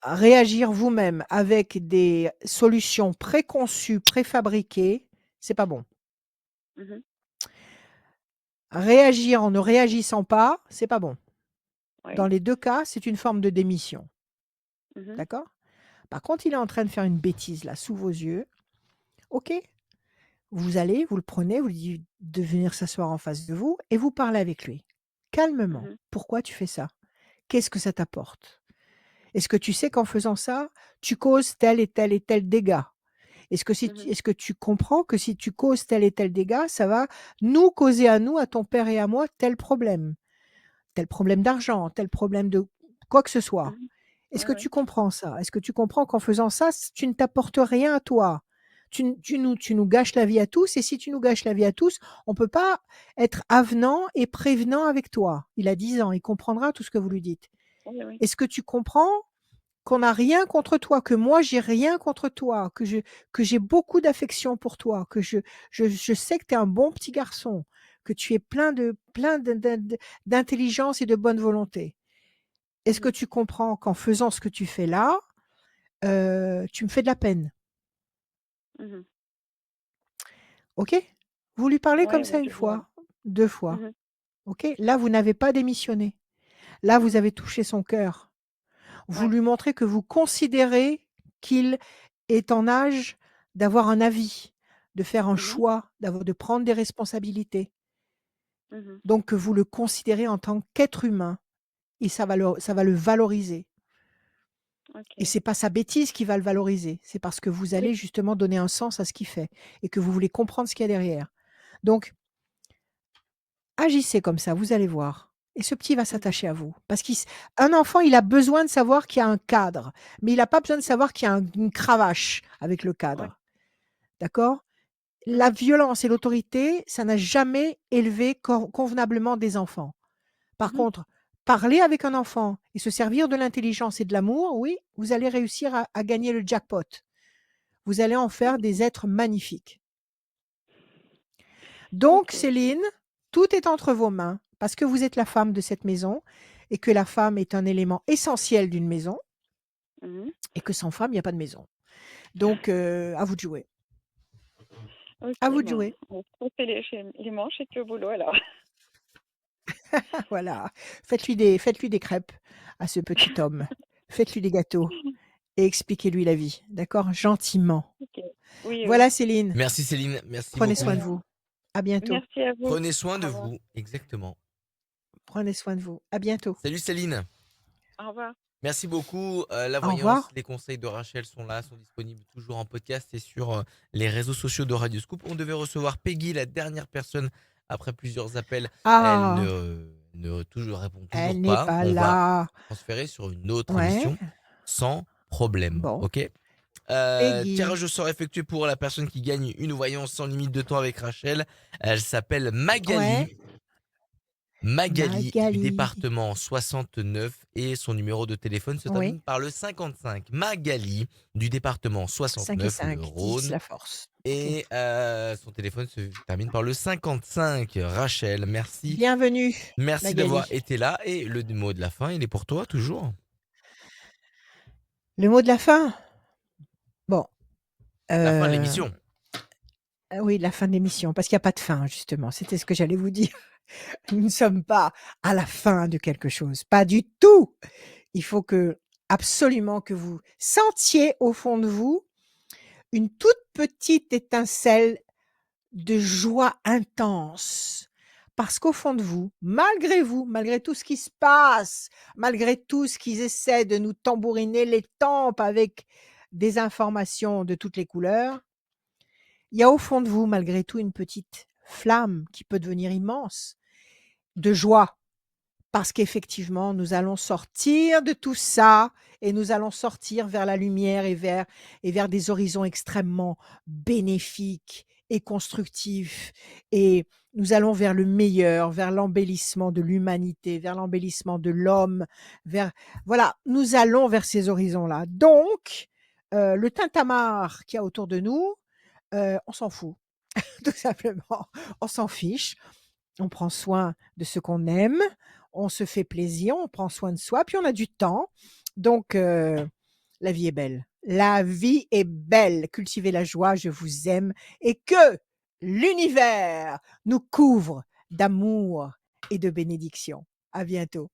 Réagir vous-même avec des solutions préconçues, préfabriquées, c'est pas bon. Mhm. Réagir en ne réagissant pas, c'est pas bon. Dans Oui. les 2 cas, c'est une forme de démission, Mhm. d'accord? Par contre, il est en train de faire une bêtise là, sous vos yeux. OK, vous allez, vous le prenez, vous lui dites de venir s'asseoir en face de vous et vous parlez avec lui, calmement. Mhm. «Pourquoi tu fais ça? Qu'est-ce que ça t'apporte? Est-ce que tu sais qu'en faisant ça, tu causes tel et tel et tel dégât? Mhm. Est-ce que tu comprends que si tu causes tel et tel dégât, ça va nous causer à nous, à ton père et à moi, tel problème d'argent, tel problème de quoi que ce soit. Mhm. Est-ce Ouais, que ouais. tu comprends ça? Est-ce que tu comprends qu'en faisant ça, tu ne t'apportes rien à toi? Tu nous gâches la vie à tous et si tu nous gâches la vie à tous, on ne peut pas être avenant et prévenant avec toi. Il a 10 ans, il comprendra tout ce que vous lui dites. Oui, oui. Est-ce que tu comprends qu'on n'a rien contre toi, que moi j'ai rien contre toi, que j'ai beaucoup d'affection pour toi, que je sais que tu es un bon petit garçon, que tu es plein d'intelligence et de bonne volonté. Est-ce que Mhm. tu comprends qu'en faisant ce que tu fais là, tu me fais de la peine? Mhm. OK? Vous lui parlez comme Ouais, ça ouais, une je vois. fois, 2 fois. Mhm. OK? Là, vous n'avez pas démissionné. Là, vous avez touché son cœur. Vous Ouais. lui montrez que vous considérez qu'il est en âge d'avoir un avis, de faire un Mhm. choix, de prendre des responsabilités. Mhm. Donc que vous le considérez en tant qu'être humain et ça va le valoriser. Et Ok. c'est pas sa bêtise qui va le valoriser, c'est parce que vous Oui. allez justement donner un sens à ce qu'il fait et que vous voulez comprendre ce qu'il y a derrière. Donc agissez comme ça, vous allez voir et ce petit va Mhm. s'attacher à vous parce un enfant, il a besoin de savoir qu'il y a un cadre, mais il a pas besoin de savoir qu'il y a une cravache avec le Ouais. cadre. D'accord? La Mhm. violence et l'autorité, ça n'a jamais élevé convenablement des enfants. Par Mhm. contre, parler avec un enfant et se servir de l'intelligence et de l'amour, oui, vous allez réussir à gagner le jackpot. Vous allez en faire des Ok. êtres magnifiques. Donc Ok. Céline, tout est entre vos mains parce que vous êtes la femme de cette maison et que la femme est un élément essentiel d'une maison Mhm. et que sans femme, il y a pas de maison. Donc à vous de jouer. Ok, À vous de ben, jouer. on se refait les manches et puis au boulot alors. Voilà. Faites-lui des crêpes à ce petit homme. Faites-lui des gâteaux et expliquez-lui la vie, d'accord? Gentiment. Ok. Oui, oui. Voilà Céline, Merci Céline, merci prenez beaucoup. soin de Voilà. vous. À bientôt. Merci à vous. Prenez soin Au de revoir. vous, exactement. Prenez soin de vous. À bientôt. Salut Céline. Au revoir. Merci beaucoup. La Au voyance, revoir. les conseils de Rachel sont là, sont disponibles toujours en podcast et sur les réseaux sociaux de Radio Scoop. On devait recevoir Peggy, la dernière personne. Après plusieurs appels, elle Ah, répond elle toujours n'est pas. pas On va là. transférer sur une autre Ouais. émission sans problème. Bon. Ok. Peggy. Tirage au sort effectué pour la personne qui gagne une voyance sans limite de temps avec Rachel. Elle s'appelle Magali. Ouais. Magali du Magali. département 69 et son numéro de téléphone se termine Oui. par le 55. Magali du département 5 et 69, le 5, 10, Rhône. la force. Ok. Et son téléphone se termine par le 55. Rachel, merci. Bienvenue, Merci d'avoir Magali. été là. Et le mot de la fin, il est pour toi toujours. Le mot de la fin? Bon. La fin de l'émission. Oui, la fin de l'émission, parce qu'il n'y a pas de fin, justement. C'était ce que j'allais vous dire. Nous ne sommes pas à la fin de quelque chose. Pas du tout. Il faut absolument que vous sentiez au fond de vous une toute petite étincelle de joie intense. Parce qu'au fond de vous, malgré tout ce qui se passe, malgré tout ce qu'ils essaient de nous tambouriner les tempes avec des informations de toutes les couleurs, il y a au fond de vous, malgré tout, une petite flamme qui peut devenir immense de joie. Parce qu'effectivement, nous allons sortir de tout ça et nous allons sortir vers la lumière et vers des horizons extrêmement bénéfiques et constructifs. Et nous allons vers le meilleur, vers l'embellissement de l'humanité, vers l'embellissement de l'homme. Voilà, nous allons vers ces horizons-là. Donc, le tintamarre qu'il y a autour de nous, on s'en fout, tout simplement. On s'en fiche. On prend soin de ce qu'on aime, on se fait plaisir, on prend soin de soi, puis on a du temps. Donc, la vie est belle. La vie est belle. Cultivez la joie, je vous aime. Et que l'univers nous couvre d'amour et de bénédictions. À bientôt.